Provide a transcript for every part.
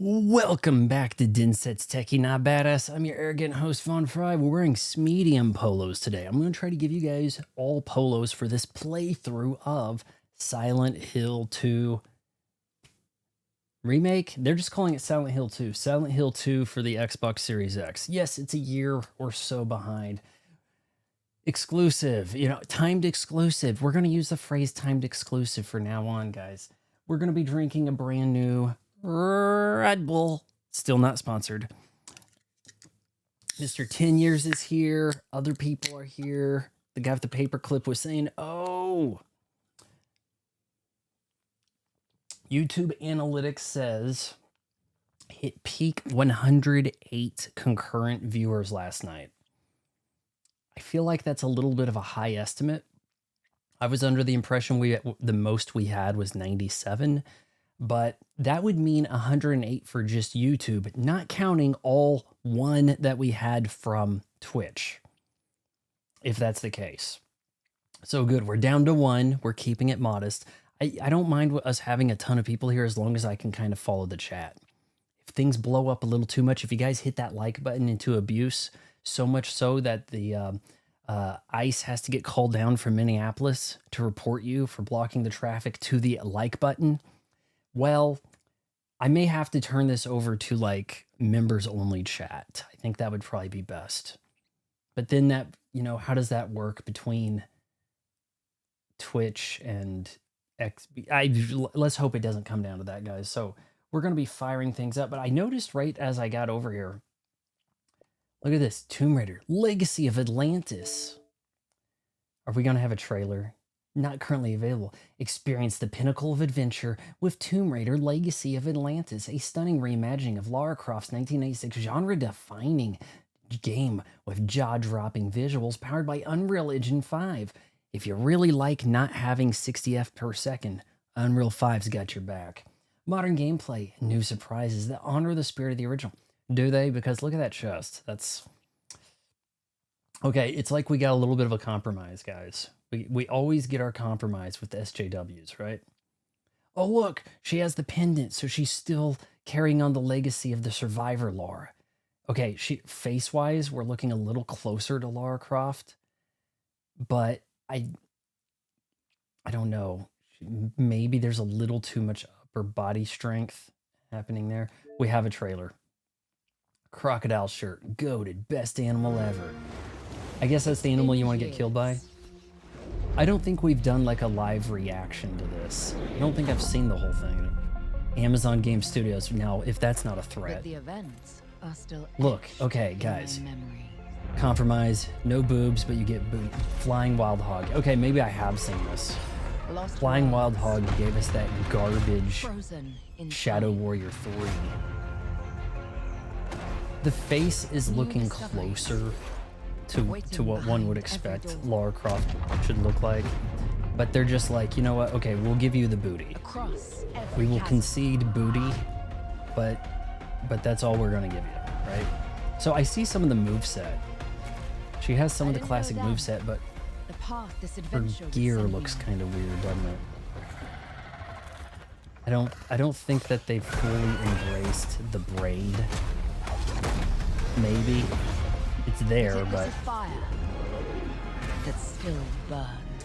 Welcome back to Dinset's Techie Not Badass. I'm your arrogant host, Von Fry. We're wearing medium polos today. I'm going to try to give you guys all polos for this playthrough of Silent Hill 2 Remake. They're just calling it Silent Hill 2. Silent Hill 2 for the Xbox Series X. Yes, it's a year or so behind. Exclusive, timed exclusive. We're going to use the phrase timed exclusive for now on, guys. We're going to be drinking a brand new Red Bull. Still not sponsored. Mr. 10 Years is here. Other people are here. The guy with the paperclip was saying, oh. YouTube analytics says hit peak 108 concurrent viewers last night. I feel like that's a little bit of a high estimate. I was under the impression the most we had was 97. But that would mean 108 for just YouTube, not counting all one that we had from Twitch, if that's the case. So good. We're down to one. We're keeping it modest. I don't mind us having a ton of people here as long as I can kind of follow the chat. If things blow up a little too much, if you guys hit that like button into abuse, so much so that the ICE has to get called down from Minneapolis to report you for blocking the traffic to the like button, well, I may have to turn this over to like members only chat. I think that would probably be best. But then that, how does that work between Twitch and XB? Let's hope it doesn't come down to that, guys. So we're going to be firing things up. But I noticed right as I got over here, look at this, Tomb Raider, Legacy of Atlantis. Are we going to have a trailer? Not currently available. Experience the pinnacle of adventure with Tomb Raider Legacy of Atlantis, a stunning reimagining of Lara Croft's 1996 genre-defining game with jaw-dropping visuals powered by Unreal Engine 5. If you really like not having 60 FPS per second, Unreal 5's got your back. Modern gameplay, new surprises that honor the spirit of the original. Do they? Because look at that chest. That's... Okay, it's like we got a little bit of a compromise, guys. We always get our compromise with the SJWs, right? Oh, look, she has the pendant, so she's still carrying on the legacy of the survivor Lara. Okay, face-wise, we're looking a little closer to Lara Croft, but I don't know. Maybe there's a little too much upper body strength happening there. We have a trailer. Crocodile shirt, goated, best animal ever. I guess that's the animal you want to get killed by. I don't think we've done like a live reaction to this. I don't think I've seen the whole thing. Amazon Game Studios. Now, if that's not a threat. The events are still look, okay, guys. Compromise, no boobs, but you get boob. Flying Wild Hog. Okay, maybe I have seen this. Flying Wild Hog gave us that garbage Shadow Warrior 3. The face is looking closer to what one would expect Lara Croft should look like. But they're just like, you know what? Okay, we'll give you the booty. We will concede booty, but that's all we're going to give you, right? So I see some of the moveset. She has some of the classic moveset, but her gear looks kind of weird, doesn't it? I don't think that they've fully embraced the braid. Maybe. It's there, but...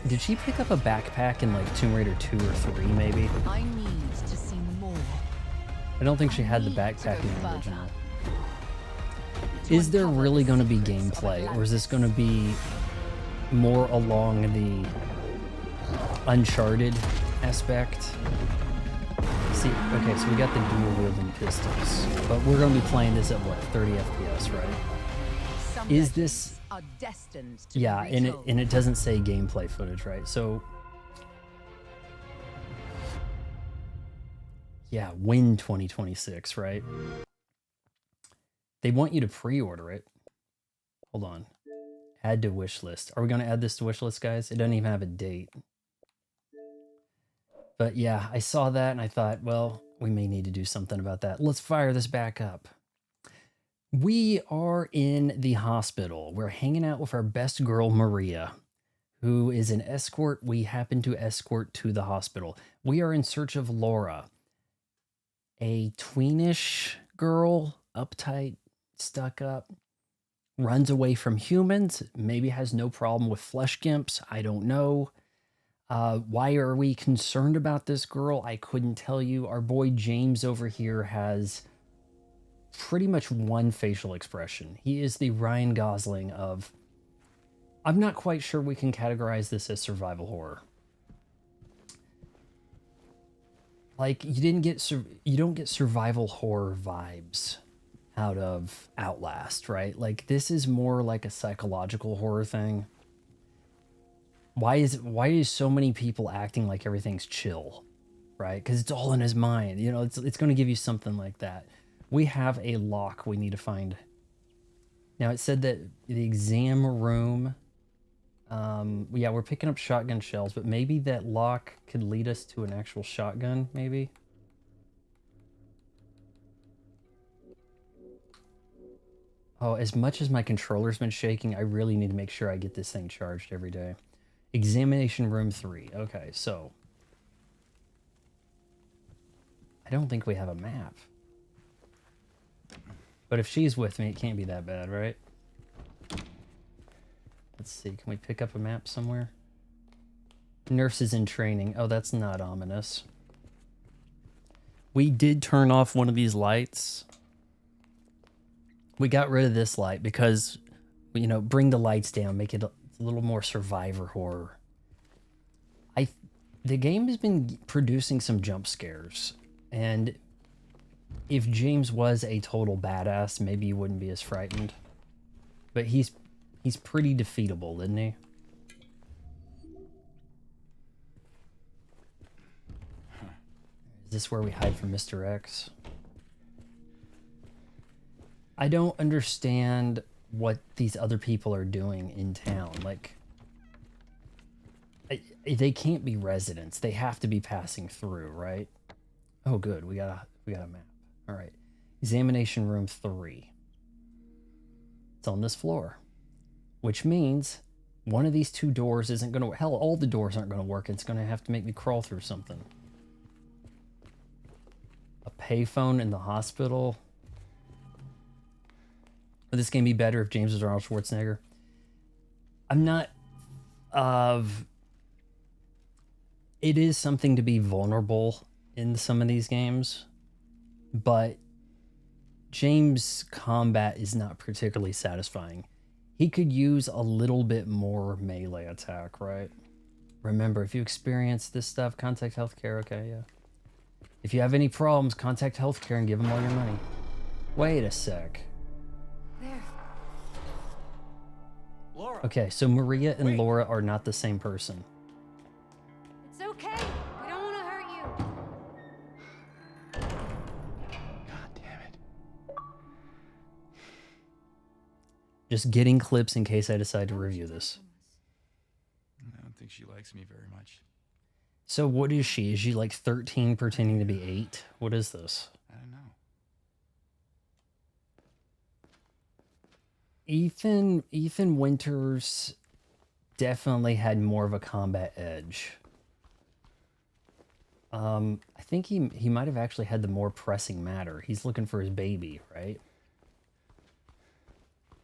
Did she pick up a backpack in like Tomb Raider 2 or 3, maybe? I need to see more. I don't think she had the backpack in the original. Is there really going to be gameplay, or is this going to be more along the Uncharted aspect? See, okay, so we got the dual-wielding pistols, but we're going to be playing this at what, 30 FPS, right? Is this... Yeah, and it doesn't say gameplay footage, right? So... Yeah, when 2026, right? They want you to pre-order it. Hold on. Add to wish list. Are we going to add this to wish list, guys? It doesn't even have a date. But yeah, I saw that and I thought, well, we may need to do something about that. Let's fire this back up. We are in the hospital. We're hanging out with our best girl, Maria, who is an escort we happen to escort to the hospital. We are in search of Laura, a tweenish girl, uptight, stuck up, runs away from humans, maybe has no problem with flesh-gimps. I don't know. Why are we concerned about this girl? I couldn't tell you. Our boy James over here has pretty much one facial expression. He is the Ryan Gosling of... I'm not quite sure we can categorize this as survival horror. Like, you don't get survival horror vibes out of Outlast, right? Like, this is more like a psychological horror thing. Why is so many people acting like everything's chill, right? Because it's all in his mind. You know, it's going to give you something like that. We have a lock we need to find. Now, it said that the exam room... yeah, we're picking up shotgun shells, but maybe that lock could lead us to an actual shotgun, maybe? Oh, as much as my controller's been shaking, I really need to make sure I get this thing charged every day. Examination room 3. Okay, so... I don't think we have a map. But if she's with me, it can't be that bad, right? Let's see, can we pick up a map somewhere? Nurses in training. Oh, that's not ominous. We did turn off one of these lights. We got rid of this light because, you know, bring the lights down, make it a little more survivor horror. The game has been producing some jump scares, and if James was a total badass, maybe you wouldn't be as frightened. But he's pretty defeatable, isn't he? Is this where we hide from Mr. X? I don't understand what these other people are doing in town. Like, they can't be residents. They have to be passing through, right? Oh, good. We got a map. All right. Examination room 3. It's on this floor. Which means one of these two doors isn't going to... Hell, all the doors aren't going to work. It's going to have to make me crawl through something. A payphone in the hospital. Would this game be better if James was Arnold Schwarzenegger? I'm not... It is something to be vulnerable in some of these games. But James' combat is not particularly satisfying. He could use a little bit more melee attack, right? Remember, if you experience this stuff, contact healthcare. Okay, yeah. If you have any problems, contact healthcare and give them all your money. Wait a sec. There. Laura. Okay, so Maria and Laura are not the same person. It's okay. We don't want to hurt you. God damn it. Just getting clips in case I decide to review this. I don't think she likes me very much. So what is she? Is she like 13 pretending to be 8? What is this? I don't know. Ethan Winters definitely had more of a combat edge. I think he might have actually had the more pressing matter. He's looking for his baby, right?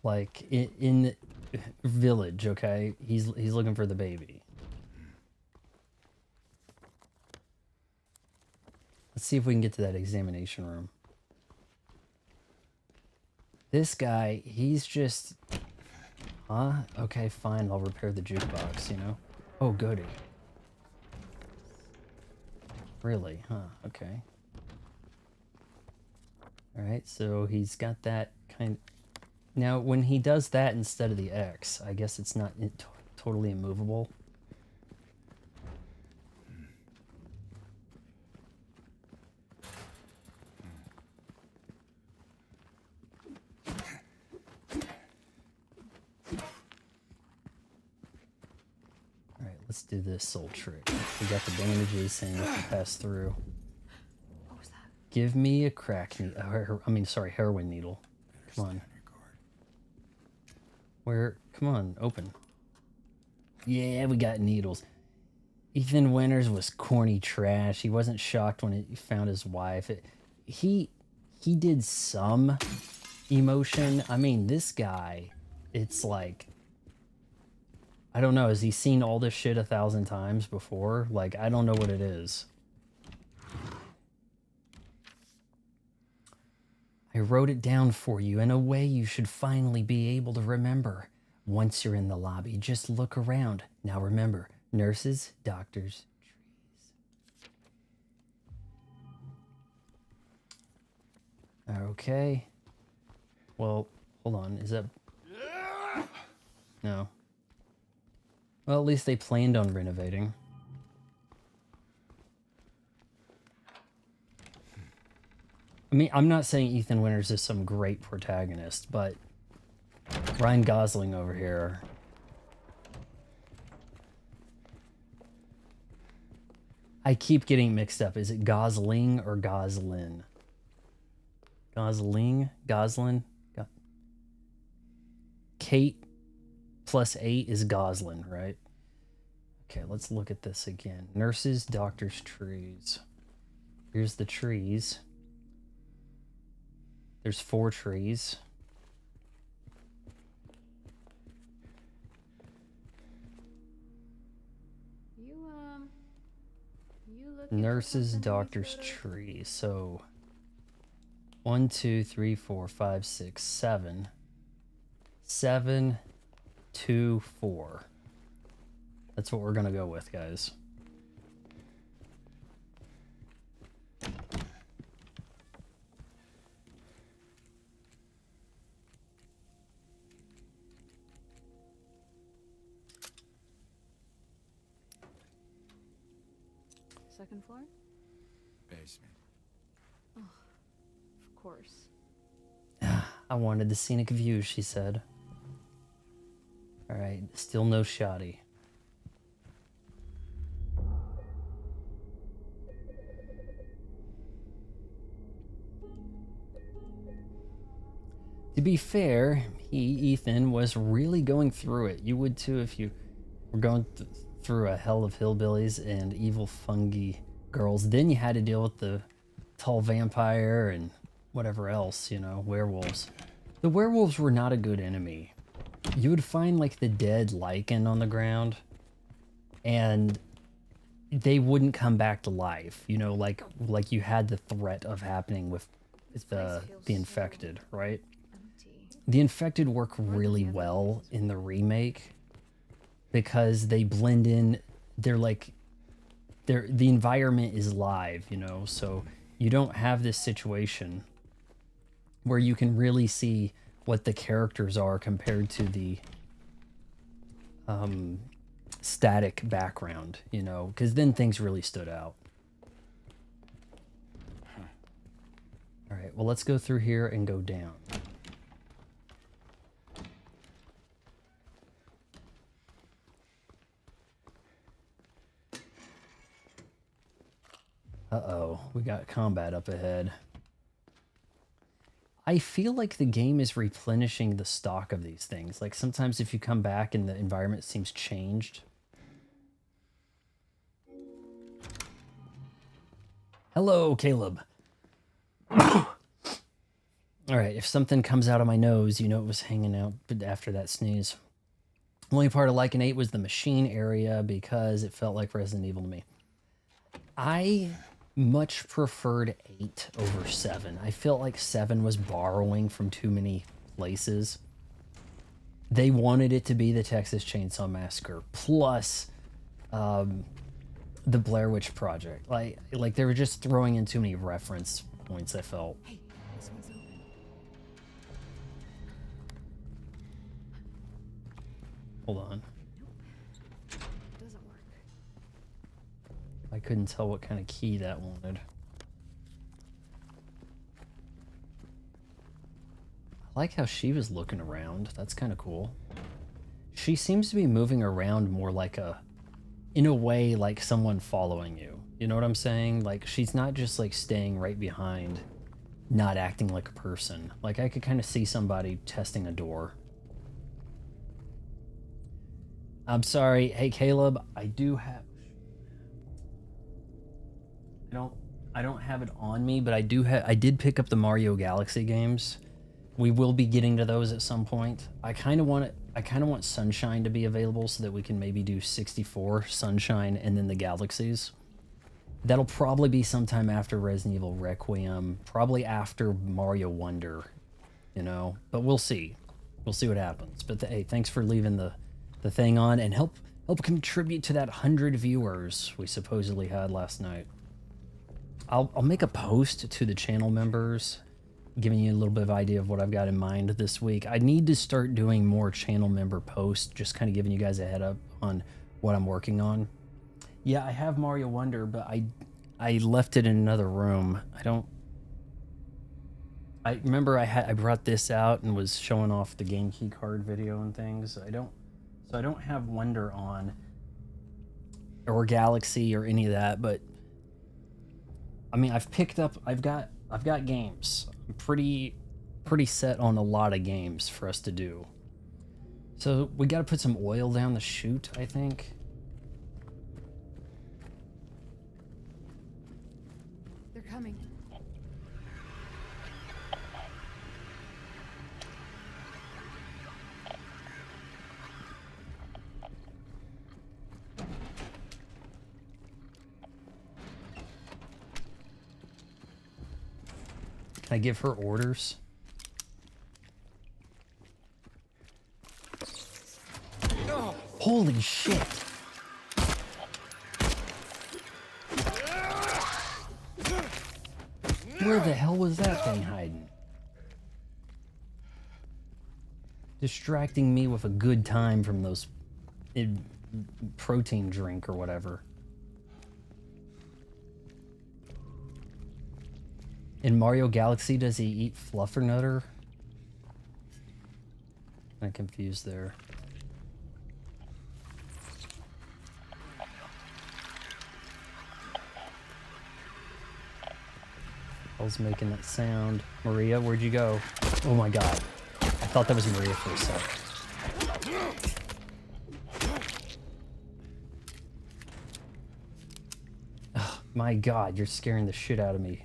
Like in the village, okay? He's looking for the baby. Let's see if we can get to that examination room. This guy, he's just... Huh? Okay, fine, I'll repair the jukebox, you know? Oh, goody. Really? Huh, okay. Alright, so he's got that kind... Now, when he does that instead of the X, I guess it's not totally immovable. Let's do this soul trick. We got the bandages saying we can pass through. What was that? Give me a crack needle. Heroin needle. Come on. Where? Come on, open. Yeah, we got needles. Ethan Winters was corny trash. He wasn't shocked when he found his wife. he did some emotion. I mean, this guy, it's like, I don't know, has he seen all this shit 1,000 times before? Like, I don't know what it is. I wrote it down for you in a way you should finally be able to remember. Once you're in the lobby, just look around. Now remember, nurses, doctors, trees. Okay. Well, hold on. Is that... No. Well, at least they planned on renovating. I mean, I'm not saying Ethan Winters is some great protagonist, but Ryan Gosling over here. I keep getting mixed up. Is it Gosling or Goslin? Gosling? Goslin? Kate plus 8 is Goslin, right? Okay, let's look at this again. Nurses, doctors, trees. Here's the trees. There's 4 trees. You look Nurses, doctors, trees. So 1, 2, 3, 4, 5, 6, 7. 7, 2, 4. That's what we're gonna go with, guys. Second floor? Basement. Oh, of course. I wanted the scenic view, she said. Alright, still no shoddy. To be fair, Ethan, was really going through it. You would too if you were going through a hell of hillbillies and evil fungi girls. Then you had to deal with the tall vampire and whatever else, you know, werewolves. The werewolves were not a good enemy. You would find like the dead lichen on the ground and they wouldn't come back to life, you know, like you had the threat of happening with the infected, right? The infected work really well in the remake because they blend in. They're like, the environment is live, you know, so you don't have this situation where you can really see what the characters are compared to the static background, you know, because then things really stood out. All right, well, let's go through here and go down. Uh-oh, we got combat up ahead. I feel like the game is replenishing the stock of these things. Like sometimes if you come back and the environment seems changed. Hello, Caleb. All right, if something comes out of my nose, you know it was hanging out after that sneeze. The only part I like in 8 was the machine area because it felt like Resident Evil to me. I much preferred 8 over 7. I felt like 7 was borrowing from too many places. They wanted it to be the Texas Chainsaw Massacre plus the Blair Witch Project. Like they were just throwing in too many reference points, I felt. Hey, this one's open. Hold on. Doesn't work. I couldn't tell what kind of key that wanted. I like how she was looking around. That's kind of cool. She seems to be moving around more like in a way, like someone following you. You know what I'm saying? Like, she's not just like staying right behind, not acting like a person. Like, I could kind of see somebody testing a door. I'm sorry. Hey, Caleb, I do have... I don't I don't have it on me, but I did pick up the Mario Galaxy games. We will be getting to those at some point. I kind of want Sunshine to be available so that we can maybe do 64 Sunshine and then the Galaxies. That'll probably be sometime after Resident Evil Requiem, probably after Mario Wonder, you know. But we'll see. We'll see what happens. But hey, thanks for leaving the thing on and help contribute to that 100 viewers we supposedly had last night. I'll make a post to the channel members, giving you a little bit of idea of what I've got in mind this week. I need to start doing more channel member posts, just kind of giving you guys a head up on what I'm working on. Yeah, I have Mario Wonder, but I left it in another room. I remember I brought this out and was showing off the game key card video and things. I don't have Wonder on or Galaxy or any of that, but I mean, I've got games. I'm pretty set on a lot of games for us to do. So we got to put some oil down the chute, I think. They're coming. Can I give her orders? Holy shit! Where the hell was that thing hiding? Distracting me with a good time from those protein drink or whatever. In Mario Galaxy, does he eat Fluffernutter? I'm confused there. I was making that sound. Maria, where'd you go? Oh my god. I thought that was Maria for a sec. Oh, my god, you're scaring the shit out of me.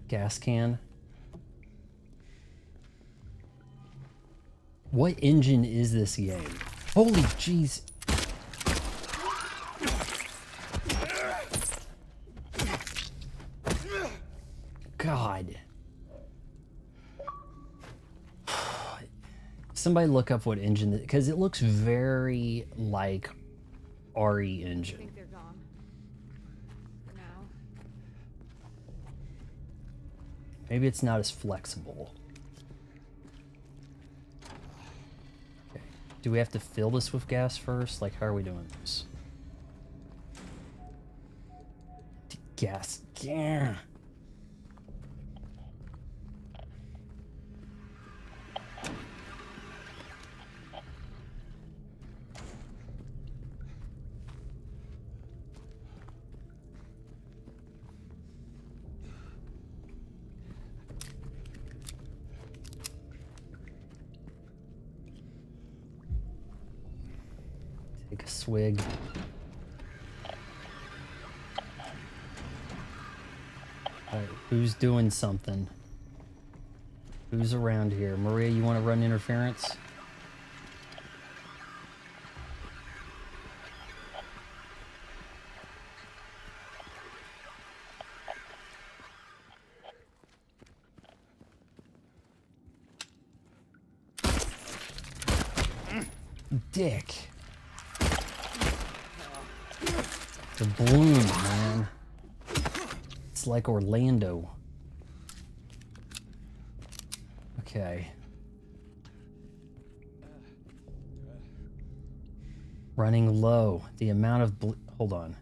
Gas can. What engine is this game? Holy jeez. God. Somebody look up what engine, because it looks very like RE I engine. think they're gone. For now. Maybe it's not as flexible. Okay. Do we have to fill this with gas first? Like, how are we doing this? Gas. Yeah. Take a swig. Alright, who's doing something? Who's around here? Maria, you want to run interference? Dick. The bloom, man. It's like Orlando. Okay. Running low. The amount of hold on.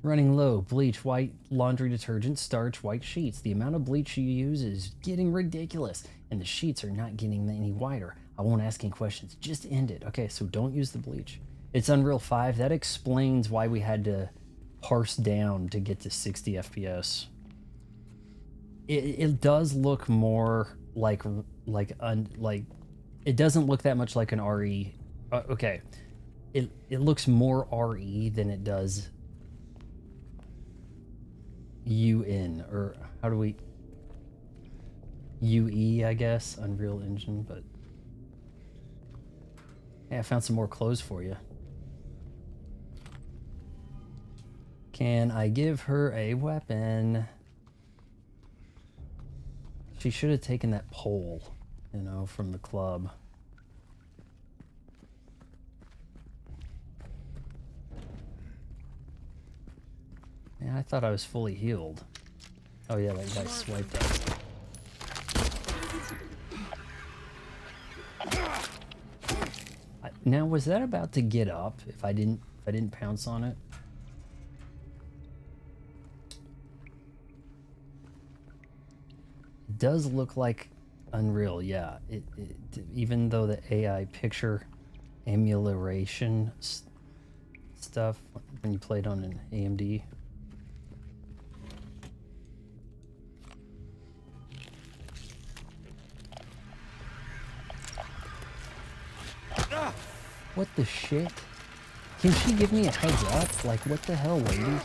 Running low. Bleach, white laundry detergent, starch, white sheets. The amount of bleach you use is getting ridiculous, and the sheets are not getting any whiter. I won't ask any questions. Just end it. Okay, so don't use the bleach. It's Unreal 5. That explains why we had to parse down to get to 60 FPS. It does look more like it doesn't look that much like an RE. Okay, it looks more RE than it does UN, or how do we UE, I guess, Unreal Engine. But hey, I found some more clothes for you. Can I give her a weapon? She should have taken that pole, you know, from the club. Man, I thought I was fully healed. Oh yeah, that guy swiped us. Now, was that about to get up if I didn't pounce on it? It does look like Unreal, yeah. Even though the AI picture amelioration stuff when you played on an AMD. What the shit? Can she give me a heads up? Like, what the hell, lady?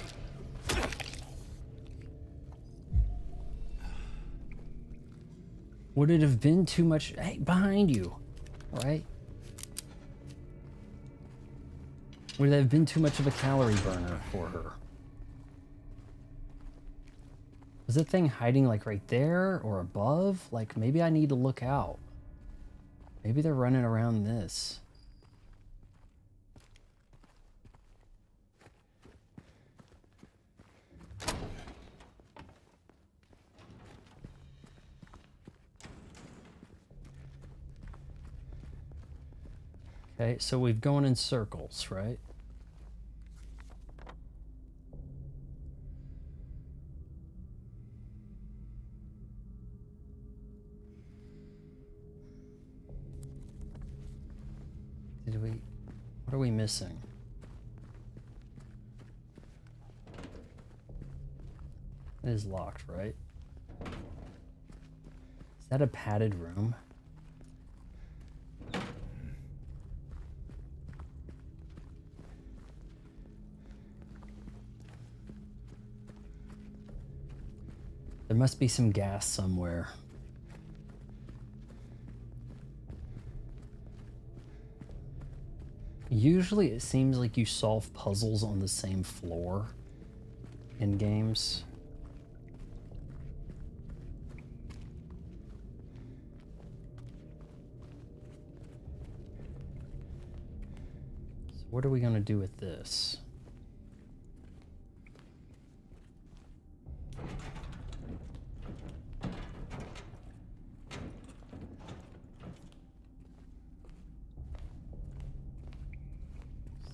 Would it have been too much? Hey, behind you. All right. Would it have been too much of a calorie burner for her? Was that thing hiding like right there or above? Like, maybe I need to look out. Maybe they're running around this. Okay, so we've gone in circles, right? What are we missing? It is locked, right? Is that a padded room? There must be some gas somewhere. Usually it seems like you solve puzzles on the same floor in games. So what are we going to do with this?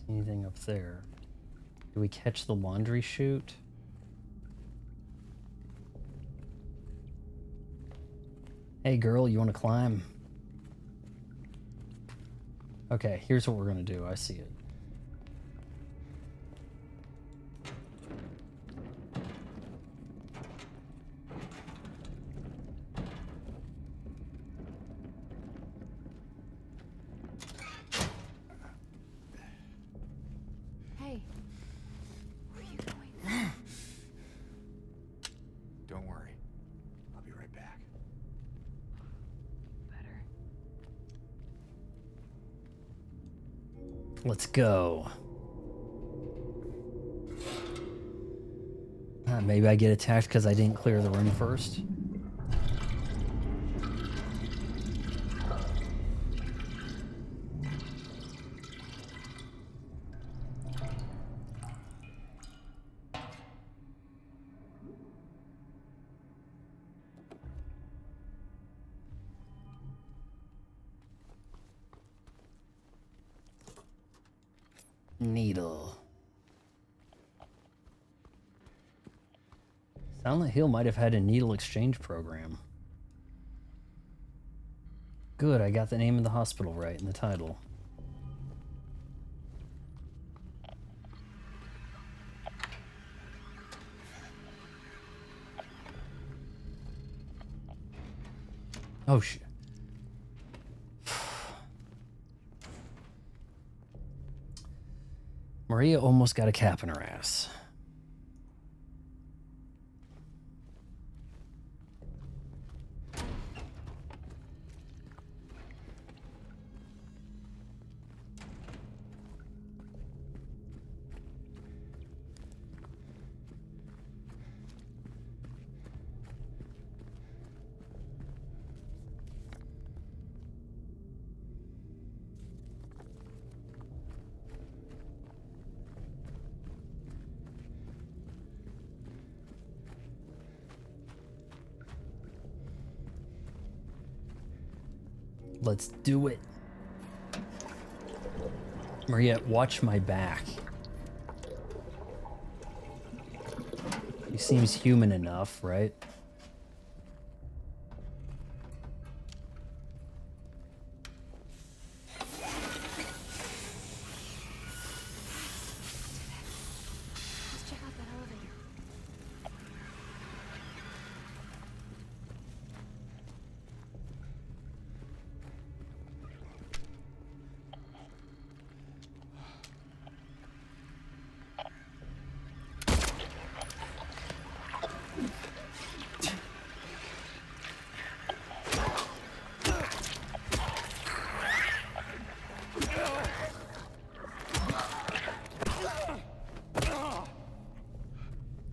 Anything up there? Do we catch the laundry chute? Hey girl, you want to climb? Okay, here's what we're gonna do. I see it. Don't worry. I'll be right back. Let's go. Maybe I get attacked because I didn't clear the room first. Needle. Silent Hill might have had a needle exchange program. Good, I got the name of the hospital right in the title. Oh, shit. Maria almost got a cap in her ass. Let's do it. Maria, watch my back. He seems human enough, right? Let's check out that elevator.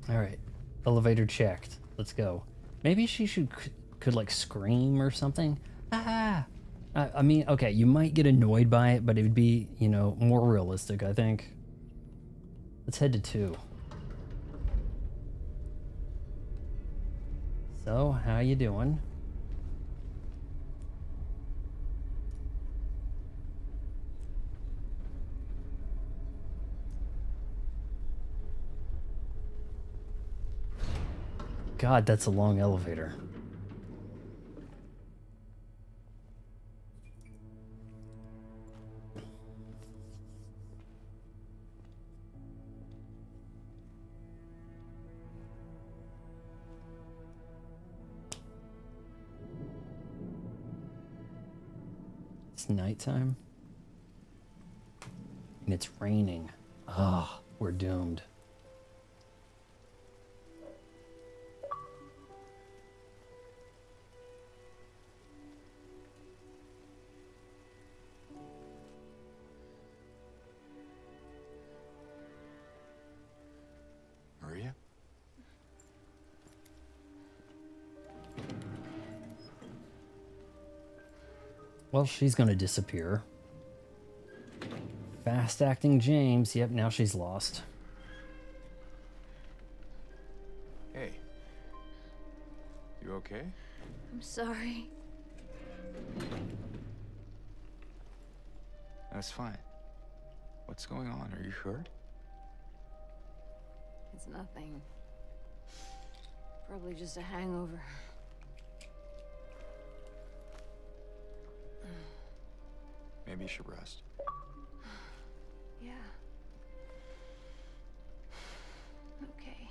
All right. Elevator checked. Let's go. Maybe she could like scream or something. Ah. I mean, okay, you might get annoyed by it, but it would be, you know, more realistic, I think. Let's head to 2. So, how you doing? God, that's a long elevator. It's nighttime. And it's raining. Oh, we're doomed. Maria? Well, she's gonna disappear. Fast acting James. Yep, now she's lost. Hey. You okay? I'm sorry. That's fine. What's going on? Are you hurt? It's nothing. Probably just a hangover. Maybe you should rest. Yeah. Okay.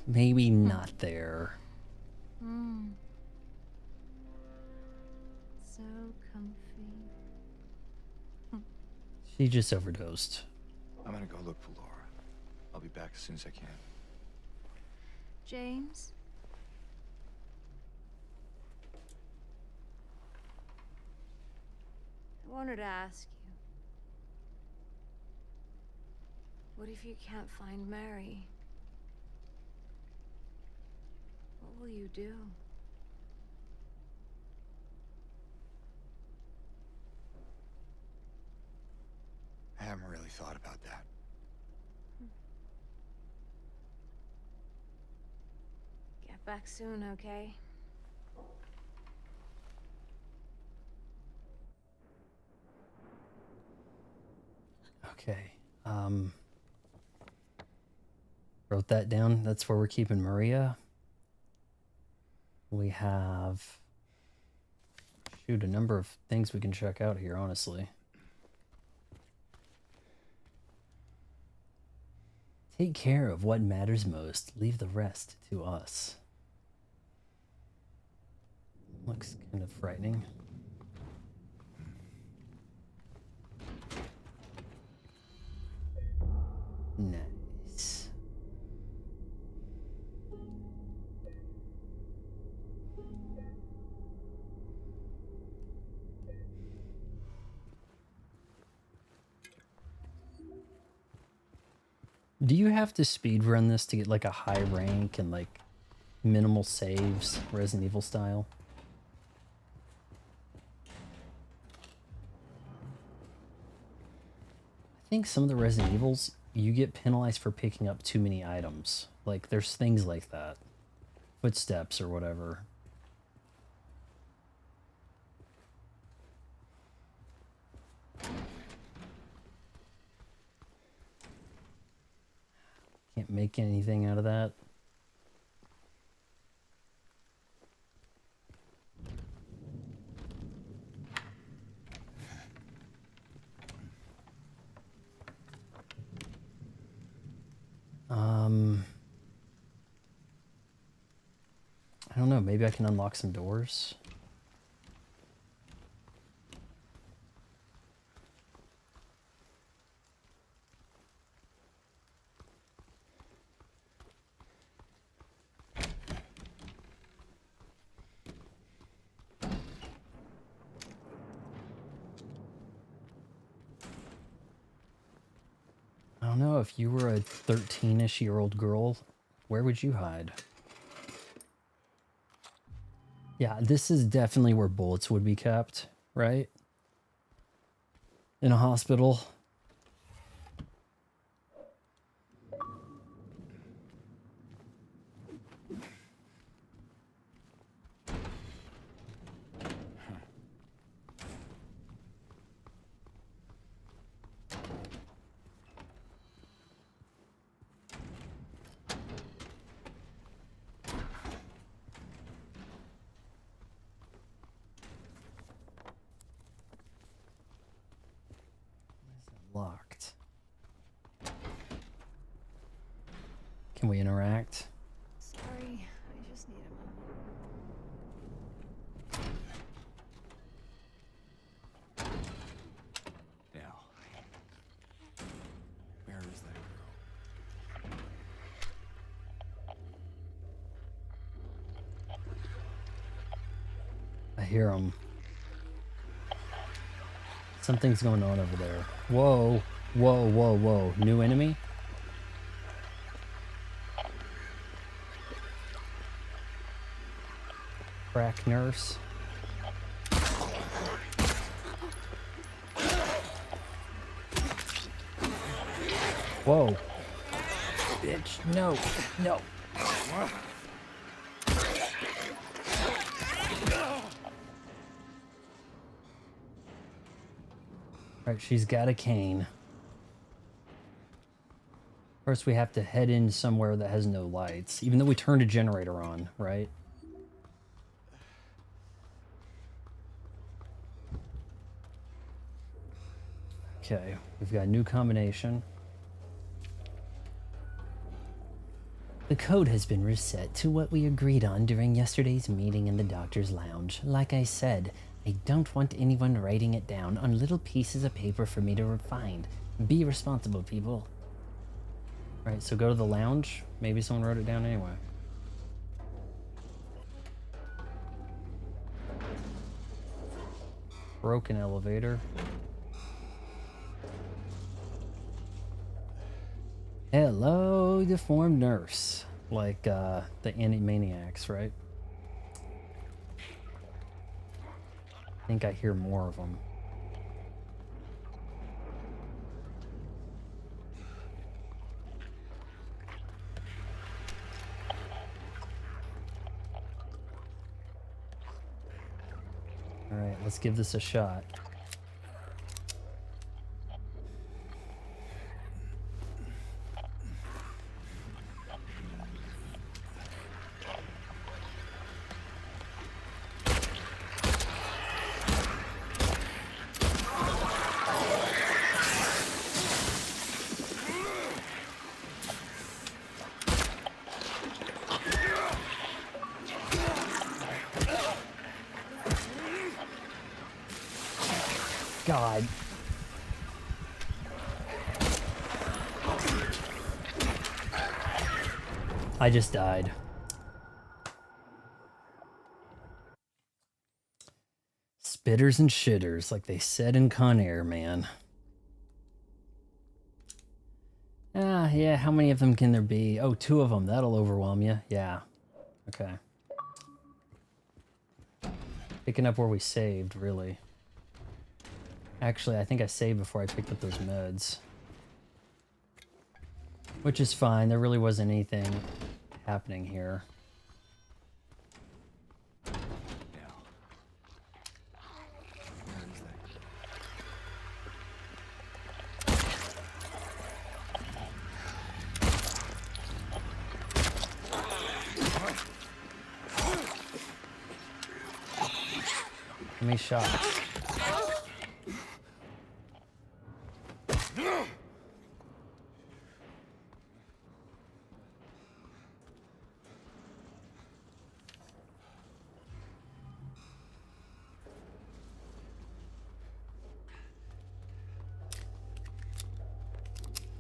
Maybe not there. So comfy. She just overdosed. I'm gonna go look for Laura. I'll be back as soon as I can. James? I wanted to ask you. What if you can't find Mary? What will you do? I haven't really thought about that. Get back soon, okay? Okay. Wrote that down. That's where we're keeping Maria. We have... Shoot, a number of things we can check out here, honestly. Take care of what matters most. Leave the rest to us. Looks kind of frightening. Nice. Do you have to speed run this to get like a high rank and like minimal saves, Resident Evil style? I think some of the Resident Evils, you get penalized for picking up too many items. Like there's things like that. Footsteps or whatever. Can't make anything out of that. I don't know, maybe I can unlock some doors. I don't know, if you were a 13-ish-year-old girl, where would you hide? Yeah, this is definitely where bullets would be kept, right? In a hospital. Locked. Can we interact? Sorry, I just need a moment. Now, where is that girl? I hear him. Something's going on over there. Whoa, whoa, whoa, whoa. New enemy? Crack nurse. Whoa. Bitch, no, no. Alright, she's got a cane. First we have to head in somewhere that has no lights, even though we turned a generator on, right? Okay, we've got a new combination. The code has been reset to what we agreed on during yesterday's meeting in the doctor's lounge. Like I said, I don't want anyone writing it down on little pieces of paper for me to find. Be responsible, people. Alright, so go to the lounge. Maybe someone wrote it down anyway. Broken elevator. Hello, deformed nurse. Like, the Animaniacs, right? I think I hear more of them. Alright, let's give this a shot. God. I just died. Spitters and shitters, like they said in Con Air, man. Ah, yeah, how many of them can there be? Oh, 2 of them. That'll overwhelm you. Yeah. Okay. Picking up where we saved, really. Actually, I think I saved before I picked up those meds. Which is fine. There really wasn't anything happening here. How many shots?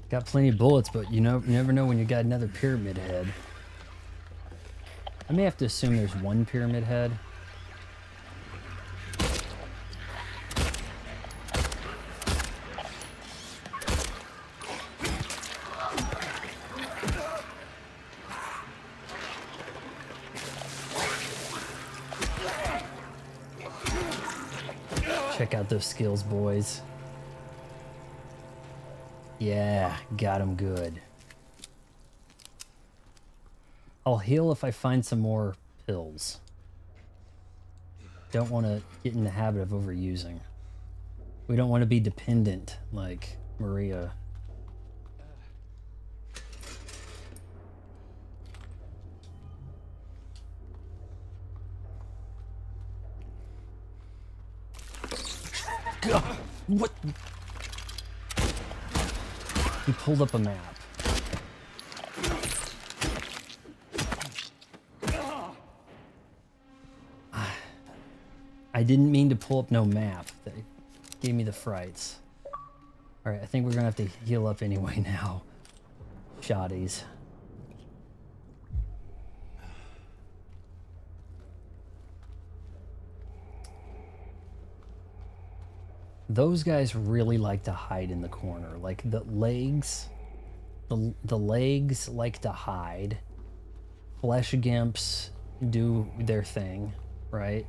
Got plenty of bullets, but you never know when you got another pyramid head. I may have to assume there's one pyramid head. Check out those skills, boys. Yeah, got him good. I'll heal if I find some more pills. Don't want to get in the habit of overusing. We don't want to be dependent like Maria. God, what? He pulled up a map. I didn't mean to pull up no map. That gave me the frights. Alright, I think we're gonna have to heal up anyway now. Shotties. Those guys really like to hide in the corner. Like the legs like to hide. Flesh-gimps do their thing, right?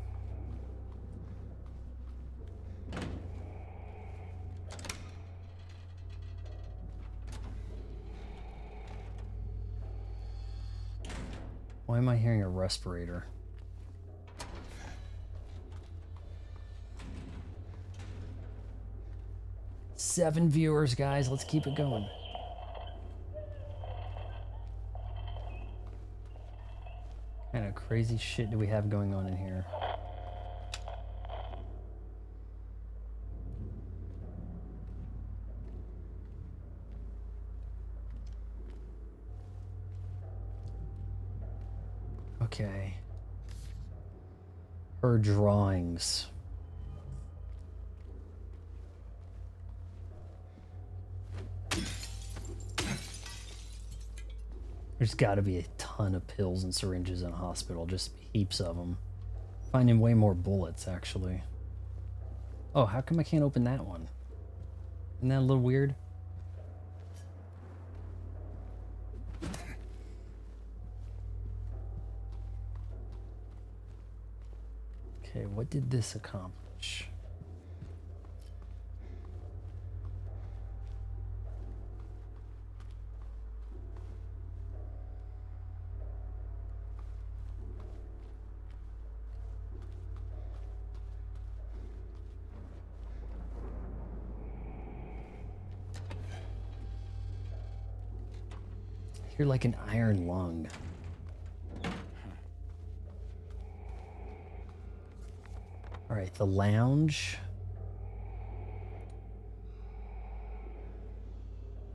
Why am I hearing a respirator? Seven viewers, guys. Let's keep it going. What kind of crazy shit do we have going on in here? Okay. Her drawings. There's got to be a ton of pills and syringes in a hospital, just heaps of them. Finding way more bullets, actually. Oh, how come I can't open that one? Isn't that a little weird? Okay, what did this accomplish? You're like an iron lung. All right, the lounge.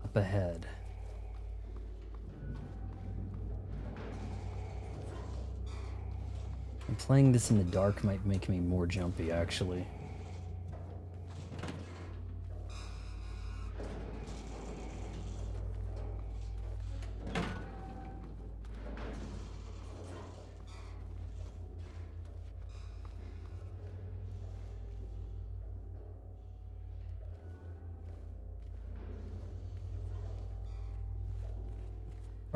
Up ahead. And playing this in the dark might make me more jumpy, actually.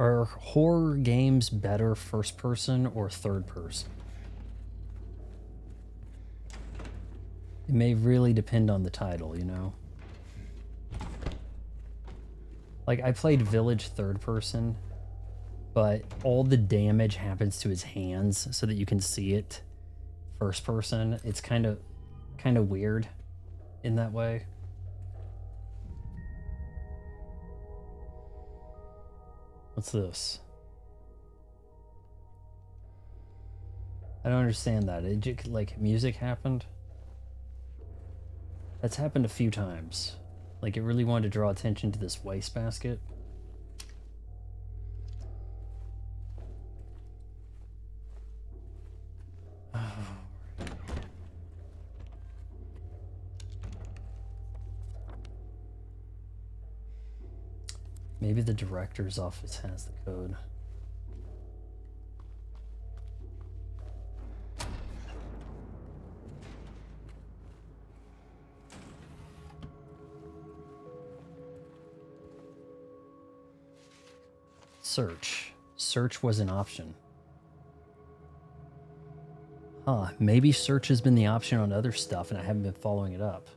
Are horror games better first person or third person? It may really depend on the title, you know? Like, I played Village third person, but all the damage happens to his hands so that you can see it first person. It's kind of weird in that way. What's this? I don't understand that. Like, music happened? That's happened a few times. Like, it really wanted to draw attention to this wastebasket. Maybe the director's office has the code. Search. Search was an option. Huh, maybe search has been the option on other stuff and I haven't been following it up.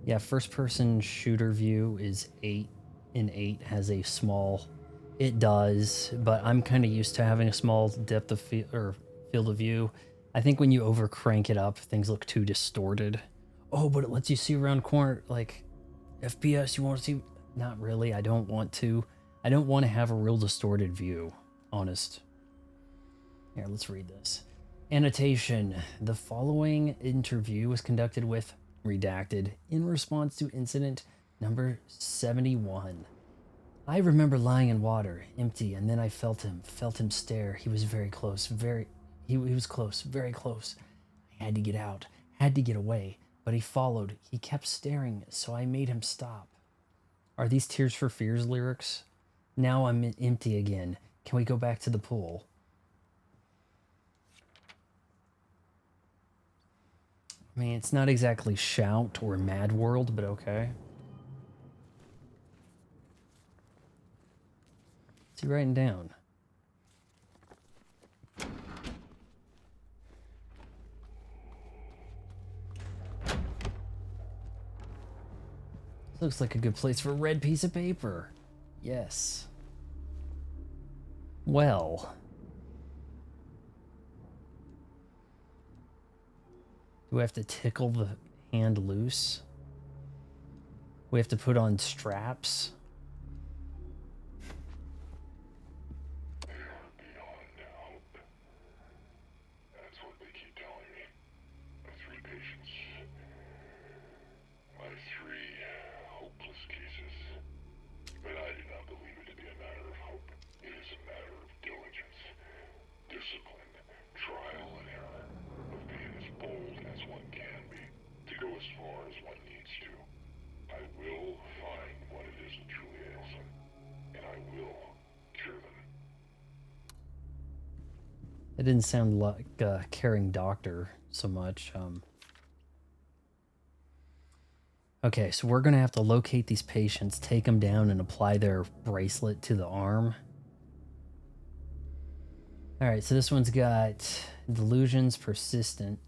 Yeah, first person shooter view is 8 in 8 has a small, it does, but I'm kind of used to having a small depth of field of view. I think when you over crank it up, things look too distorted. Oh, but it lets you see around corner, like FPS, you want to see? Not really, I don't want to. I don't want to have a real distorted view, honest. Here, let's read this. Annotation. The following interview was conducted with redacted in response to incident number 71. I remember lying in water, empty, and then I felt him stare. He was very close, he was close, very close. I had to get out, had to get away, but he followed. He kept staring, so I made him stop. Are these Tears for Fears lyrics? Now I'm empty again. Can we go back to the pool? I mean, it's not exactly Shout or Mad World, but okay. What's he writing down? This looks like a good place for a red piece of paper. Yes. Well. Do we have to tickle the hand loose? We have to put on straps? That's what they keep telling me. My 3 patients. My 3 hopeless cases. But I do not believe it to be a matter of hope. It is a matter of diligence, discipline, trial and error, of being as bold as one can be, to go as far as one needs to. I will find what it is that truly ails them, and I will cure them. It didn't sound like a caring doctor so much. Okay, so we're going to have to locate these patients, take them down, and apply their bracelet to the arm. All right, so this one's got delusions persistent.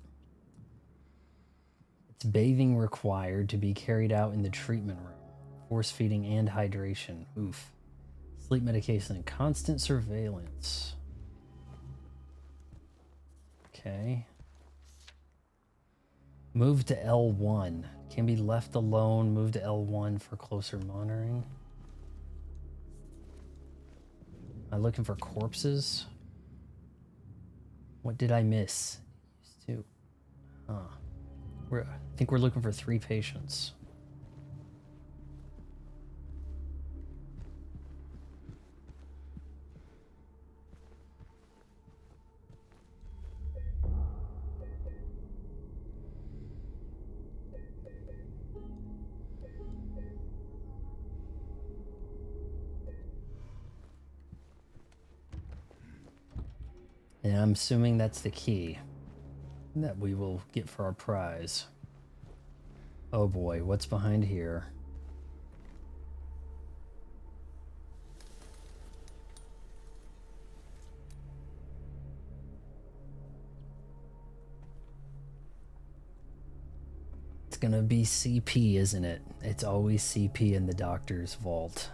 It's bathing required to be carried out in the treatment room. Force feeding and hydration. Oof. Sleep medication and constant surveillance. Okay. Move to L1. Can be left alone. Move to L1 for closer monitoring. Am I looking for corpses? What did I miss? Used to. Huh. I think we're looking for 3 patients. And I'm assuming that's the key that we will get for our prize. Oh boy, what's behind here? It's gonna be CP, isn't it? It's always CP in the doctor's vault.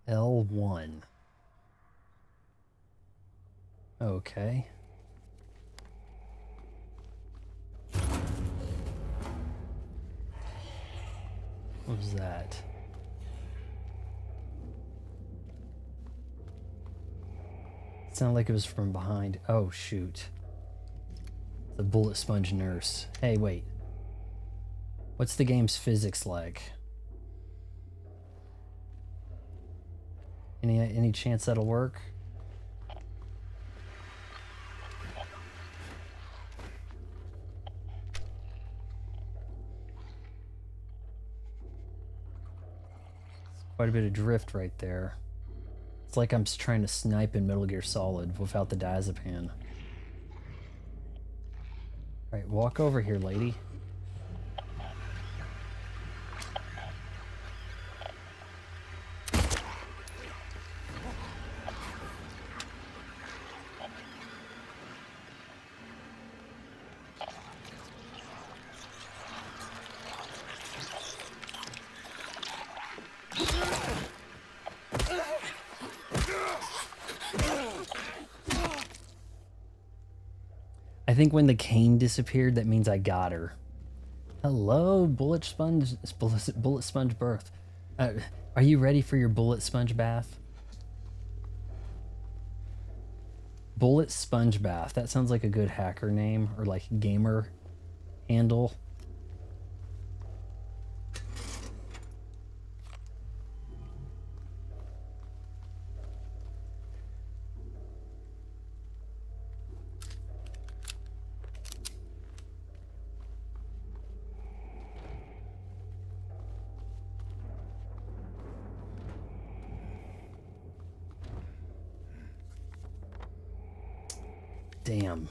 L1. Okay. What was that? Sounded like it was from behind. Oh, shoot. The bullet sponge nurse. Hey, wait. What's the game's physics like? Any chance that'll work? Quite a bit of drift right there. It's like I'm trying to snipe in Metal Gear Solid without the diazepam. Alright, walk over here, lady. I think when the cane disappeared, that means I got her. Hello, bullet sponge birth. Are you ready for your bullet sponge bath? Bullet sponge bath. That sounds like a good hacker name or like gamer handle. Damn.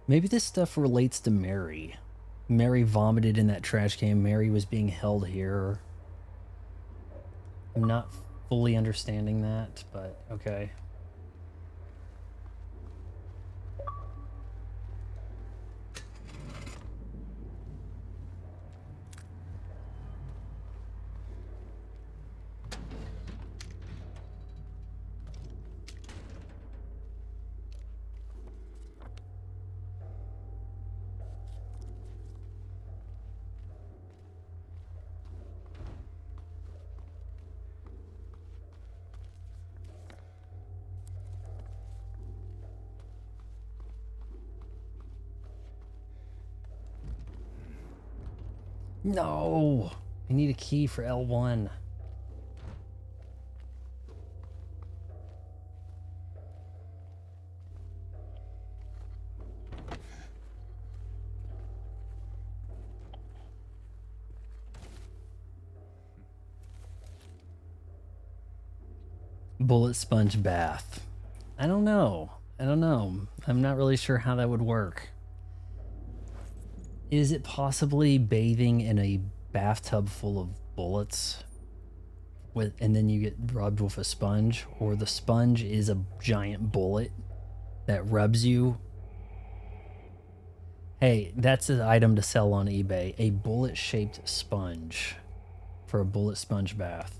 Maybe this stuff relates to Mary. Mary vomited in that trash can. Mary was being held here. I'm not fully understanding that, but okay. No! I need a key for L1. Bullet sponge bath. I don't know. I'm not really sure how that would work. Is it possibly bathing in a bathtub full of bullets and then you get rubbed with a sponge, or the sponge is a giant bullet that rubs you? Hey, that's an item to sell on eBay. A bullet-shaped sponge for a bullet sponge bath.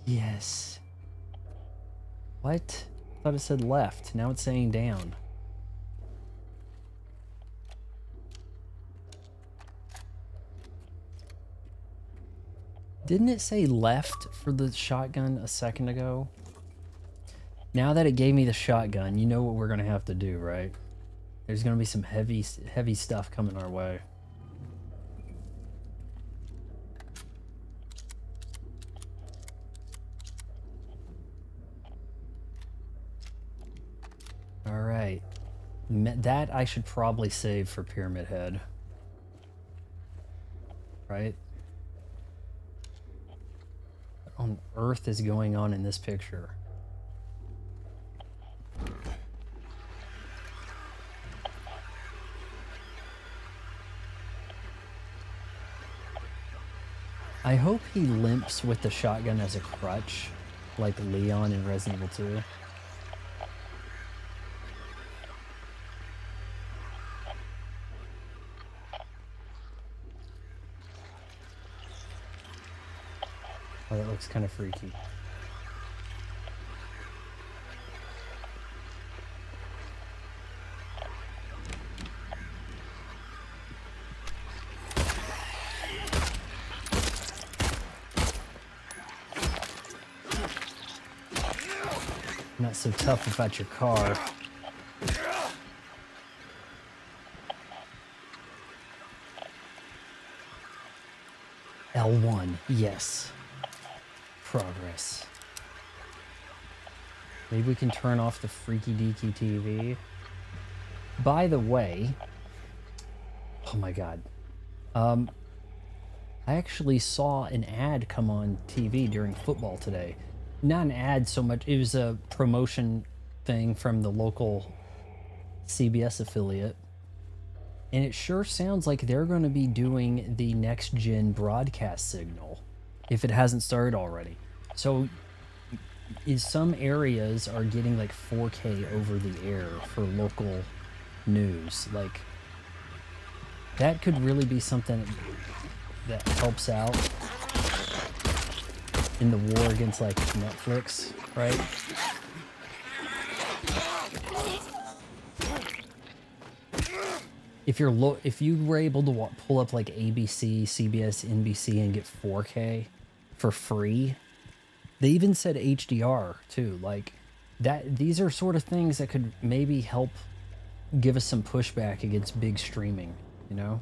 Yes. What? I thought it said left. Now it's saying down. Didn't it say left for the shotgun a second ago? Now that it gave me the shotgun, you know what we're gonna have to do, right? There's gonna be some heavy stuff coming our way. All right, that I should probably save for Pyramid Head, right? What on earth is going on in this picture? I hope he limps with the shotgun as a crutch, like Leon in Resident Evil 2. Oh, that looks kind of freaky. Not so tough about your car. L1, yes. Progress. Maybe we can turn off the freaky deaky TV. By the way, oh my god. I actually saw an ad come on TV during football today. Not an ad so much, it was a promotion thing from the local CBS affiliate. And it sure sounds like they're going to be doing the next gen broadcast signal, if it hasn't started already. So some areas are getting like 4K over the air for local news. Like, that could really be something that helps out in the war against like Netflix, right? If you were able to pull up like ABC, CBS, NBC and get 4K for free, they even said HDR too. Like that, these are sort of things that could maybe help give us some pushback against big streaming, you know?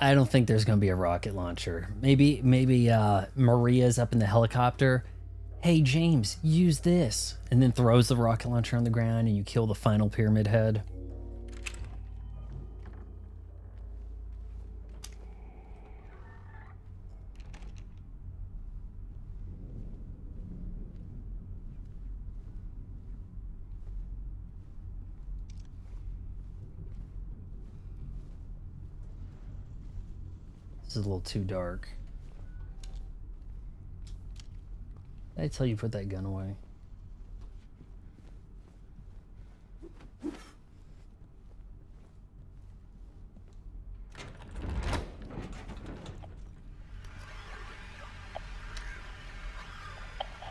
I don't think there's going to be a rocket launcher. Maybe Maria's up in the helicopter. Hey, James, use this. And then throws the rocket launcher on the ground and you kill the final Pyramid Head. This is a little too dark. Did I tell you put that gun away?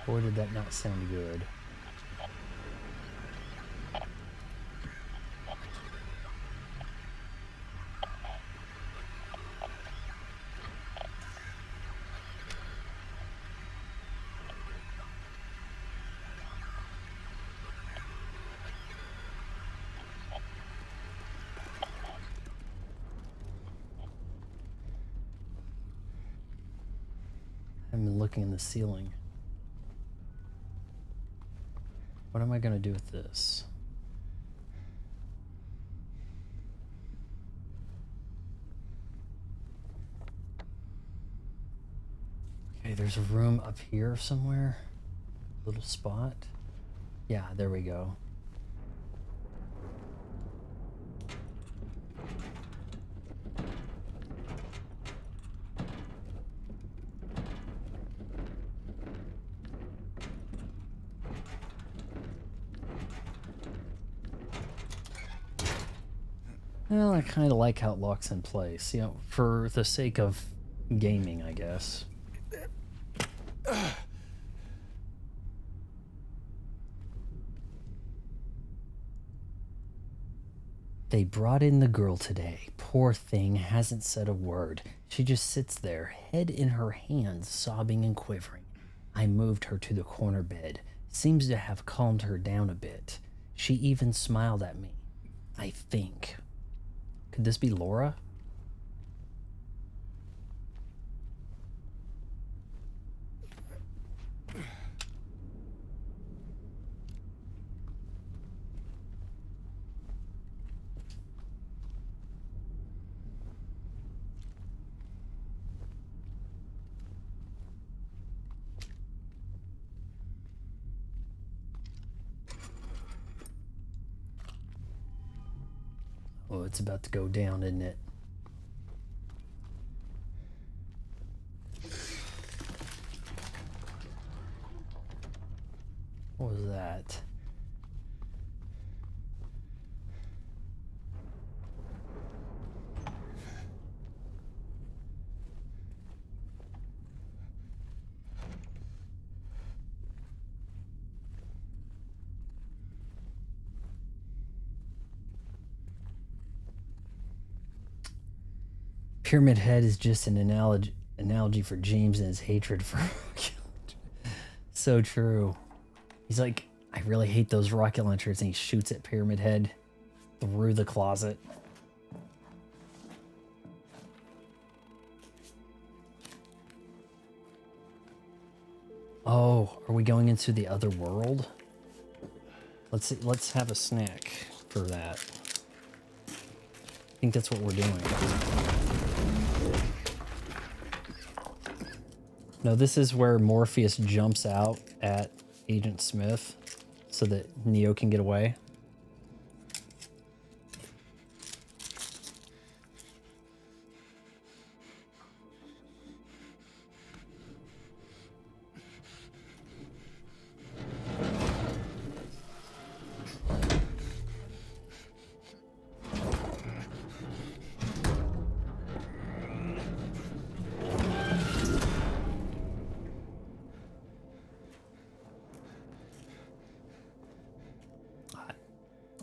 Boy, did that not sound good. I've been looking in the ceiling. What am I going to do with this? Okay, there's a room up here somewhere. Little spot. Yeah, there we go. Well, I kind of like how it locks in place, you know, for the sake of gaming, I guess. They brought in the girl today. Poor thing hasn't said a word. She just sits there, head in her hands, sobbing and quivering. I moved her to the corner bed. Seems to have calmed her down a bit. She even smiled at me. I think. Could this be Laura? Oh, it's about to go down, isn't it? What was that? Pyramid Head is just an analogy for James and his hatred for so true. He's like, I really hate those rocket launchers, and he shoots at Pyramid Head through the closet. Oh, are we going into the other world? Let's see, let's have a snack for that. I think that's what we're doing. No, this is where Morpheus jumps out at Agent Smith so that Neo can get away.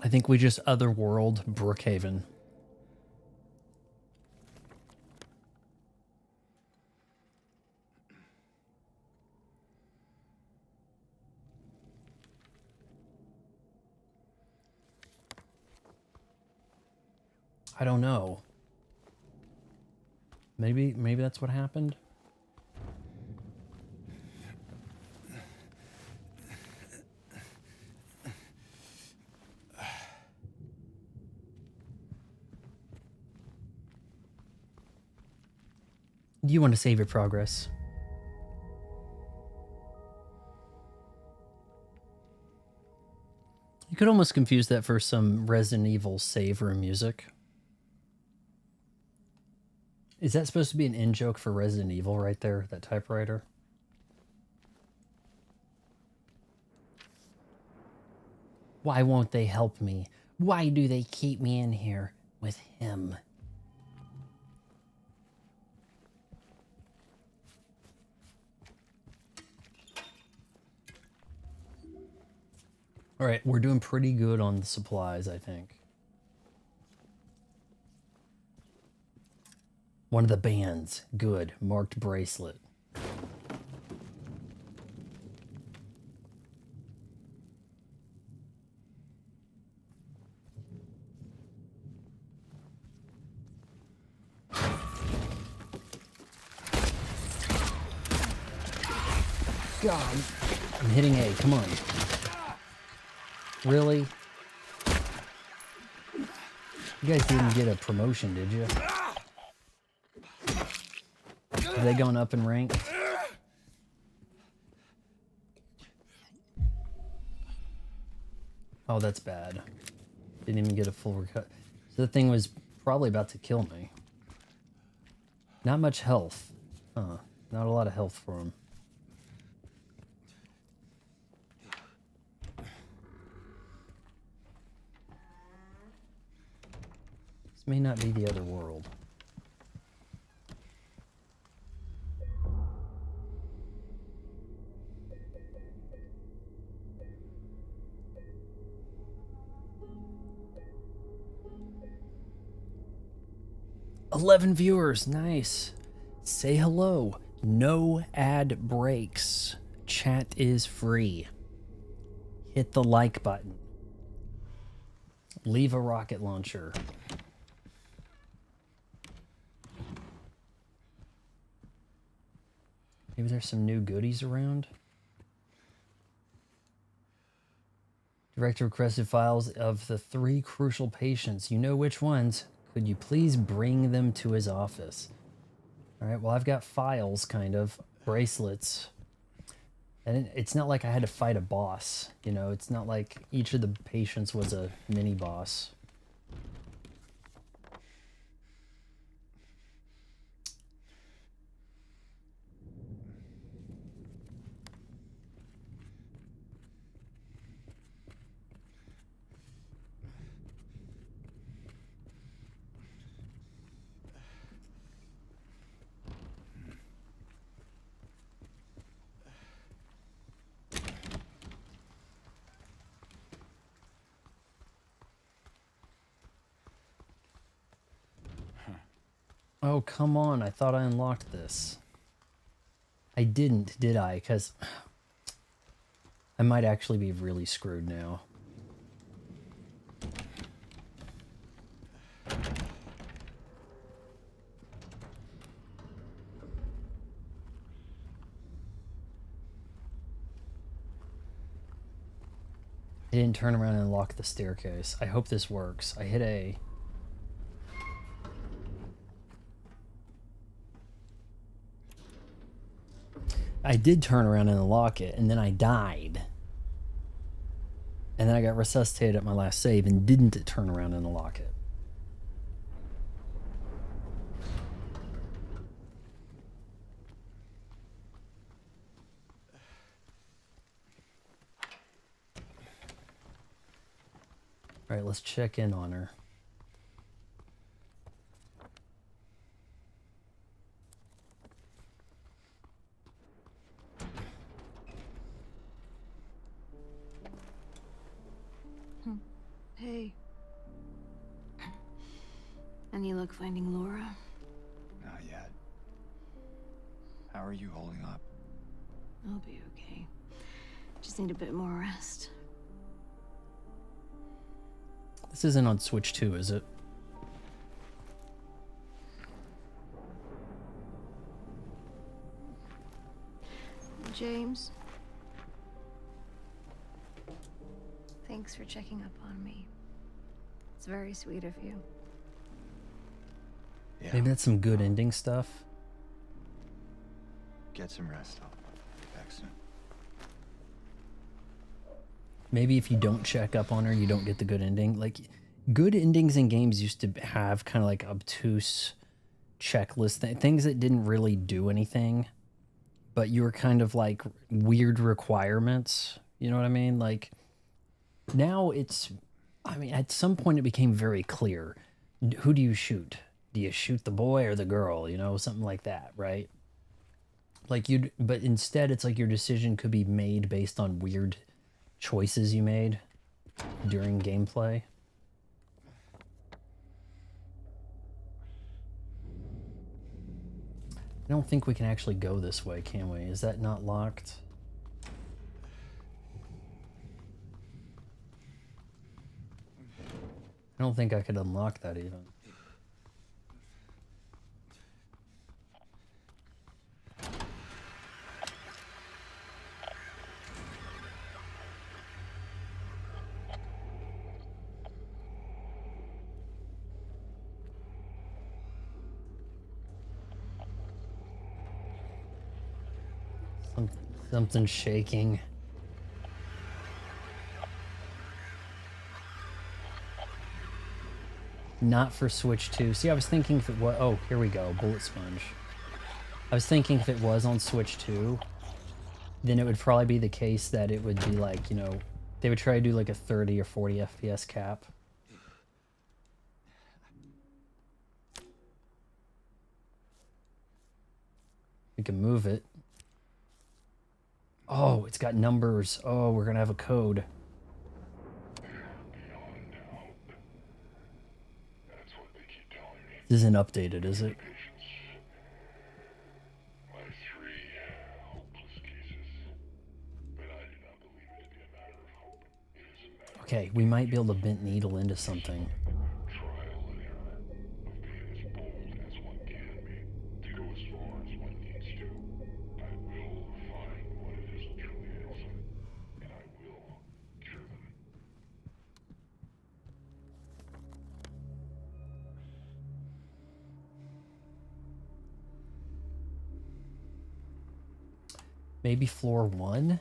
I think we just otherworld Brookhaven. I don't know. Maybe that's what happened. Do you want to save your progress? You could almost confuse that for some Resident Evil save room music. Is that supposed to be an in-joke for Resident Evil right there, that typewriter? Why won't they help me? Why do they keep me in here with him? All right, we're doing pretty good on the supplies, I think. One of the bands. Good. Marked bracelet. God. I'm hitting A. Come on. Really? You guys didn't get a promotion, did you? Are they going up in rank? Oh, that's bad. Didn't even get a full recut. So the thing was probably about to kill me. Not much health. Huh. Not a lot of health for him. This may not be the other world. $11 viewers, nice. Say hello. No ad breaks. Chat is free. Hit the like button. Leave a rocket launcher. Maybe there's some new goodies around. Director requested files of the 3 crucial patients. You know which ones. Could you please bring them to his office? All right, well, I've got files, kind of. Bracelets. And it's not like I had to fight a boss. You know, it's not like each of the patients was a mini boss. Oh, come on. I thought I unlocked this. I didn't, did I? Because I might actually be really screwed now. I didn't turn around and unlock the staircase. I hope this works. I hit A. I did turn around and unlock it, and then I died. And then I got resuscitated at my last save and didn't turn around and unlock it. All right, let's check in on her. Hey. Any luck finding Laura? Not yet. How are you holding up? I'll be okay. Just need a bit more rest. This isn't on Switch 2, is it? James? Thanks for checking up on me. It's very sweet of you. Yeah. Maybe that's some good ending stuff. Get some rest. I'll be back soon. Maybe if you don't check up on her, you don't get the good ending. Like, good endings in games used to have kind of like obtuse checklist things that didn't really do anything, but you were kind of like weird requirements. You know what I mean? Like, now it's, I mean, at some point it became very clear. Who do you shoot? Do you shoot the boy or the girl? You know, something like that, right? Like but instead it's like your decision could be made based on weird choices you made during gameplay. I don't think we can actually go this way, can we? Is that not locked? I don't think I could unlock that even. Something's shaking. Not for Switch 2. See, I was thinking if it was... Oh, here we go. Bullet Sponge. I was thinking if it was on Switch 2, then it would probably be the case that it would be like, you know, they would try to do like a 30 or 40 FPS cap. We can move it. Oh, it's got numbers. Oh, we're gonna have a code. Beyond hope. That's what they keep telling me. This isn't updated, is it? Patients. My 3 hopeless cases. But I do not believe it to be a matter of hope. It is a matter Okay, we might be able to bent needle into something. of trial and error. Of being as bold as one can be. To go as far as one needs to. I will find what it is that truly ails them. And I will cure them. Maybe floor 1?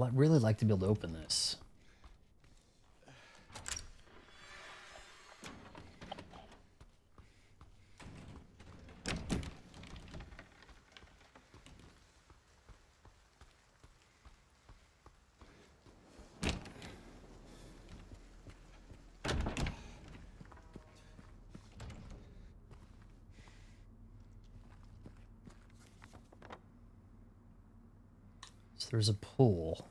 I'd really like to be able to open this. So there's a pool.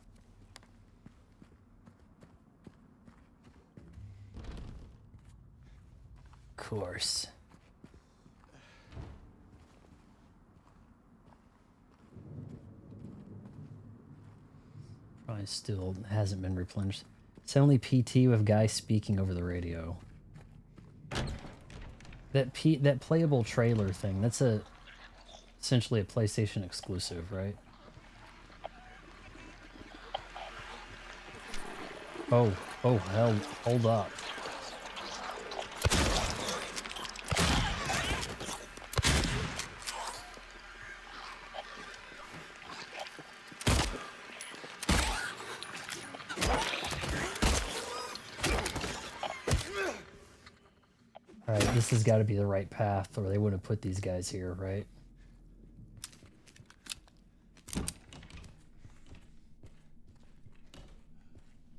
Of course. Probably still hasn't been replenished. It's only PT with guy speaking over the radio. That playable trailer thing, that's essentially a PlayStation exclusive, right? Oh hell, hold up. Alright, this has got to be the right path, or they wouldn't have put these guys here, right?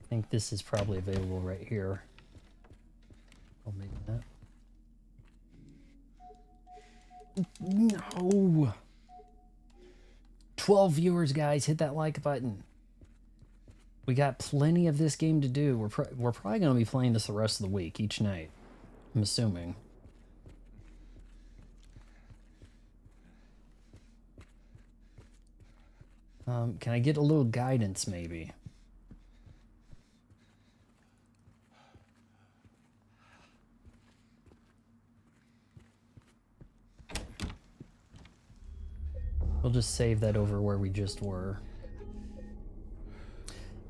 I think this is probably available right here. Oh, maybe not. No! 12 viewers, guys. Hit that like button. We got plenty of this game to do. We're probably going to be playing this the rest of the week, each night. I'm assuming. Can I get a little guidance, maybe? We'll just save that over where we just were.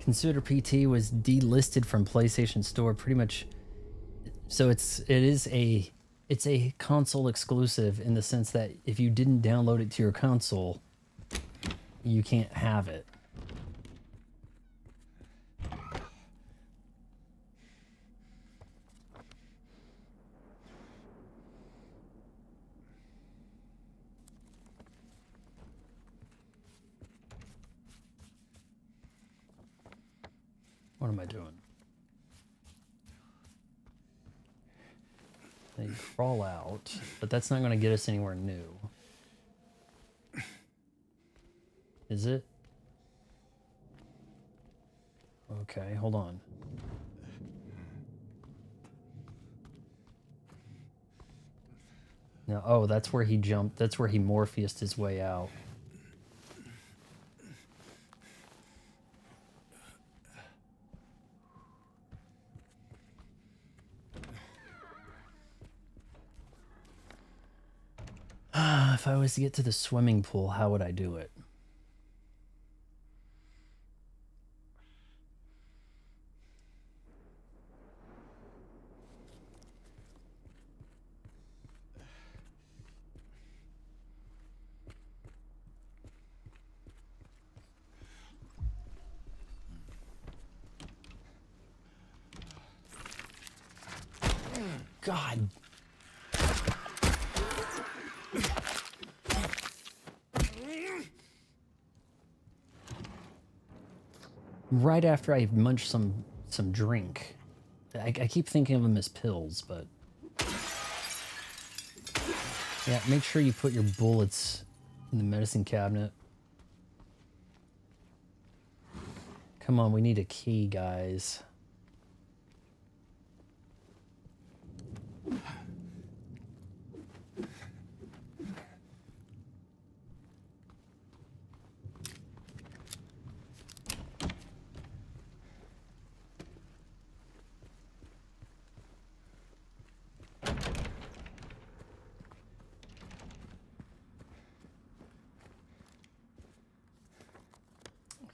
Consider PT was delisted from PlayStation Store pretty much. So it's a console exclusive in the sense that if you didn't download it to your console, you can't have it. What am I doing? They crawl out, but that's not going to get us anywhere new. Is it? Okay, hold on. No, oh, that's where he jumped. That's where he Morpheused his way out. If I was to get to the swimming pool, how would I do it? God. right after I munch some drink. I keep thinking of them as pills, but yeah, make sure you put your bullets in the medicine cabinet. Come on, we need a key, guys.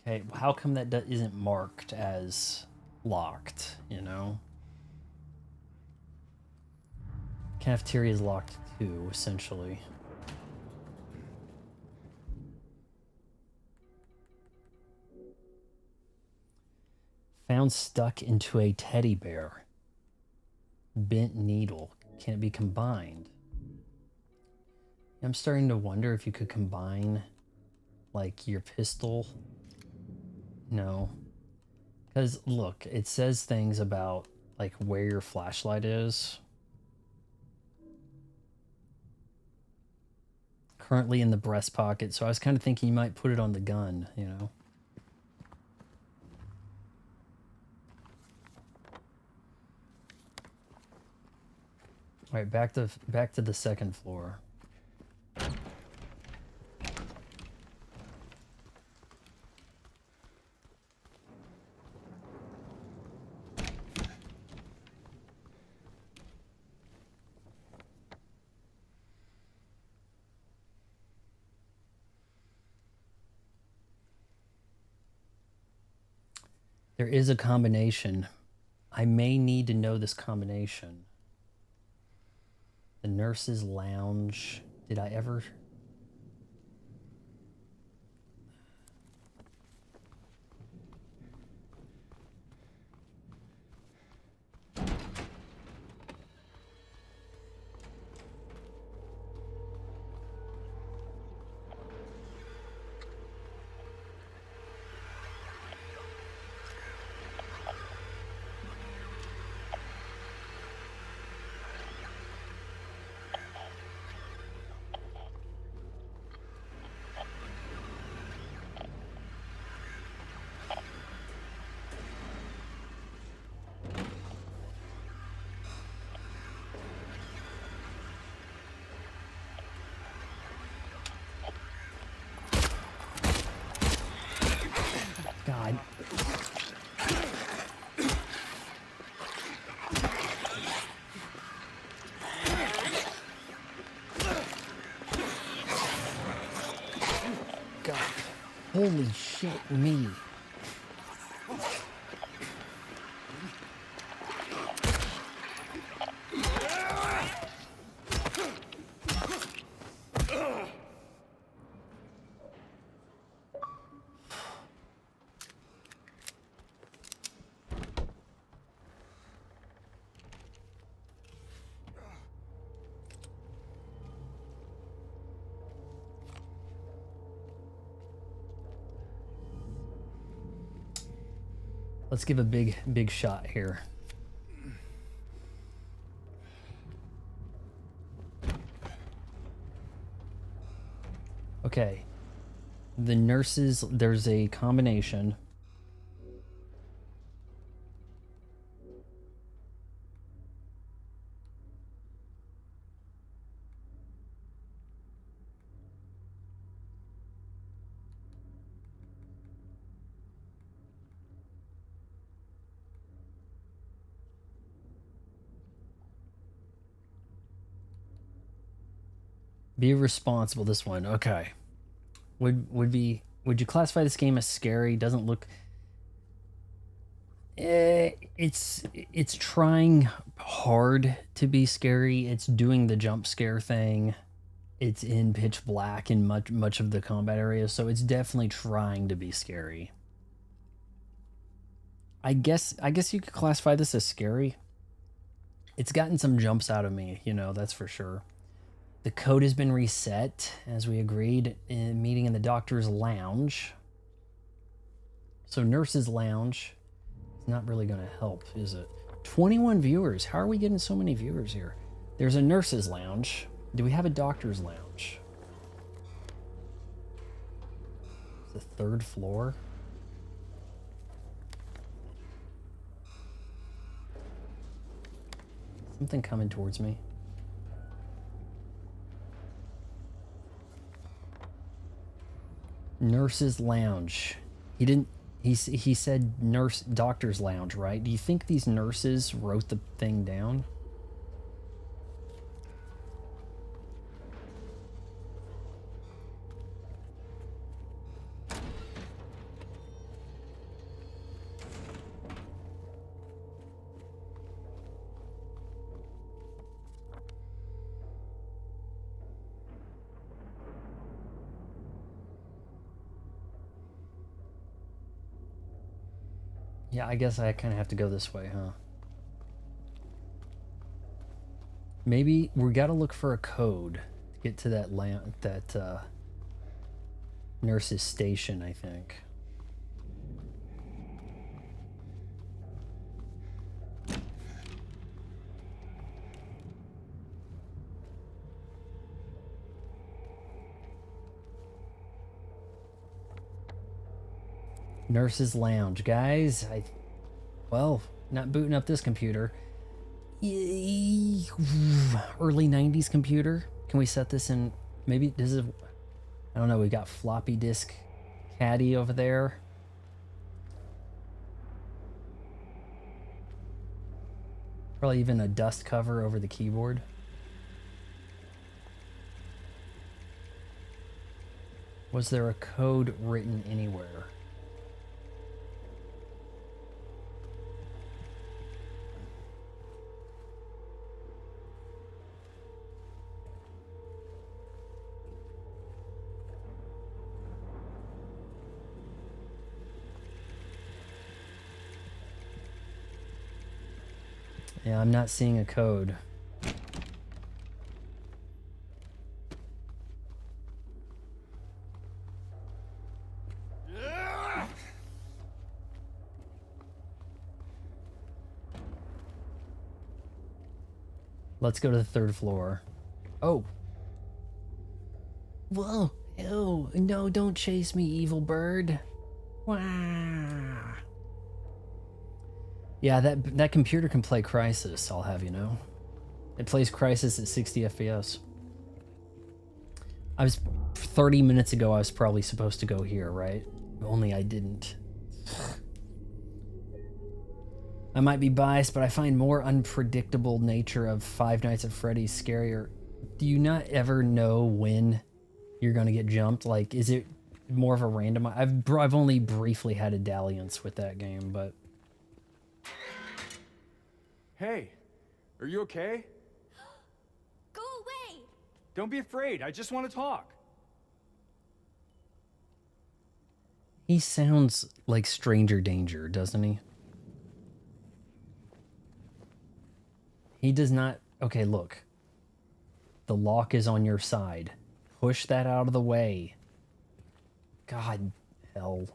Okay, how come that isn't marked as locked, you know? Cafeteria is locked too, essentially. Found stuck into a teddy bear. Bent needle. Can it be combined? I'm starting to wonder if you could combine, like, your pistol. No. Because, look, it says things about, like, where your flashlight is. Currently in the breast pocket, so I was kind of thinking you might put it on the gun, you know? All right, back to the second floor. There is a combination. I may need to know this combination. The nurse's lounge. Did I ever... God. God. Holy shit, me. Let's give a big shot here. Okay. The nurses, there's a combination. Be responsible, this one. Okay. Would you classify this game as scary? Doesn't look... it's trying hard to be scary. It's doing the jump scare thing. It's in pitch black in much of the combat area, so it's definitely trying to be scary. I guess you could classify this as scary. It's gotten some jumps out of me, you know, that's for sure. The code has been reset, as we agreed in meeting in the doctor's lounge. So Nurse's Lounge is not really going to help, is it? 21 viewers. How are we getting so many viewers here? There's a Nurse's Lounge. Do we have a Doctor's Lounge? The third floor. Something coming towards me. Nurse's Lounge. He didn't. He said doctor's lounge, right? Do you think these nurses wrote the thing down? Yeah, I guess I kind of have to go this way, huh? Maybe we got to look for a code to get to that nurse's station, I think. Nurse's Lounge, guys. Well, not booting up this computer. Early 90s computer. Can we set this in? Maybe this is. I don't know. We got floppy disk caddy over there. Probably even a dust cover over the keyboard. Was there a code written anywhere? Yeah, I'm not seeing a code. Let's go to the third floor. Oh. Whoa. Ew. No, don't chase me, evil bird. Wow. Yeah, that computer can play Crysis, I'll have you know. It plays Crysis at 60 FPS. 30 minutes ago, I was probably supposed to go here, right? Only I didn't. I might be biased, but I find more unpredictable nature of Five Nights at Freddy's scarier. Do you not ever know when you're gonna get jumped? Like, is it more of a random? I've only briefly had a dalliance with that game, but. Hey, are you okay? Go away! Don't be afraid, I just want to talk. He sounds like Stranger Danger, doesn't he? He does not. Okay, look. The lock is on your side. Push that out of the way. God, hell.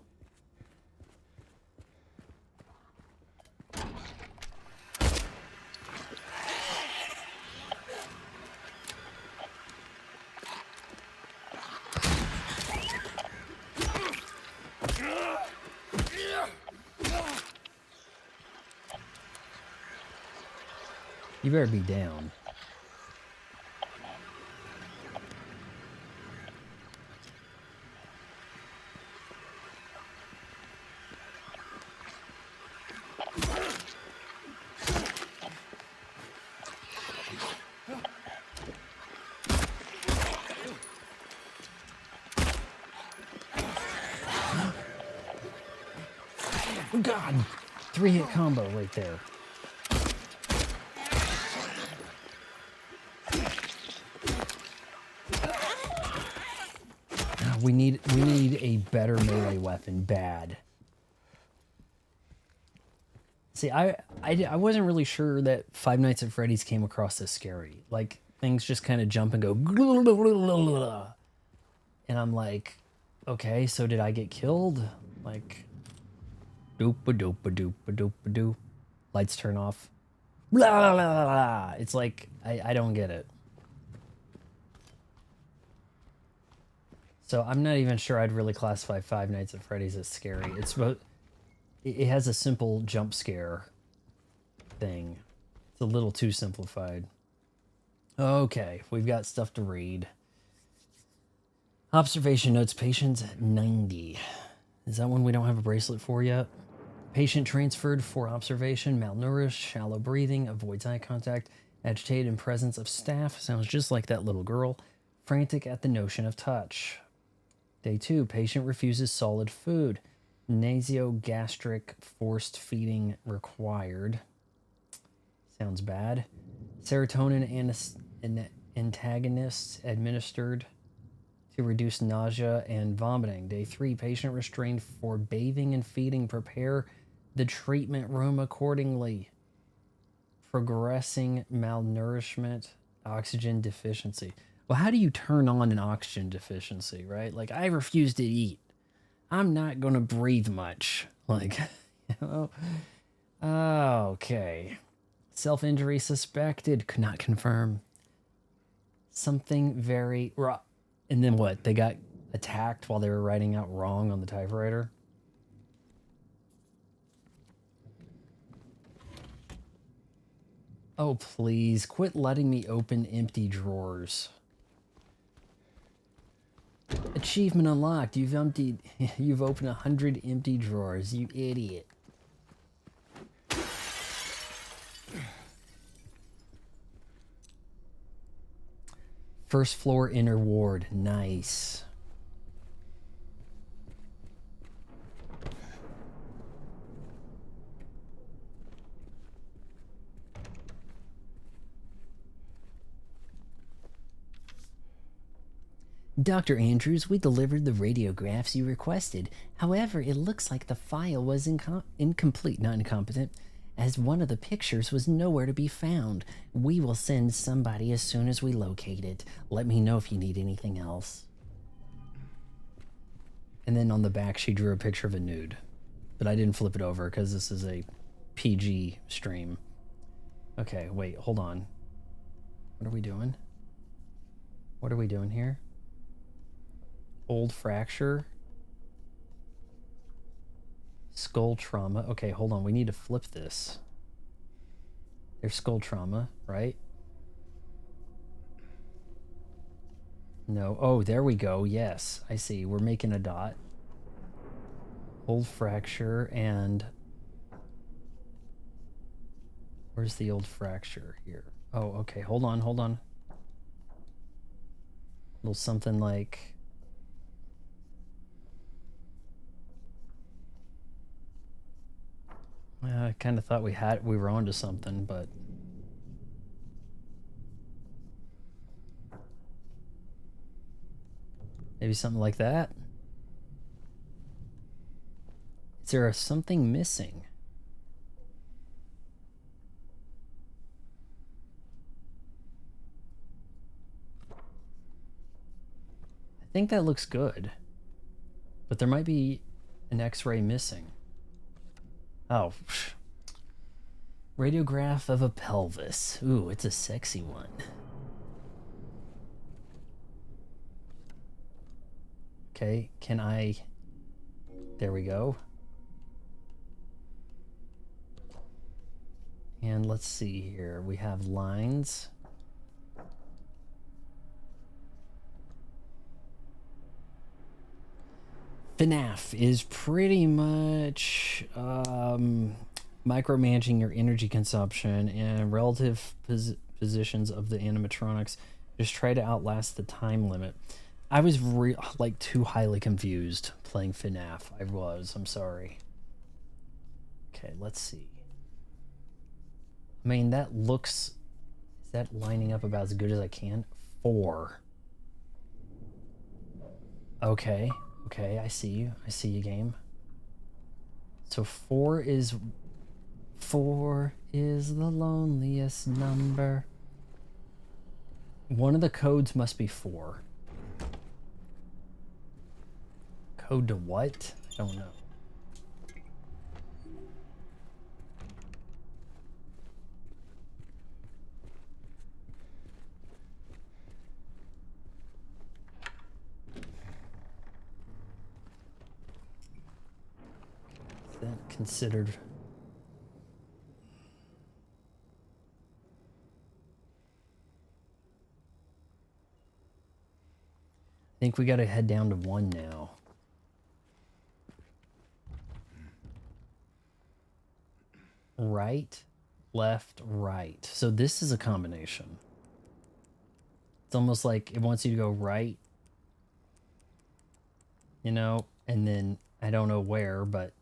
You better be down. God, 3-hit combo right there. We need a better melee weapon, bad. See, I wasn't really sure that Five Nights at Freddy's came across this scary. Like, things just kind of jump and go. And I'm like, okay, so did I get killed? Like, Doop-a-doop-a-doop-a-doop-a-doo. Lights turn off. Blah, blah, blah, blah. It's like, I don't get it. So I'm not even sure I'd really classify Five Nights at Freddy's as scary. It has a simple jump scare thing. It's a little too simplified. Okay, we've got stuff to read. Observation notes, patients at 90. Is that one we don't have a bracelet for yet? Patient transferred for observation, malnourished, shallow breathing, avoids eye contact, agitated in presence of staff, sounds just like that little girl, frantic at the notion of touch. Day 2, patient refuses solid food, nasogastric forced feeding required. Sounds bad. Serotonin antagonists administered to reduce nausea and vomiting. Day 3, patient restrained for bathing and feeding. Prepare the treatment room accordingly. Progressing malnourishment, oxygen deficiency. Well, how do you turn on an oxygen deficiency, right? Like, I refuse to eat. I'm not going to breathe much. Like, you know? Okay. Self-injury suspected. Could not confirm. Something very... And then what? They got attacked while they were writing out wrong on the typewriter? Oh, please. Quit letting me open empty drawers. Achievement unlocked. You've opened 100 empty drawers, you idiot. First floor inner ward. Nice. Dr. Andrews, we delivered the radiographs you requested. However, it looks like the file was incomplete, not incompetent, as one of the pictures was nowhere to be found. We will send somebody as soon as we locate it. Let me know if you need anything else. And then on the back, she drew a picture of a nude. But I didn't flip it over because this is a PG stream. Okay, wait, hold on. What are we doing? What are we doing here? Old fracture. Skull trauma. Okay, hold on. We need to flip this. There's skull trauma, right? No. Oh, there we go. Yes, I see. We're making a dot. Old fracture and... Where's the old fracture here? Oh, okay. Hold on, hold on. A little something like... I kind of thought we were onto something, but maybe something like that. Is there something missing? I think that looks good, but there might be an X-ray missing. Oh, radiograph of a pelvis. Ooh, it's a sexy one. Okay, can I... There we go. And let's see here. We have lines. FNAF is pretty much micromanaging your energy consumption and relative positions of the animatronics. Just try to outlast the time limit. I was like too highly confused playing FNAF. I'm sorry. Okay, let's see. I mean, that looks... Is that lining up about as good as I can? 4. Okay. Okay, I see you. I see you, game. So 4 is the loneliest number. One of the codes must be 4. Code to what? I don't know. considered. I think we got to head down to 1 now. Right, left, right. So this is a combination. It's almost like it wants you to go right, you know, and then I don't know where, but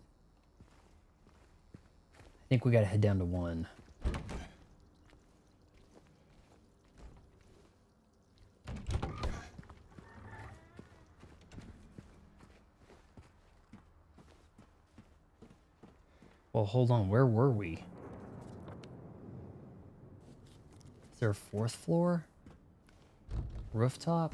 I think we got to head down to 1. Well, hold on. Where were we? Is there a 4th floor? Rooftop?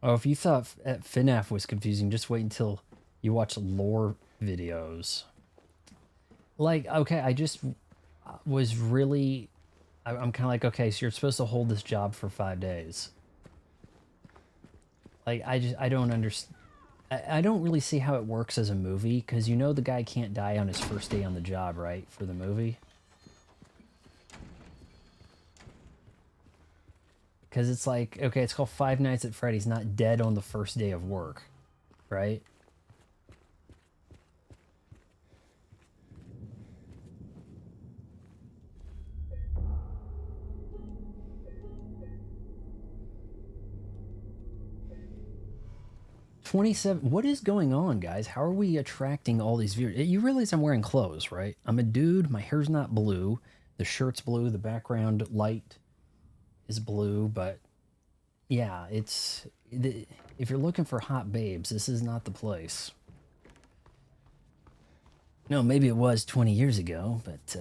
Oh, if you thought FNAF was confusing, just wait until you watch lore videos. Like, okay, I just was really... I'm kind of like, okay, so you're supposed to hold this job for 5 days. Like, I don't understand. I don't really see how it works as a movie, because you know the guy can't die on his first day on the job, right, for the movie? Because it's like, okay, it's called Five Nights at Freddy's, not dead on the first day of work, right? What is going on, guys? How are we attracting all these viewers? You realize I'm wearing clothes, right? I'm a dude. My hair's not blue. The shirt's blue. The background light is blue. But yeah, if you're looking for hot babes, this is not the place. No, maybe it was 20 years ago, but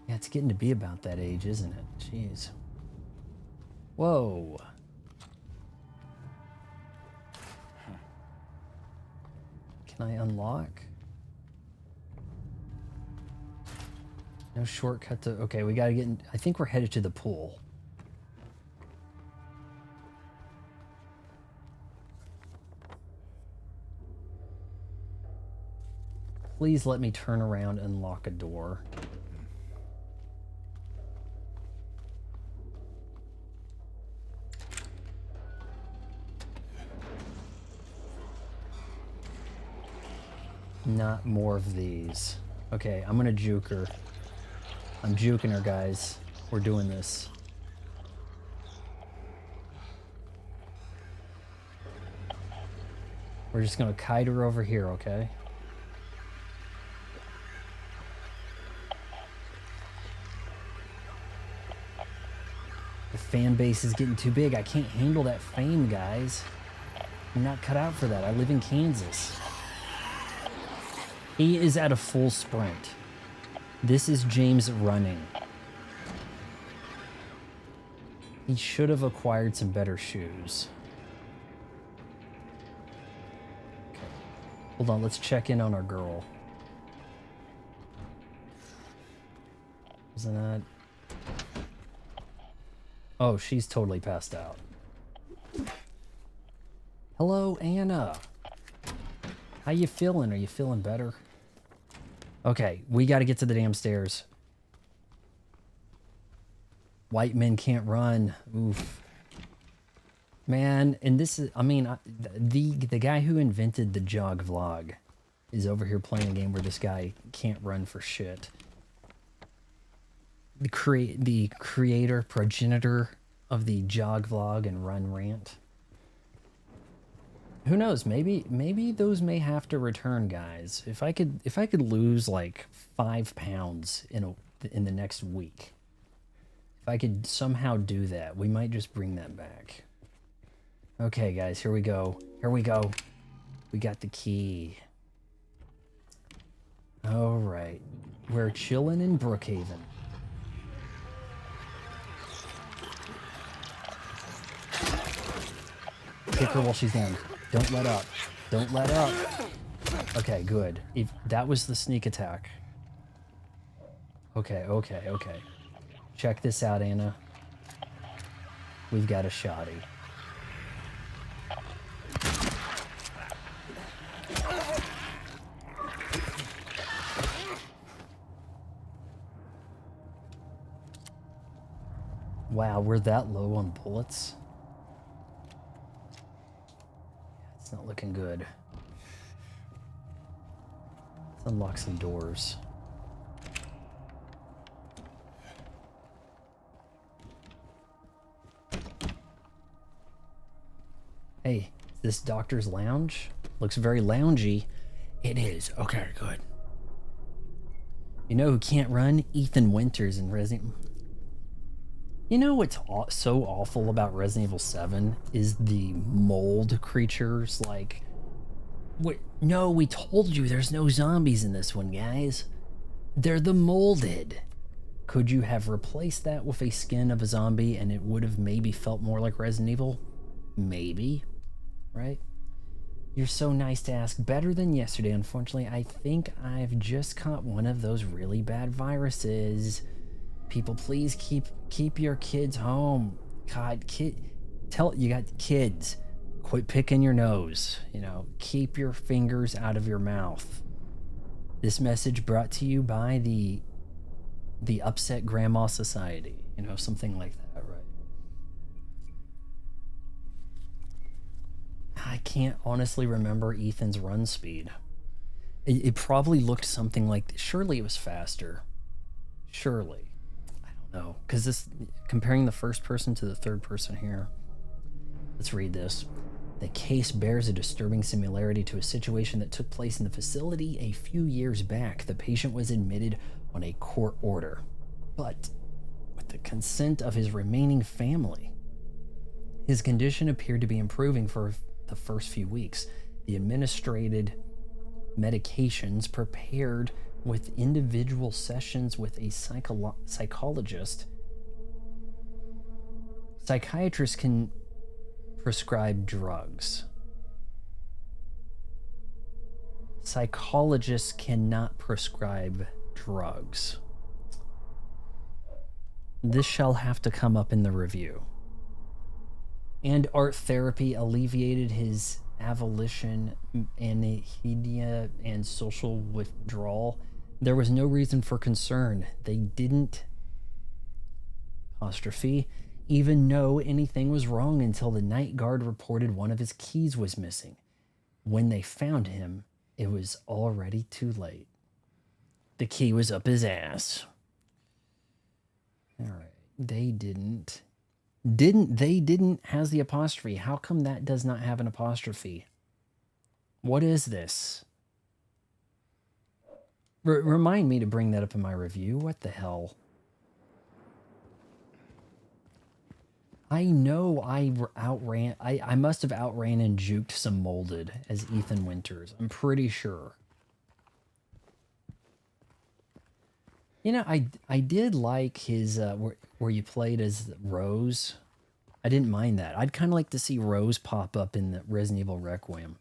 yeah, it's getting to be about that age, isn't it? Jeez. Whoa. Can I unlock? No shortcut to... Okay, we gotta get in... I think we're headed to the pool. Please let me turn around and lock a door. Not more of these. Okay, I'm gonna juke her. I'm juking her, guys. We're doing this. We're just gonna kite her over here, okay? The fan base is getting too big. I can't handle that fame, guys. I'm not cut out for that. I live in Kansas. He is at a full sprint. This is James running. He should have acquired some better shoes. Okay. Hold on, let's check in on our girl. Isn't that... Oh, she's totally passed out. Hello, Anna. How you feeling? Are you feeling better? Okay, we got to get to the damn stairs. White men can't run. Oof. Man, and this is, I mean, the guy who invented the jog vlog is over here playing a game where this guy can't run for shit. The creator, progenitor of the jog vlog and run rant. Who knows? Maybe those may have to return, guys. If I could lose like 5 pounds in the next week, if I could somehow do that, we might just bring that back. Okay, guys, here we go. Here we go. We got the key. All right, we're chilling in Brookhaven. Kick her while she's down. Don't let up. Don't let up. Okay, good. If that was the sneak attack. Okay. Check this out, Anna. We've got a shoddy. Wow, we're that low on bullets? It's not looking good. Let's unlock some doors. Hey, is this doctor's lounge? Looks very loungy. It is. Okay, good. You know who can't run? Ethan Winters in Resident... You know what's so awful about Resident Evil 7 is the mold creatures. Like, no, we told you there's no zombies in this one, guys. They're the molded. Could you have replaced that with a skin of a zombie and it would have maybe felt more like Resident Evil? Maybe, right? You're so nice to ask. Better than yesterday, unfortunately. I think I've just caught one of those really bad viruses. People, please keep your kids home. God, you got kids. Quit picking your nose. You know, keep your fingers out of your mouth. This message brought to you by the Upset Grandma Society. You know, something like that, right? I can't honestly remember Ethan's run speed. It probably looked something like... Surely it was faster. Surely. No, because this, comparing the first person to the third person here. Let's read this. The case bears a disturbing similarity to a situation that took place in the facility a few years back. The patient was admitted on a court order, but with the consent of his remaining family. His condition appeared to be improving for the first few weeks. The administrated medications prepared with individual sessions with a psychologist. Psychiatrists can prescribe drugs. Psychologists cannot prescribe drugs. This shall have to come up in the review. And art therapy alleviated his avolition, anhedonia, and social withdrawal. There was no reason for concern. They didn't, apostrophe, even know anything was wrong until the night guard reported one of his keys was missing. When they found him, it was already too late. The key was up his ass. All right. They didn't has the apostrophe. How come that does not have an apostrophe? What is this? Remind me to bring that up in my review. What the hell? I know I must have outran and juked some molded as Ethan Winters. I'm pretty sure. You know, I did like his, where you played as Rose. I didn't mind that. I'd kind of like to see Rose pop up in the Resident Evil Requiem.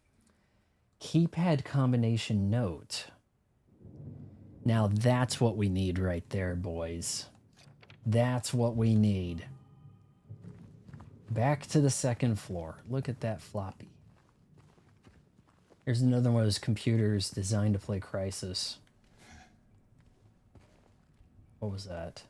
Keypad combination note. Now that's what we need right there, boys. That's what we need. Back to the second floor. Look at that floppy. Here's another one of those computers designed to play Crysis. What was that?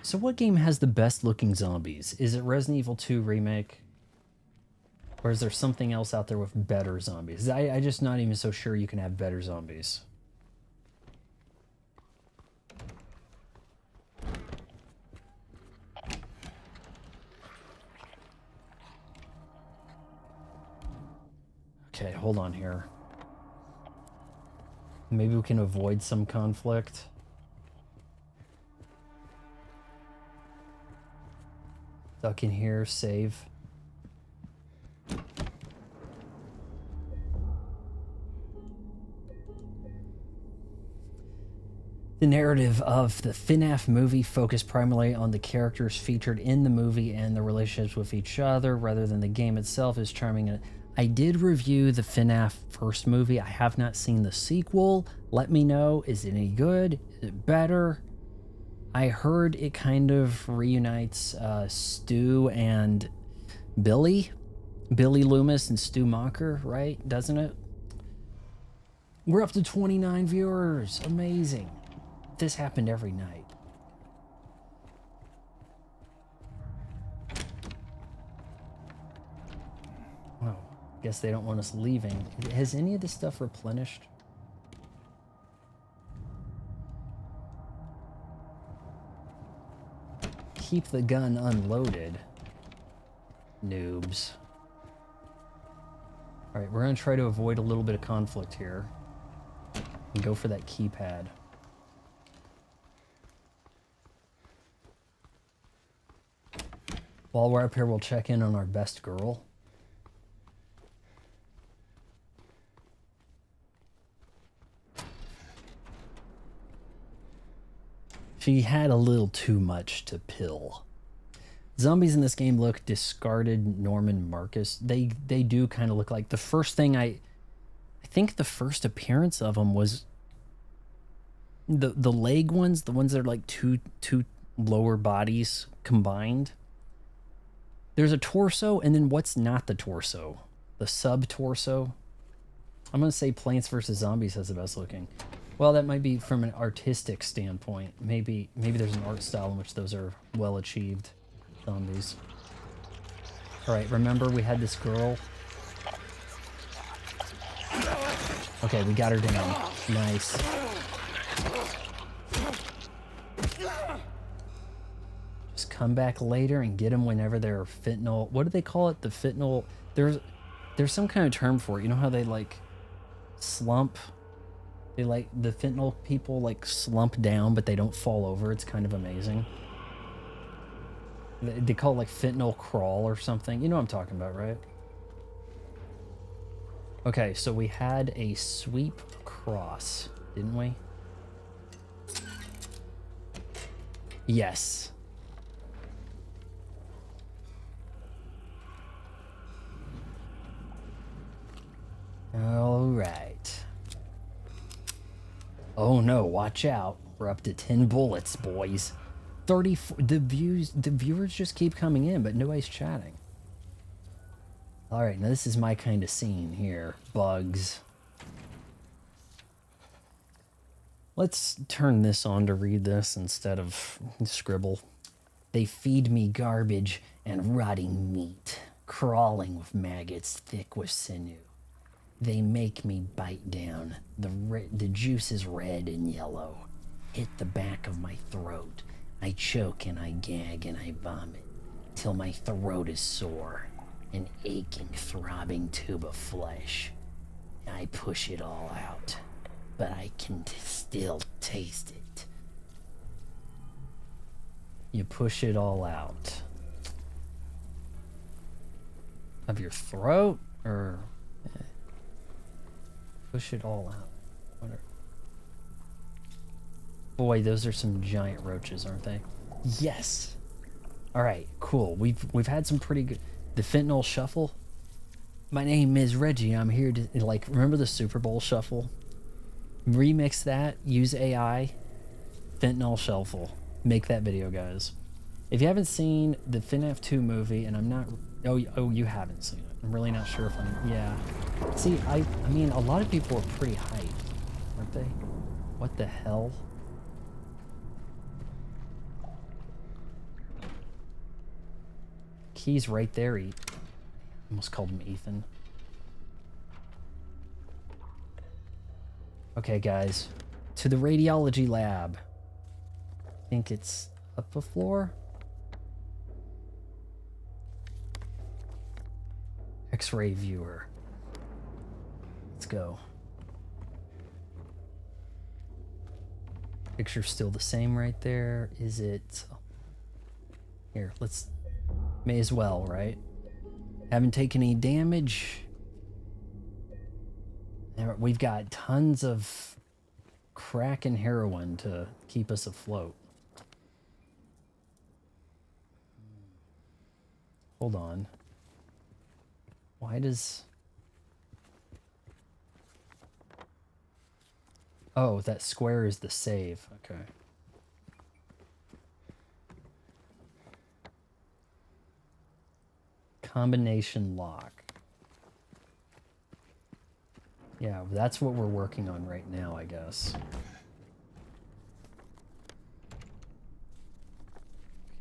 So what game has the best looking zombies? Is it Resident Evil 2 Remake? Or is there something else out there with better zombies? I just not even so sure you can have better zombies. Okay, hold on here. Maybe we can avoid some conflict. Duck in here, save. The narrative of the FNAF movie focused primarily on the characters featured in the movie and the relationships with each other rather than the game itself is charming. I did review the FNAF first movie. I have not seen the sequel. Let me know. Is it any good? Is it better? I heard it kind of reunites Stu and Billy. Billy Loomis and Stu Macher, right? Doesn't it? We're up to 29 viewers. Amazing. This happened every night. Oh, guess they don't want us leaving. Has any of this stuff replenished? Keep the gun unloaded. Noobs. Alright, we're going to try to avoid a little bit of conflict here. And go for that keypad. While we're up here, we'll check in on our best girl. She had a little too much to pill. Zombies in this game look discarded Norman Marcus. They do kind of look like the first thing I think the first appearance of them was the leg ones, the ones that are like two lower bodies combined. There's a torso, and then what's not the torso? The sub-torso? I'm going to say Plants vs. Zombies has the best looking. Well, that might be from an artistic standpoint. Maybe there's an art style in which those are well achieved. Zombies. Alright, remember we had this girl? Okay, we got her down. Nice. Just come back later and get them whenever they're fentanyl. What do they call it? The fentanyl. There's some kind of term for it. You know how they like slump? They like the fentanyl people like slump down, but they don't fall over. It's kind of amazing. They call it like fentanyl crawl or something. You know what I'm talking about, right? Okay, so we had a sweep across, didn't we? Yes. All right. Oh no, watch out. We're up to 10 bullets, boys. 34. The viewers just keep coming in, but nobody's chatting. All right, now this is my kind of scene here. Bugs. Let's turn this on to read this instead of scribble. They feed me garbage and rotting meat, crawling with maggots thick with sinew. They make me bite down. The juice is red and yellow. Hit the back of my throat. I choke and I gag and I vomit till my throat is sore. An aching, throbbing tube of flesh. I push it all out, but I can still taste it. You push it all out. Of your throat, or push it all out? Whatever. Boy, those are some giant roaches, aren't they? Yes. All right, cool. We've had some pretty good. The fentanyl shuffle. My name is Reggie. I'm here to, like, remember the Super Bowl shuffle? Remix that. Use AI. Fentanyl shuffle. Make that video, guys. If you haven't seen the FNAF 2 movie, and I'm not... Oh, you haven't seen it. I'm really not sure if I'm... Yeah. See, I mean, a lot of people are pretty hyped, aren't they? What the hell? Key's right there. Almost called him Ethan. Okay, guys. To the radiology lab. I think it's up a floor. X-ray viewer. Let's go. Picture's still the same right there. Is it... Here, let's... May as well, right? Haven't taken any damage. We've got tons of crack and heroin to keep us afloat. Hold on. Why does... Oh, that square is the save. Okay. Combination lock. Yeah, that's what we're working on right now, I guess.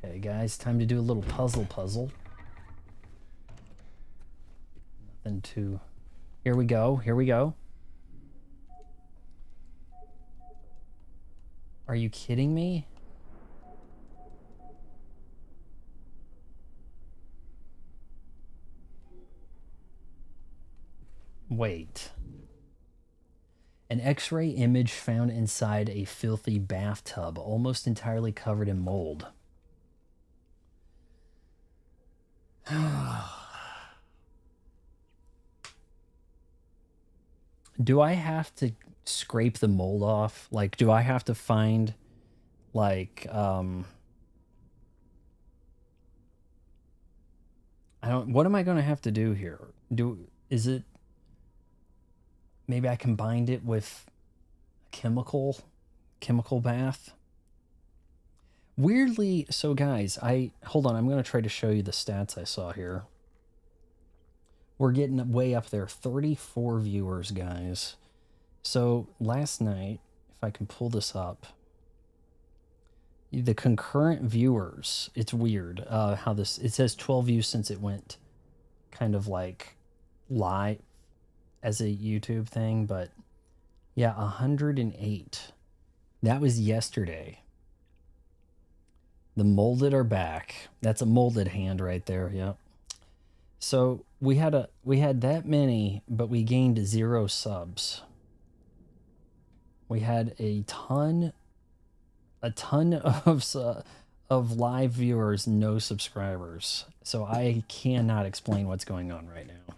Okay, guys, time to do a little puzzle. Nothing too... Here we go. Are you kidding me? Wait. An X-ray image found inside a filthy bathtub, almost entirely covered in mold. Do I have to scrape the mold off? Like, do I have to find, like, I don't... What am I going to have to do here? Is it... Maybe I combined it with chemical bath. Weirdly, so guys, hold on, I'm going to try to show you the stats I saw here. We're getting way up there, 34 viewers, guys. So last night, if I can pull this up, the concurrent viewers, it's weird how this, it says 12 views since it went kind of like live as a YouTube thing, but yeah, 108. That was yesterday. The molded are back. That's a molded hand right there. Yep. So we had that many, but we gained 0 subs. We had a ton of live viewers, no subscribers. So I cannot explain what's going on right now.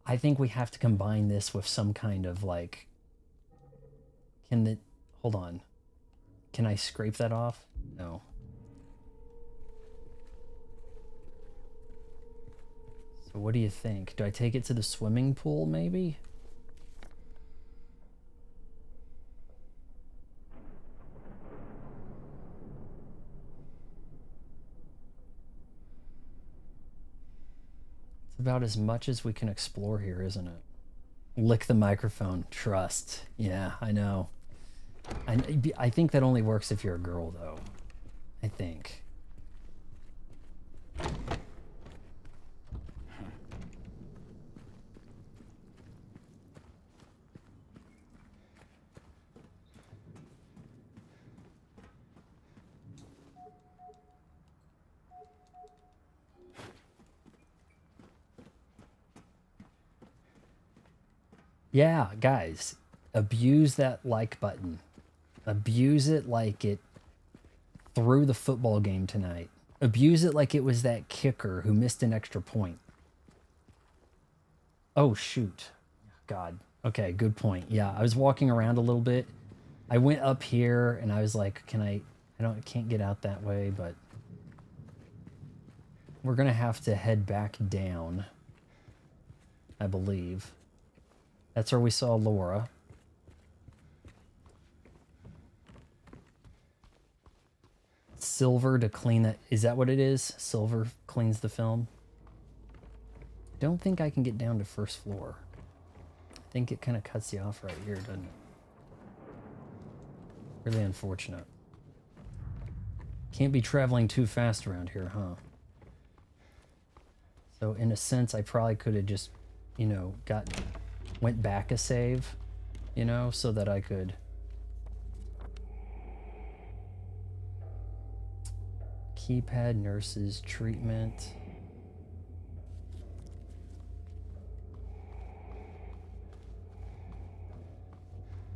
I think we have to combine this with some kind of like, hold on. Can I scrape that off? No. So what do you think? Do I take it to the swimming pool maybe? It's about as much as we can explore here, isn't it? Lick the microphone. Trust. Yeah, I know. I think that only works if you're a girl, though. I think. Yeah, guys, abuse that like button. Abuse it like it threw the football game tonight. Abuse it like it was that kicker who missed an extra point. Oh, shoot. God. Okay, good point. Yeah, I was walking around a little bit. I went up here and I was like, I can't get out that way, but we're going to have to head back down, I believe. That's where we saw Laura. Silver to clean that. Is that what it is? Silver cleans the film. Don't think I can get down to first floor. I think it kind of cuts you off right here, doesn't it? Really unfortunate. Can't be traveling too fast around here, huh? So in a sense, I probably could have just, you know, went back a save, you know, so that I could keypad, nurses, treatment.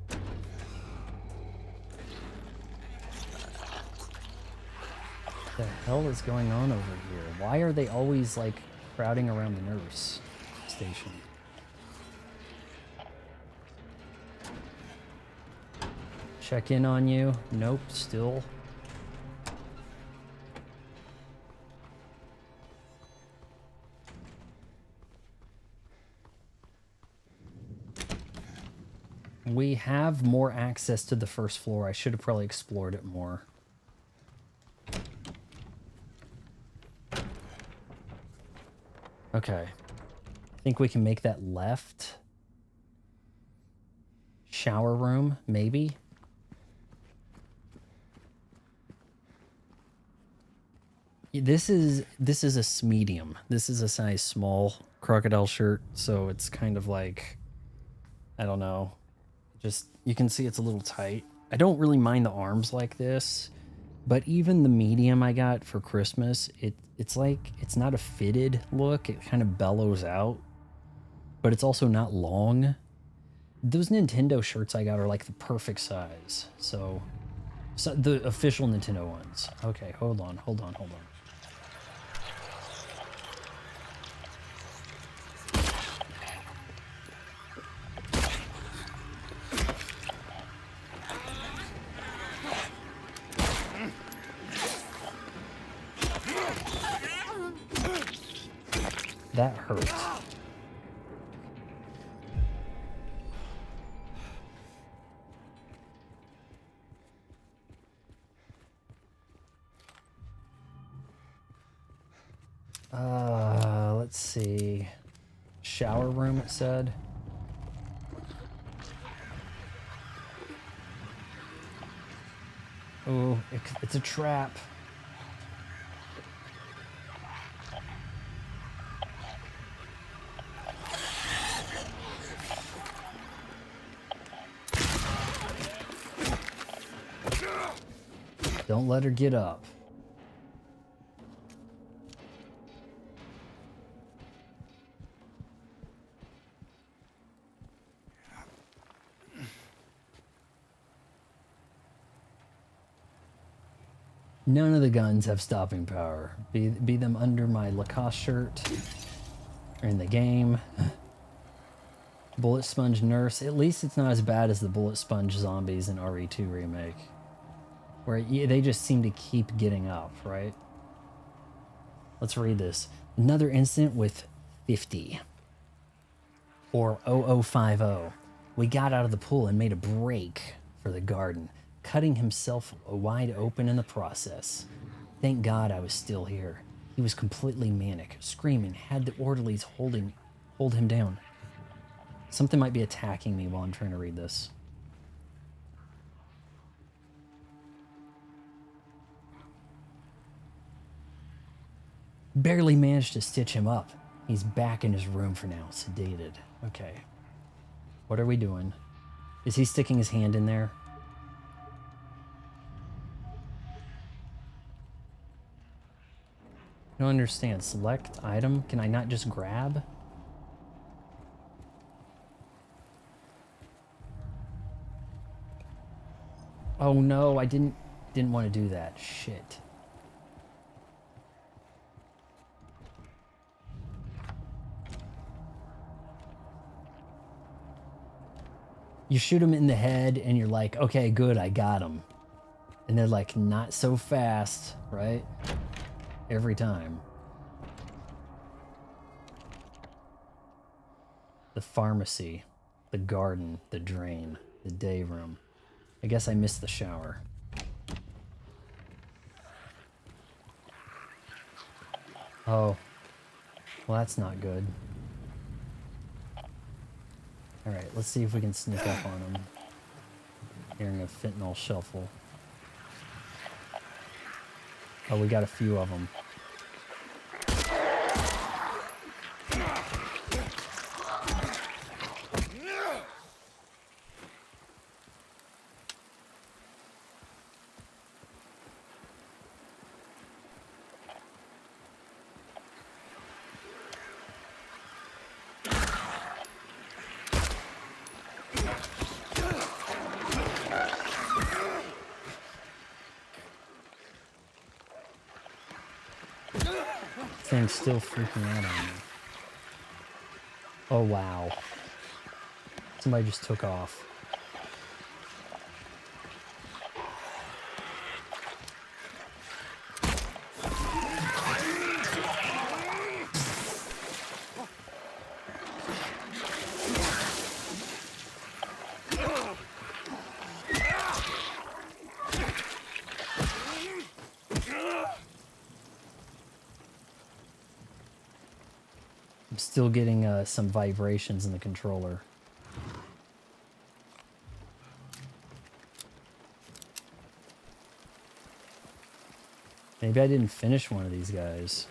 What the hell is going on over here? Why are they always like crowding around the nurse station? Check in on you. Nope, still. We have more access to the first floor. I should have probably explored it more. Okay. I think we can make that left. Shower room, maybe. This is a medium. This is a size small crocodile shirt, so it's kind of like, I don't know. Just, you can see it's a little tight. I don't really mind the arms like this, but even the medium I got for Christmas, it's like, it's not a fitted look. It kind of bellows out, but it's also not long. Those Nintendo shirts I got are like the perfect size. So the official Nintendo ones. Okay, hold on. That hurts. Let's see. Shower room, it said. Oh, it's a trap. Don't let her get up. None of the guns have stopping power. Be them under my Lacoste shirt or in the game. Bullet sponge nurse. At least it's not as bad as the bullet sponge zombies in RE2 remake, where they just seem to keep getting up, right? Let's read this. Another incident with 50 or 0050. We got out of the pool and made a break for the garden, cutting himself wide open in the process. Thank God I was still here. He was completely manic, screaming, had the orderlies hold him down. Something might be attacking me while I'm trying to read this. Barely managed to stitch him up. He's back in his room for now, sedated. Okay. What are we doing? Is he sticking his hand in there? I don't understand. Select item? Can I not just grab? Oh no, I didn't want to do that. Shit. You shoot him in the head and you're like, okay, good, I got him. And they're like, not so fast, right? Every time. The pharmacy, the garden, the drain, the day room. I guess I missed the shower. Oh. Well, that's not good. Alright, let's see if we can sneak up on him. Hearing a fentanyl shuffle. Oh, we got a few of them. Thing's still freaking out on me. Oh wow. Somebody just took off. I'm still getting some vibrations in the controller. Maybe I didn't finish one of these guys.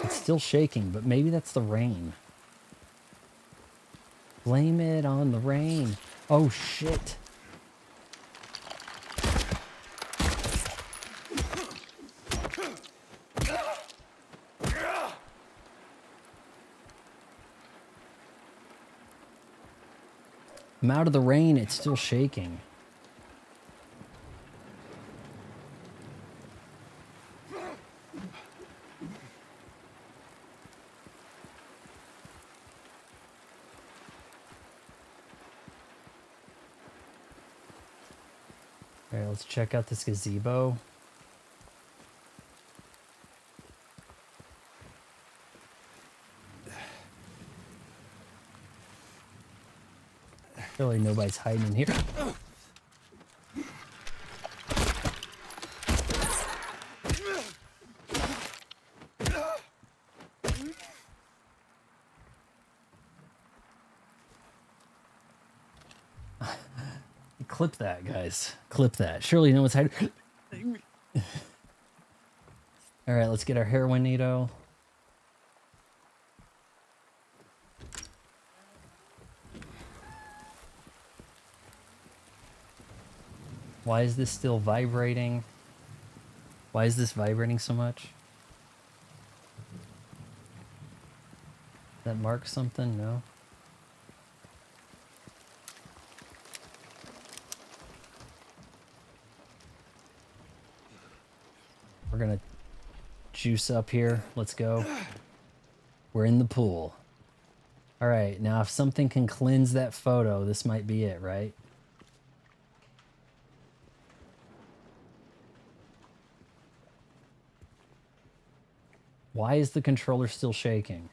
It's still shaking, but maybe that's the rain. Blame it on the rain. Oh shit. I'm out of the rain, it's still shaking. Alright, let's check out this gazebo. Really, nobody's hiding in here. Clip that, guys. Clip that. Surely no one's hiding. All right, let's get our heroin needle. Why is this still vibrating? Why is this vibrating so much? That mark something? No. We're gonna juice up here. Let's go. We're in the pool. All right, now if something can cleanse that photo, this might be it, right? Why is the controller still shaking?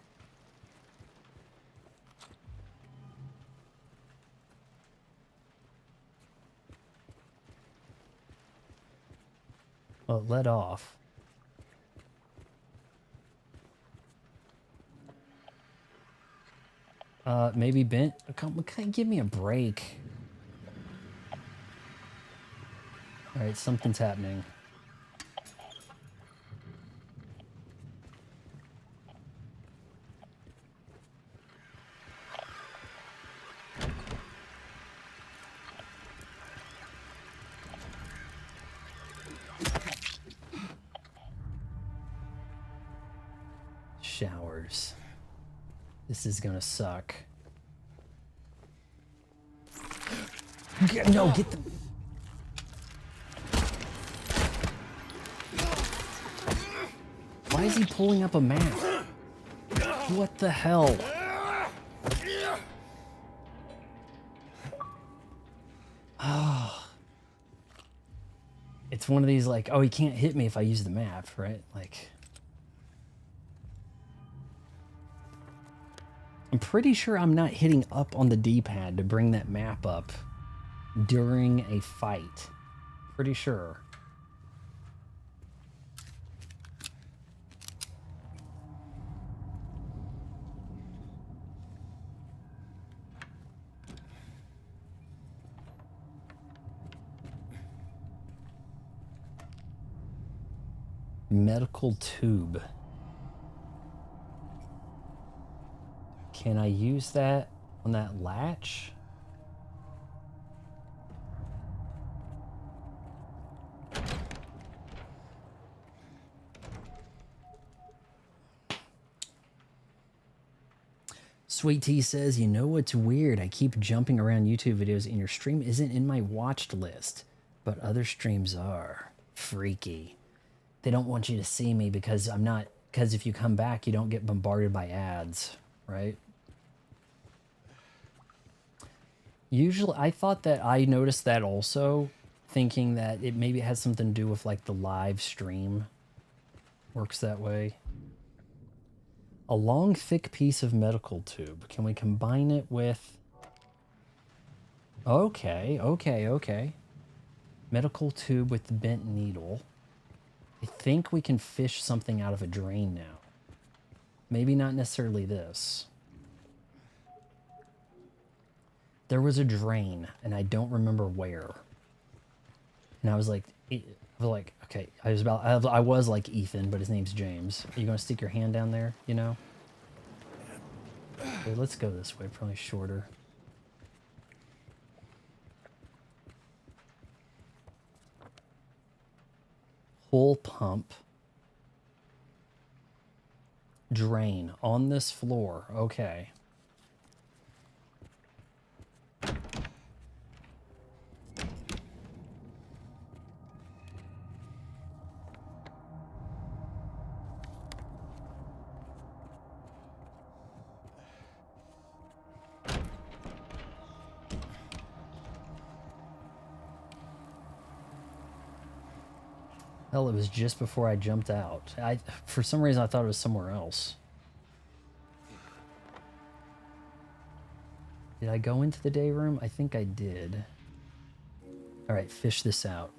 Well, it let off. Maybe bent. Come, give me a break. All right, something's happening. Showers. This is gonna suck. No, get the... Why is he pulling up a map? What the hell? Oh. It's one of these like, oh, he can't hit me if I use the map, right? Like... I'm pretty sure I'm not hitting up on the D-pad to bring that map up during a fight. Pretty sure. Medical tube. Can I use that on that latch? Sweet Tea says, you know what's weird? I keep jumping around YouTube videos and your stream isn't in my watched list, but other streams are. Freaky. They don't want you to see me because I'm not, because if you come back, you don't get bombarded by ads, right? Usually, I thought that I noticed that also, thinking that it maybe has something to do with like the live stream works that way. A long, thick piece of medical tube. Can we combine it with... Okay. Medical tube with the bent needle. I think we can fish something out of a drain now. Maybe not necessarily this. There was a drain, and I don't remember where. And I was like, okay, I was like Ethan, but his name's James. Are you gonna stick your hand down there, you know? Okay, let's go this way, probably shorter. Pull pump. Drain on this floor, okay. Hell, it was just before I jumped out. For some reason, I thought it was somewhere else. Did I go into the day room? I think I did. All right, fish this out.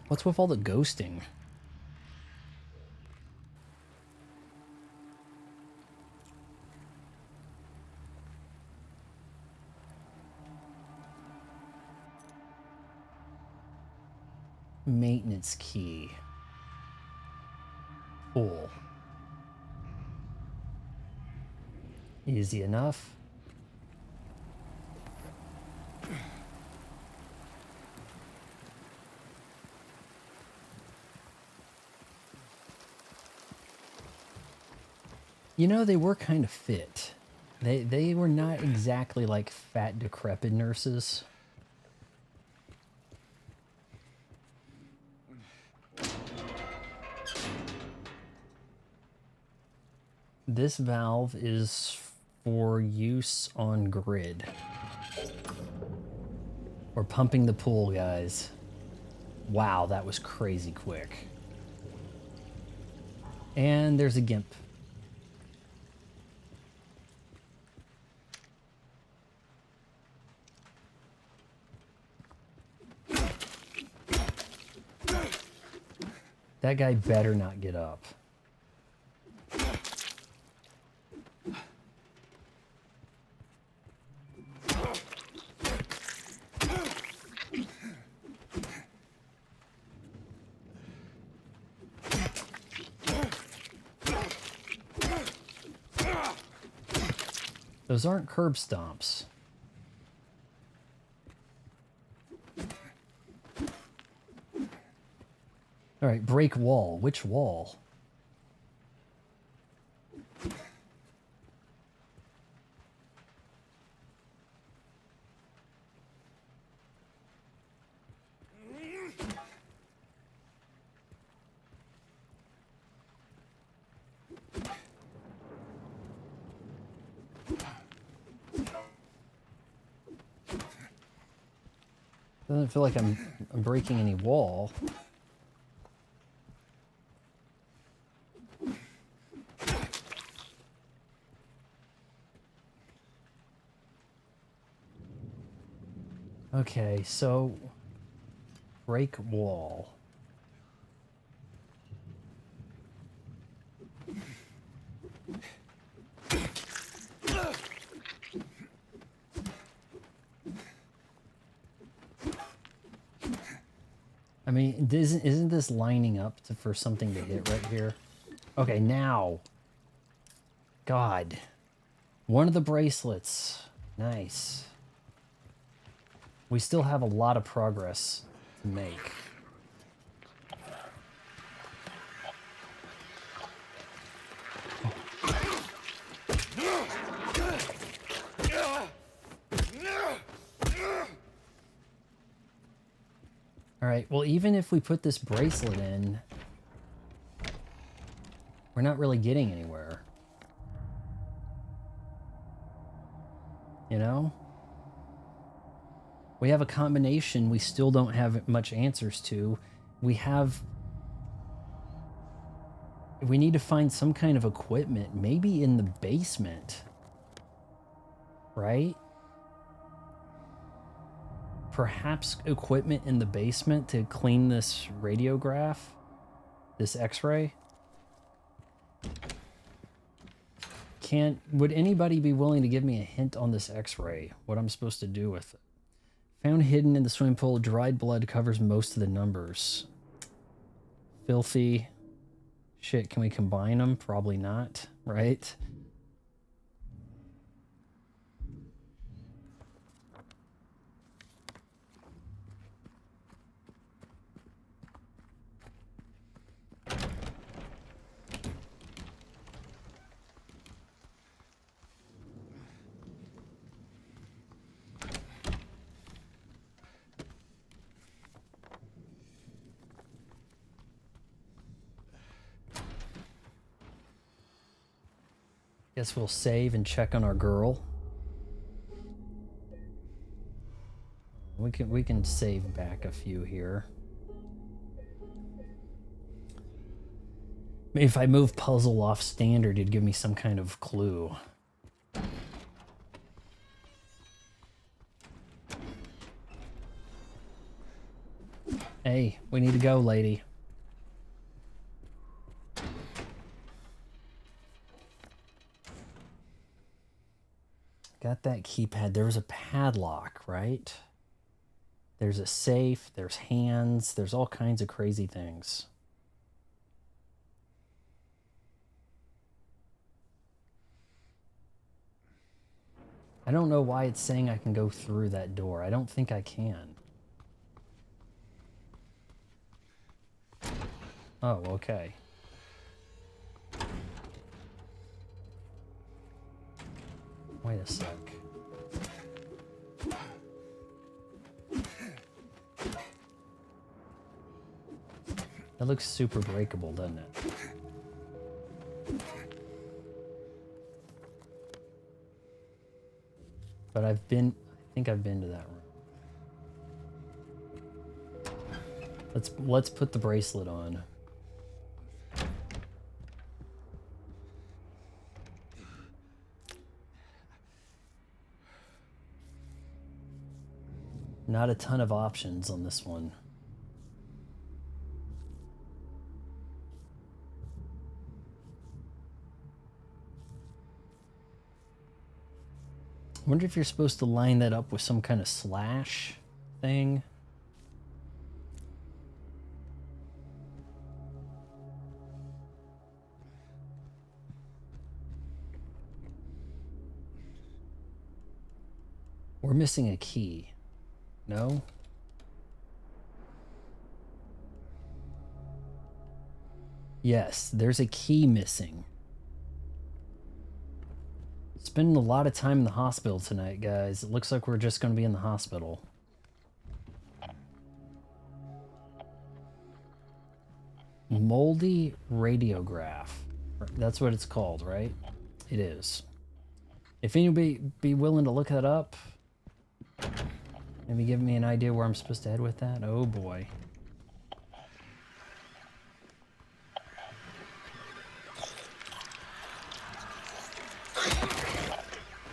What's with all the ghosting? Maintenance key. Cool. Easy enough. You know, they were kind of fit. They were not exactly like fat, decrepit nurses. This valve is for use on grid. We're pumping the pool, guys. Wow, that was crazy quick. And there's a gimp. That guy better not get up. Those aren't curb stomps. All right, break wall. Which wall? Doesn't feel like I'm breaking any wall. Okay, so break wall. I mean, isn't this lining up for something to hit right here? Okay, now. God. One of the bracelets. Nice. We still have a lot of progress to make. All right, well, even if we put this bracelet in, we're not really getting anywhere. You know? We have a combination we still don't have much answers to. We need to find some kind of equipment, maybe in the basement, right? Perhaps equipment in the basement to clean this radiograph, this x-ray. Would anybody be willing to give me a hint on this x-ray? What I'm supposed to do with it? Found hidden in the swimming pool, dried blood covers most of the numbers. Filthy. Shit, can we combine them? Probably not, right? Guess we'll save and check on our girl. We can save back a few here. Maybe if I move puzzle off standard, it'd give me some kind of clue. Hey, we need to go, lady. Got that keypad. There was a padlock, right? There's a safe, there's hands, there's all kinds of crazy things. I don't know why it's saying I can go through that door. I don't think I can. Oh, okay. Wait a sec. That looks super breakable, doesn't it? But I think I've been to that room. Let's put the bracelet on. Not a ton of options on this one. I wonder if you're supposed to line that up with some kind of slash thing. We're missing a key. No? Yes, there's a key missing. Spending a lot of time in the hospital tonight, guys. It looks like we're just going to be in the hospital. Moldy radiograph. That's what it's called, right? It is. If anybody be willing to look that up, maybe give me an idea where I'm supposed to head with that. Oh boy.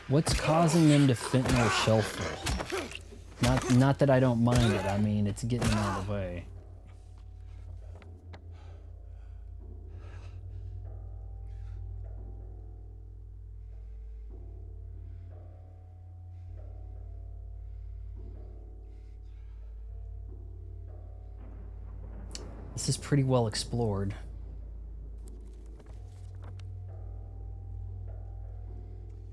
What's causing them to fentanyl shelf full? Not that I don't mind it. I mean, it's getting them out of the way. This is pretty well explored.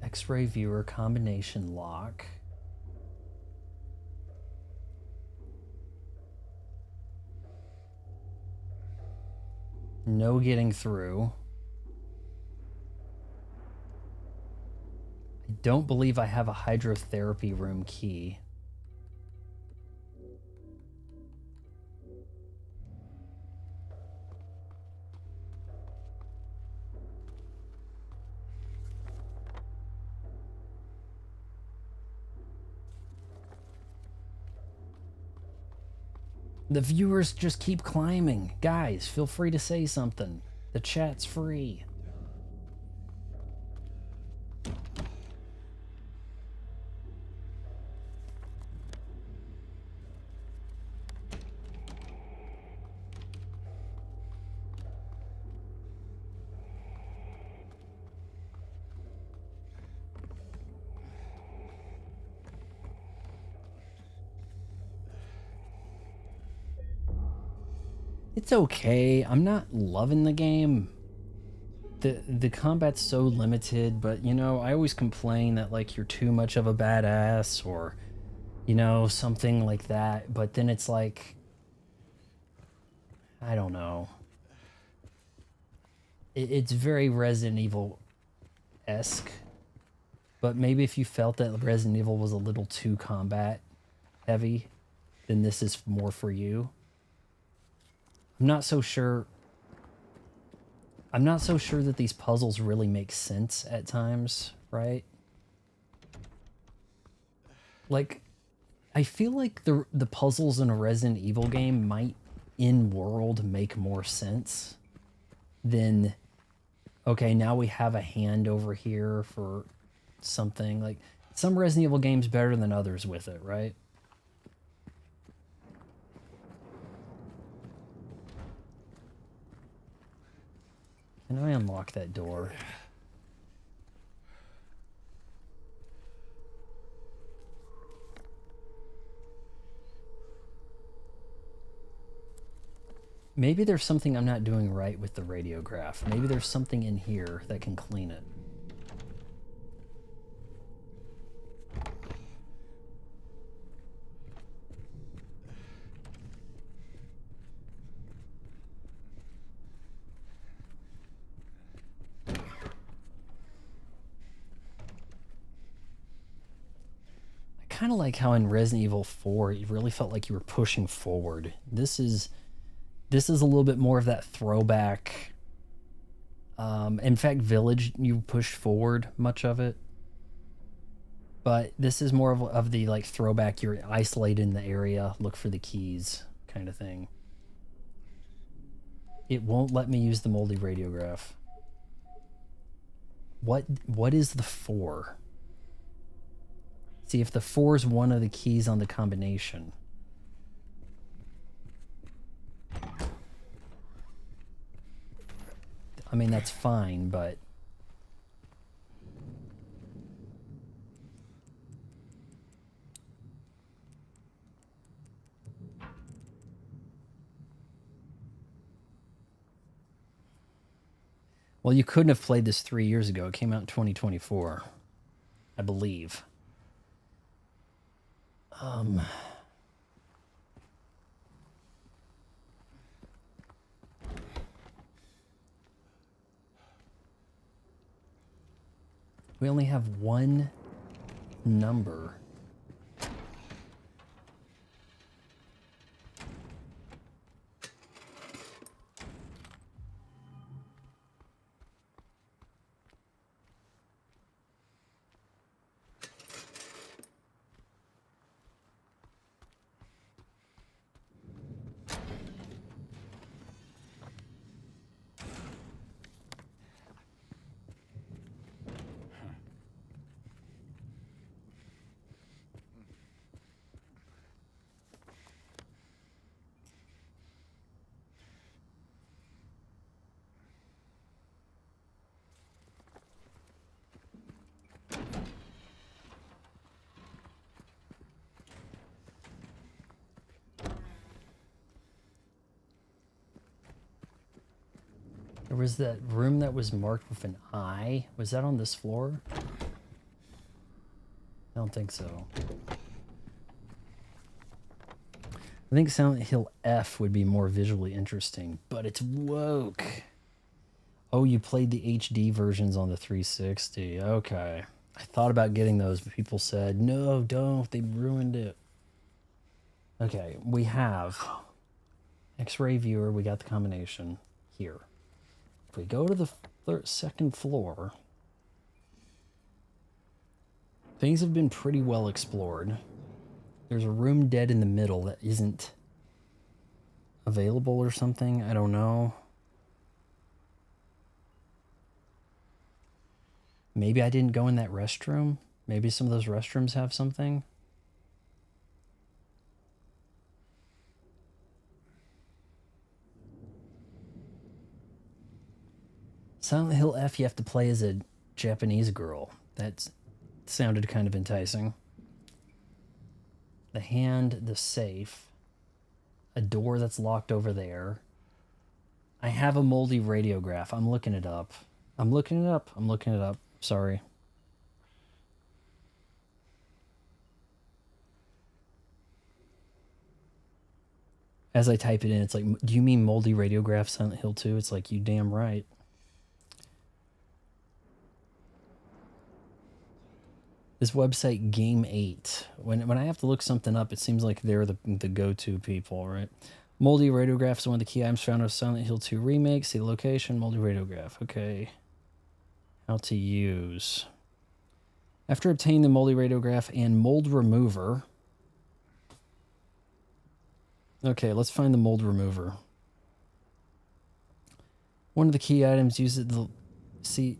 X-ray viewer combination lock. No getting through. I don't believe I have a hydrotherapy room key. The viewers just keep climbing. Guys, feel free to say something. The chat's free. It's okay. I'm not loving the game. The combat's so limited, but you know, I always complain that like you're too much of a badass or you know, something like that, but then it's like I don't know. It's very Resident Evil-esque, but maybe if you felt that Resident Evil was a little too combat heavy, then this is more for you. I'm not so sure that these puzzles really make sense at times, right? Like, I feel like the puzzles in a Resident Evil game might, in world, make more sense than, okay, now we have a hand over here for something. Like, some Resident Evil games better than others with it, right? Can I unlock that door? Maybe there's something I'm not doing right with the radiograph. Maybe there's something in here that can clean it. Kind of like how in Resident Evil 4 you really felt like you were pushing forward. This is a little bit more of that throwback. In fact, Village, you pushed forward much of it, but this is more of the like throwback. You're isolated in the area, look for the keys kind of thing. It won't let me use the moldy radiograph. What is the 4? See, if the 4 is one of the keys on the combination. I mean, that's fine, but... Well, you couldn't have played this 3 years ago. It came out in 2024, I believe. We only have one number. There was that room that was marked with an I. Was that on this floor? I don't think so. I think Silent Hill F would be more visually interesting, but it's woke. Oh, you played the HD versions on the 360. Okay. I thought about getting those, but people said, no, don't. They ruined it. Okay, we have X-ray viewer. We got the combination here. If we go to the second floor, things have been pretty well explored. There's a room dead in the middle that isn't available or something. I don't know. Maybe I didn't go in that restroom. Maybe some of those restrooms have something. Silent Hill F, you have to play as a Japanese girl. That sounded kind of enticing. The hand, the safe. A door that's locked over there. I have a moldy radiograph. I'm looking it up. I'm looking it up. Sorry. As I type it in, it's like, do you mean moldy radiograph Silent Hill 2? It's like, you damn right. This website, Game 8. When I have to look something up, it seems like they're the go-to people, right? Moldy radiograph is one of the key items found in Silent Hill 2 Remake. See the location, moldy radiograph. Okay. How to use. After obtaining the moldy radiograph and mold remover. Okay, let's find the mold remover. One of the key items, use it to see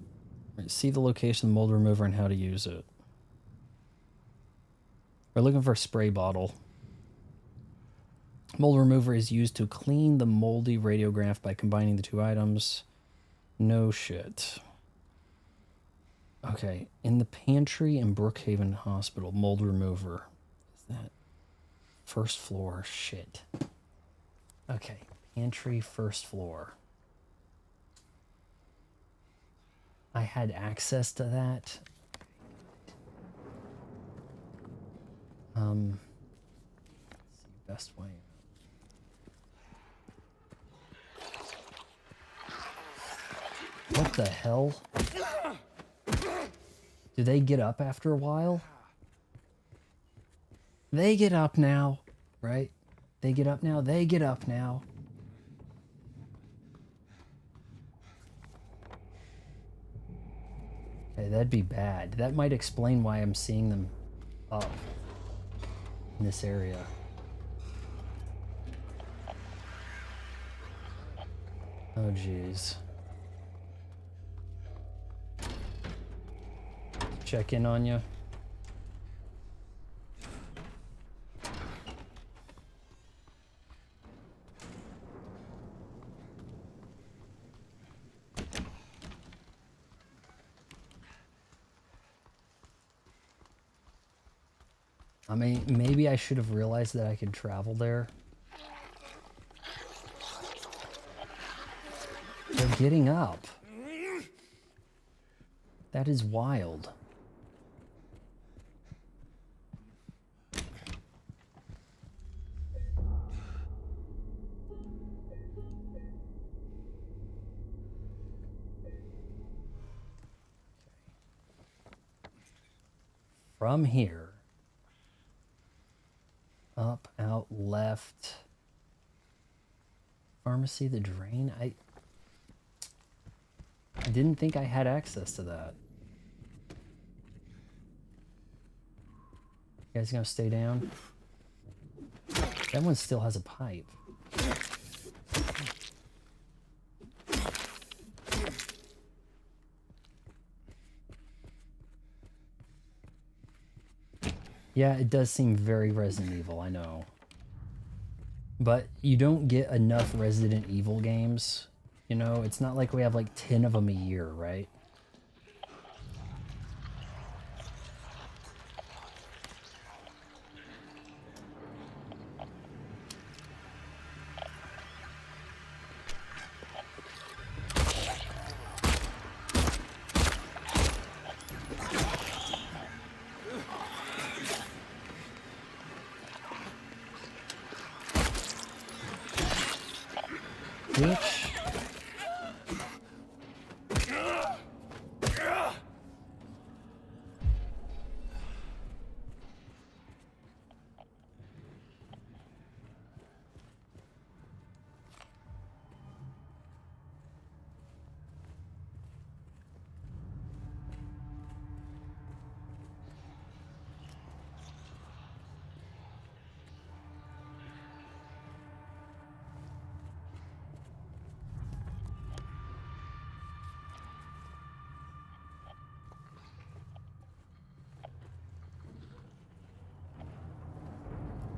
the location of the mold remover and how to use it. We're looking for a spray bottle. Mold remover is used to clean the moldy radiograph by combining the two items. No shit. Okay, in the pantry in Brookhaven Hospital, mold remover. Is that first floor? Shit. Okay, pantry, first floor. I had access to that. Let's see, best way. What the hell? Do they get up after a while? They get up now, right? They get up now. They get up now. Okay, that'd be bad. That might explain why I'm seeing them up in this area. Oh, jeez. Check in on you. I mean, maybe I should have realized that I could travel there. They're getting up. That is wild. From here, up, out, left, pharmacy, the drain. I didn't think I had access to that. You guys gonna stay down? That one still has a pipe. Yeah, it does seem very Resident Evil, I know. But you don't get enough Resident Evil games. You know, it's not like we have like 10 of them a year, right? Bitch.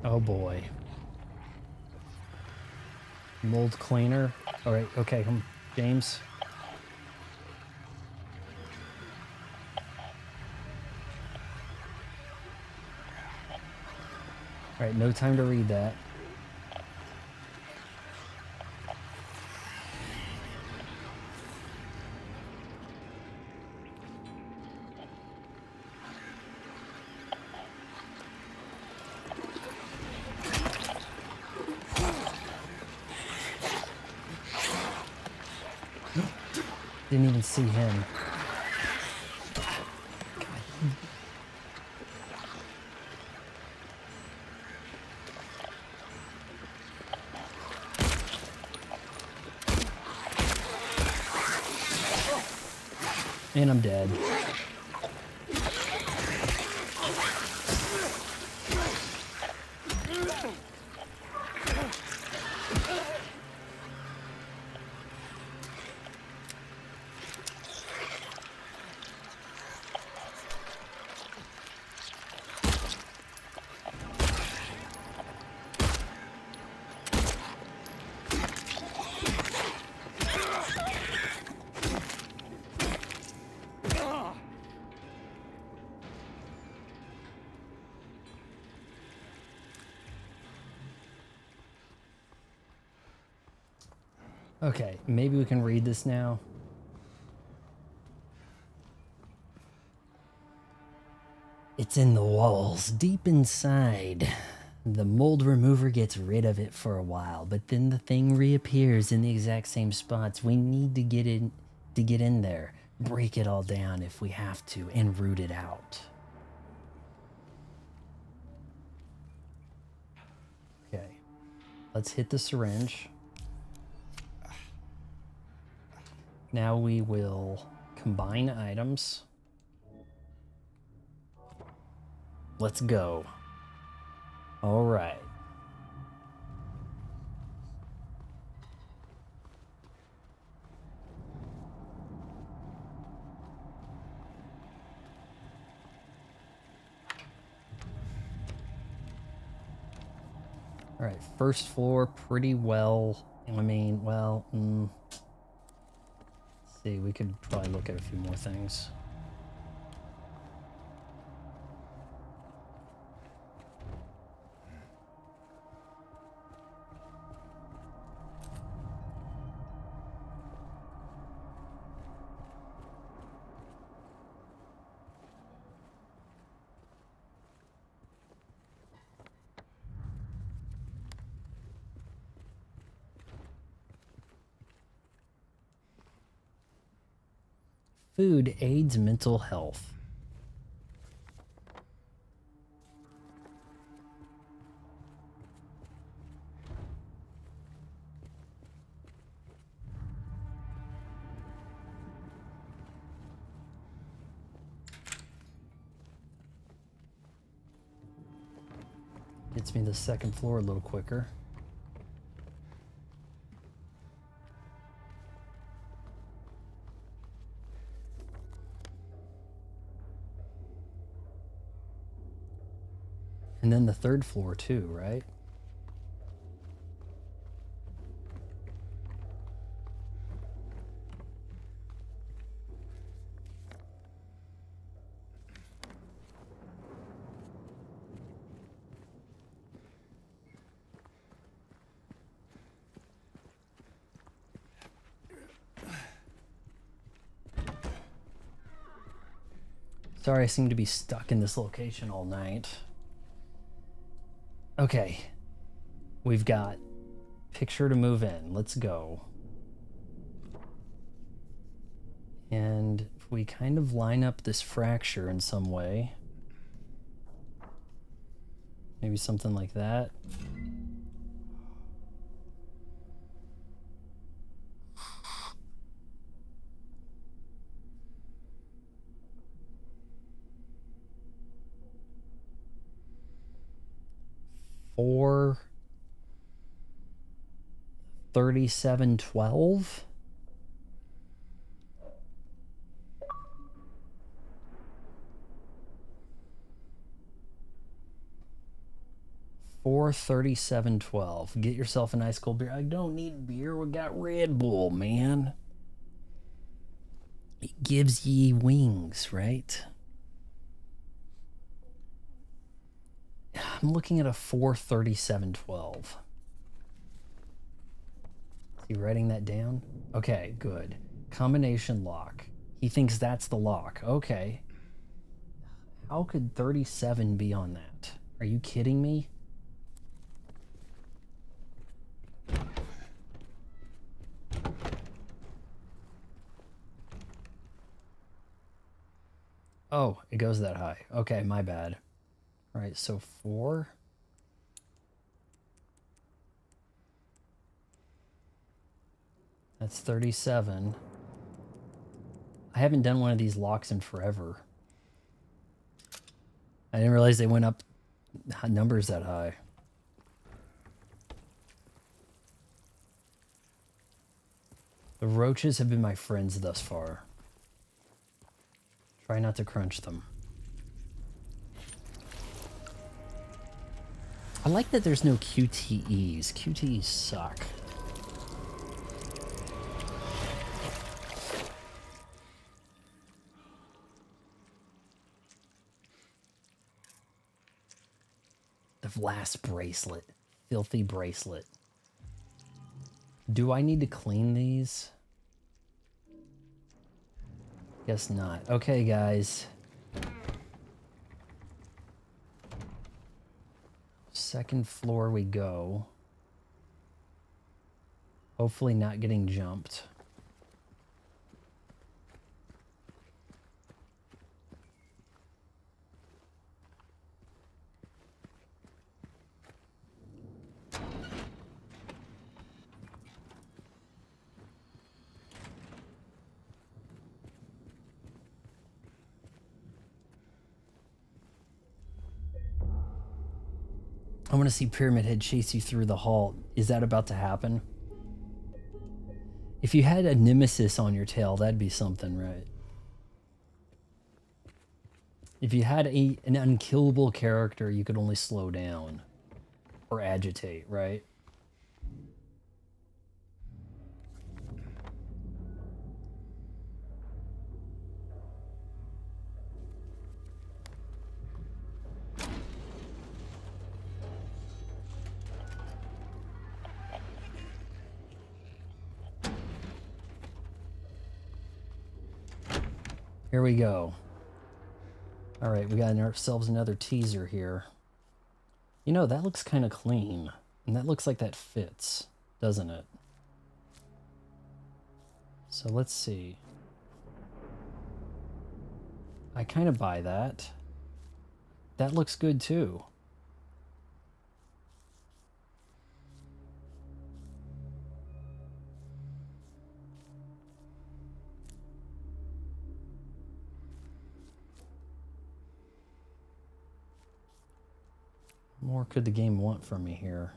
Oh boy. Mold cleaner. All right, okay, James. All right, no time to read that. Didn't even see him. And I'm dead. Okay, maybe we can read this now. It's in the walls, deep inside. The mold remover gets rid of it for a while, but then the thing reappears in the exact same spots. We need to get in there, break it all down if we have to, and root it out. Okay, let's hit the syringe. Now we will combine items. Let's go. All right. All right, first floor, pretty well. I mean, well, let's see, we could probably look at a few more things. Food aids mental health. Gets me the second floor a little quicker. And then the third floor too, right? Sorry, I seem to be stuck in this location all night. Okay, we've got picture to move in. Let's go. And if we kind of line up this fracture in some way, maybe something like that. Or 3712. 4:37:12. Get yourself a nice cold beer. I don't need beer. We got Red Bull, man. It gives ye wings, right? I'm looking at a 4:37:12. Is he writing that down? Okay, good. Combination lock. He thinks that's the lock. Okay. How could 37 be on that? Are you kidding me? Oh, it goes that high. Okay, my bad. All right, so 4. That's 37. I haven't done one of these locks in forever. I didn't realize they went up numbers that high. The roaches have been my friends thus far. Try not to crunch them. I like that there's no QTEs. QTEs suck. The last bracelet. Filthy bracelet. Do I need to clean these? Guess not. Okay, guys. Second floor we go. Hopefully not getting jumped. I want to see Pyramid Head chase you through the hall. Is that about to happen? If you had a nemesis on your tail, that'd be something, right? If you had an unkillable character, you could only slow down or agitate, right? Here we go. All right, we got ourselves another teaser here. You know, that looks kind of clean. And that looks like that fits, doesn't it? So let's see. I kind of buy that. That looks good too. What more could the game want from me here?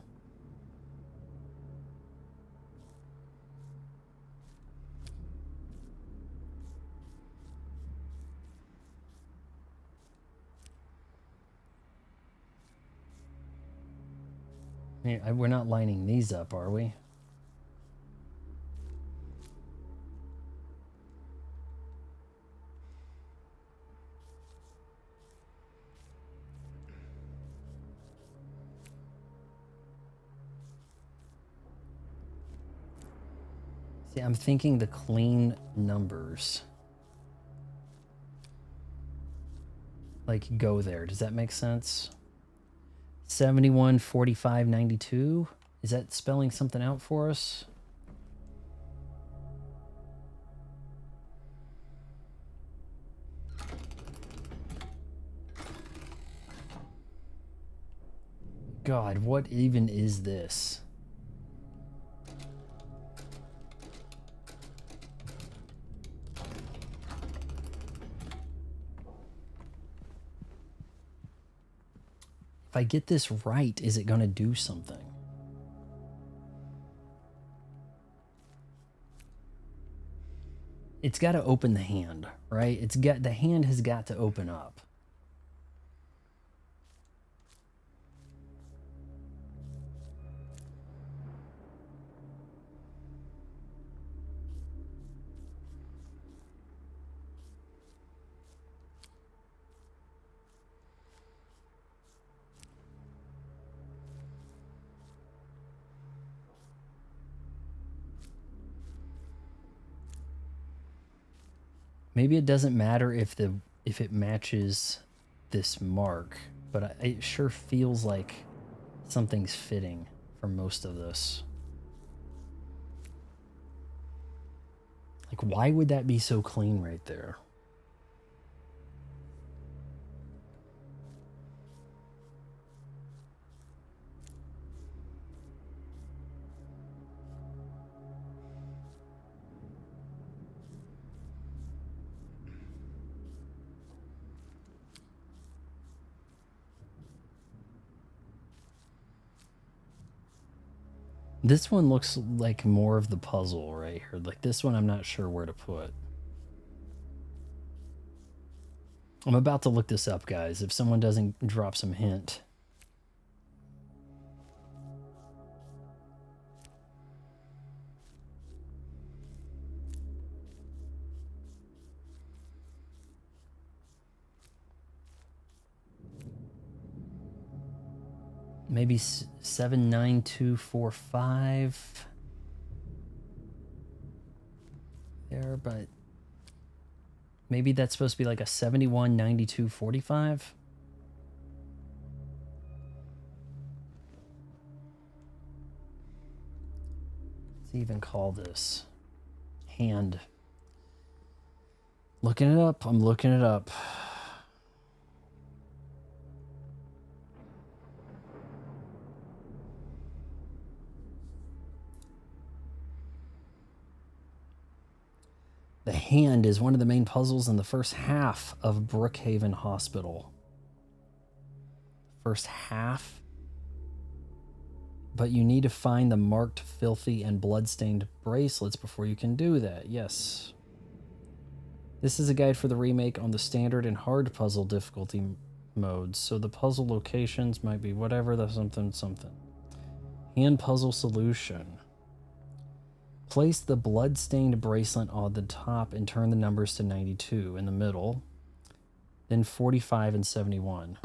We're not lining these up, are we? See, I'm thinking the clean numbers. Like, go there. Does that make sense? 71, 45, 92? Is that spelling something out for us? God, what even is this? If I get this right, is it going to do something? It's got to open the hand, right? The hand has got to open up. Maybe it doesn't matter if it matches this mark, but it sure feels like something's fitting for most of this. Like, why would that be so clean right there? This one looks like more of the puzzle right here. Like this one, I'm not sure where to put. I'm about to look this up, guys. If someone doesn't drop some hint. Maybe 79245 there, but maybe that's supposed to be like a 719245. Let's even call this hand. Looking it up. I'm looking it up. The hand is one of the main puzzles in the first half of Brookhaven Hospital. First half. But you need to find the marked, filthy, and bloodstained bracelets before you can do that. Yes. This is a guide for the remake on the standard and hard puzzle difficulty modes. So the puzzle locations might be whatever the something. Hand puzzle solution. Place the blood-stained bracelet on the top and turn the numbers to 92 in the middle, then 45 and 71.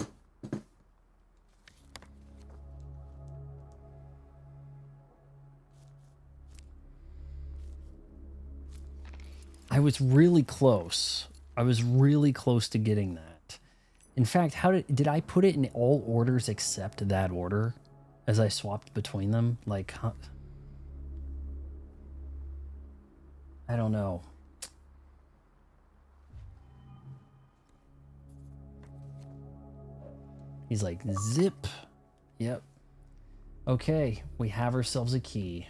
I was really close. I was really close to getting that. In fact, how did I put it in all orders except that order as I swapped between them? Like, I don't know. He's like, zip. Yep. Okay, we have ourselves a key.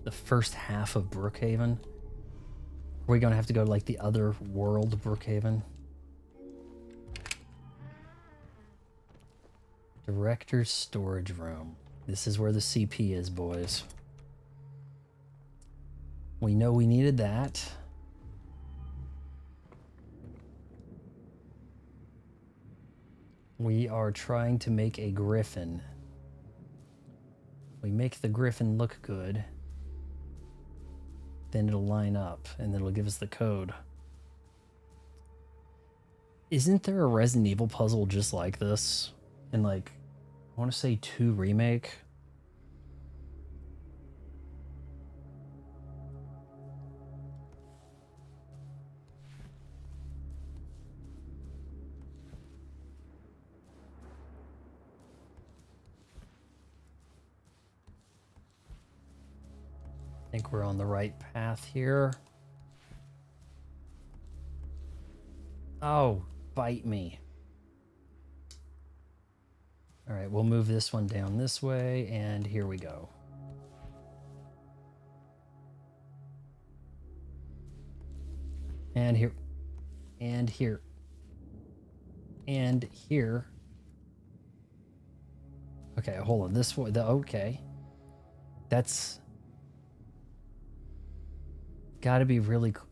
The first half of Brookhaven. Are we gonna have to go to like the other world, Brookhaven? Director's storage room. This is where the CP is, boys. We know we needed that. We are trying to make a griffin. We make the griffin look good. Then it'll line up and then it'll give us the code. Isn't there a Resident Evil puzzle just like this? In like, I want to say 2 Remake. I think we're on the right path here. Oh, bite me. All right, we'll move this one down this way, and here we go. And here, and here, and here. Okay, hold on. This one, okay. That's gotta be really cool.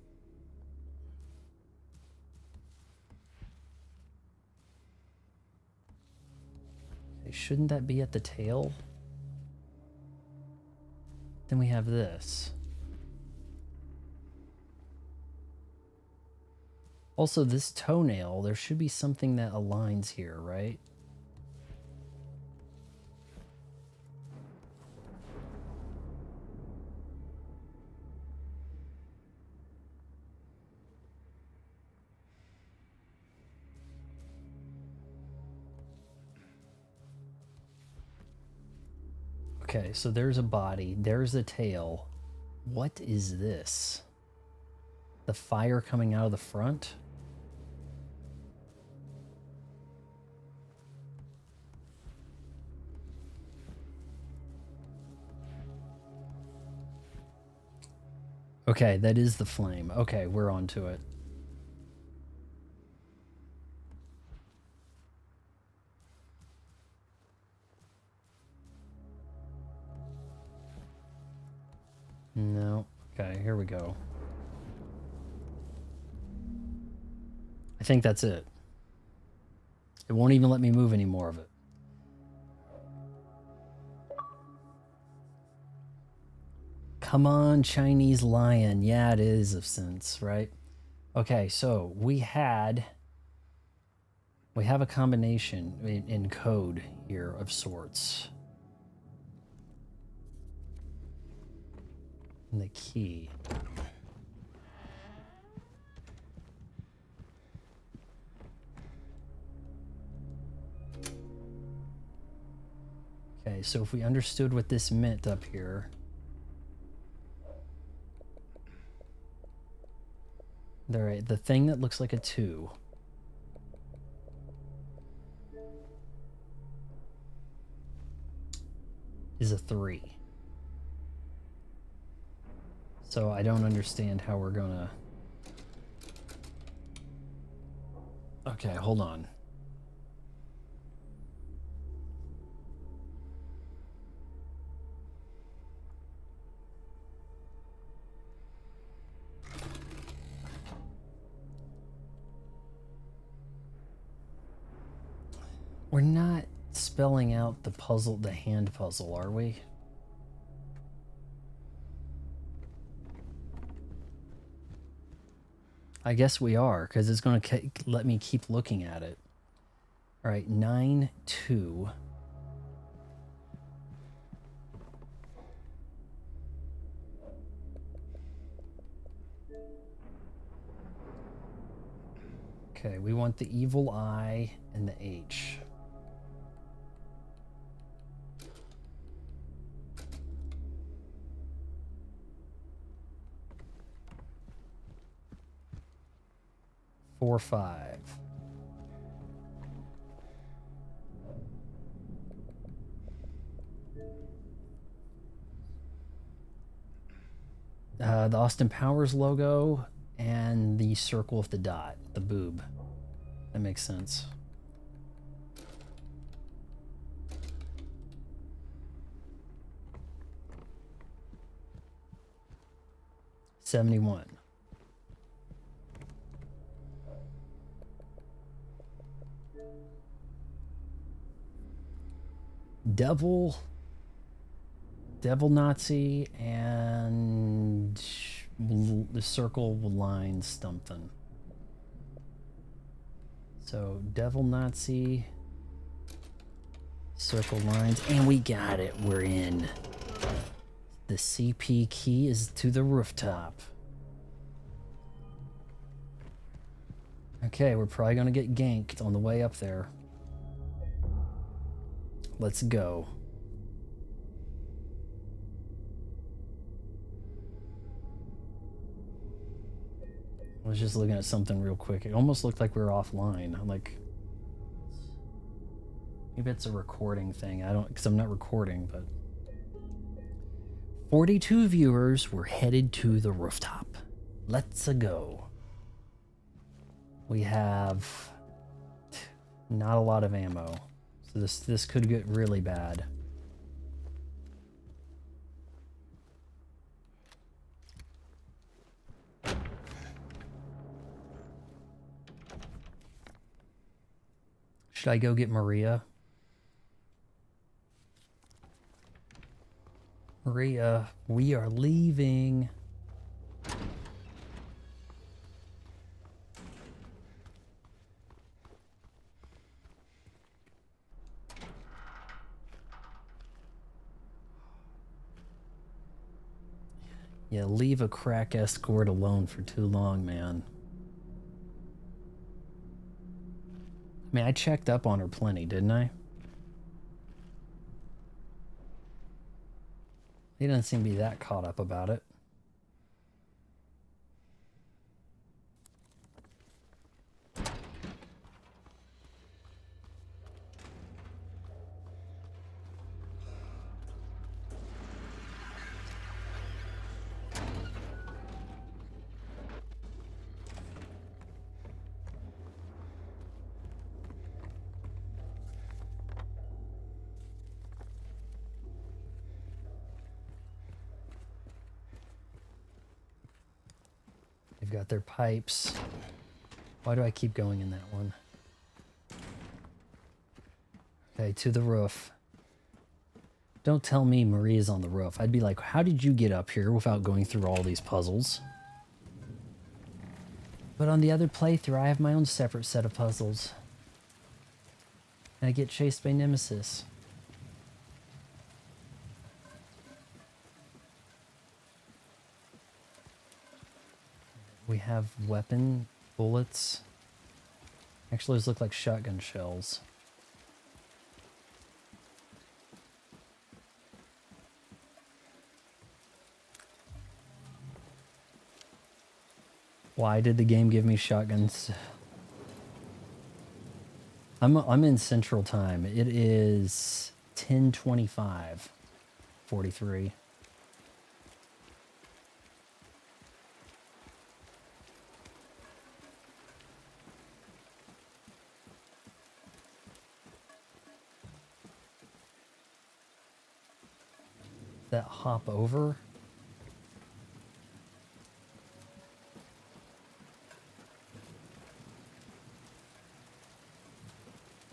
Shouldn't that be at the tail? Then we have this. Also, this toenail, there should be something that aligns here, right? Okay, so there's a body. There's a tail. What is this? The fire coming out of the front? Okay, that is the flame. Okay, we're on to it. No. Okay, here we go. I think that's it. It won't even let me move any more of it. Come on, Chinese lion. Yeah, it is of sense, right? Okay, so we have a combination in code here of sorts. And the key. Okay, so if we understood what this meant up here. Alright, the thing that looks like a 2. Is a 3. So I don't understand how we're gonna... Okay, hold on. We're not spelling out the puzzle, the hand puzzle, are we? I guess we are, because it's going to let me keep looking at it. All right, 9, 2. Okay, we want the evil eye and the H. Four, 5. The Austin Powers logo and the circle with the dot, the boob. That makes sense. $71. Devil Nazi and the circle line something. So Devil Nazi, circle lines, and we got it. We're in. The CP key is to the rooftop. Okay, we're probably gonna get ganked on the way up there. Let's go. I was just looking at something real quick. It almost looked like we were offline. I'm like, maybe it's a recording thing. I don't, because I'm not recording, but 42 viewers were headed to the rooftop. Let's go. We have not a lot of ammo. So this could get really bad. Should I go get Maria? Maria, we are leaving. Yeah, leave a crack escort alone for too long, man. I mean, I checked up on her plenty, didn't I? He doesn't seem to be that caught up about it. They've got their pipes. Why do I keep going in that one? Okay, to the roof. Don't tell me Maria's on the roof. I'd be like, how did you get up here without going through all these puzzles? But on the other playthrough, I have my own separate set of puzzles. And I get chased by Nemesis. We have weapon bullets. Actually, those look like shotgun shells. Why did the game give me shotguns? I'm in Central Time. It is 10:25, 43. That hop over.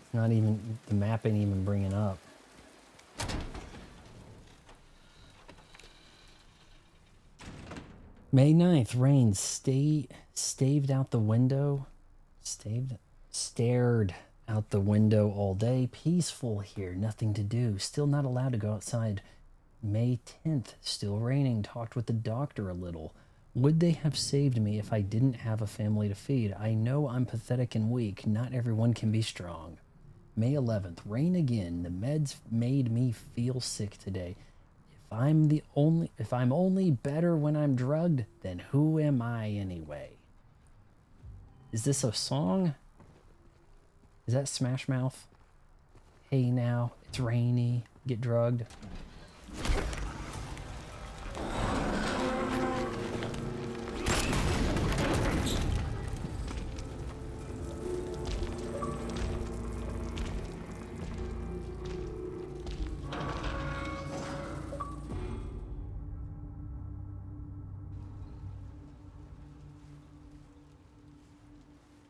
It's not even, the map ain't even bringing up. May 9th, rain staved out the window. Stared out the window all day. Peaceful here, nothing to do. Still not allowed to go outside. May 10th, still raining. Talked with the doctor a little. Would they have saved me if I didn't have a family to feed? I know I'm pathetic and weak. Not everyone can be strong. May 11th, rain again. The meds made me feel sick today. If I'm only better when I'm drugged, then who am I anyway? Is this a song? Is that Smash Mouth? Hey now, it's rainy. Get drugged.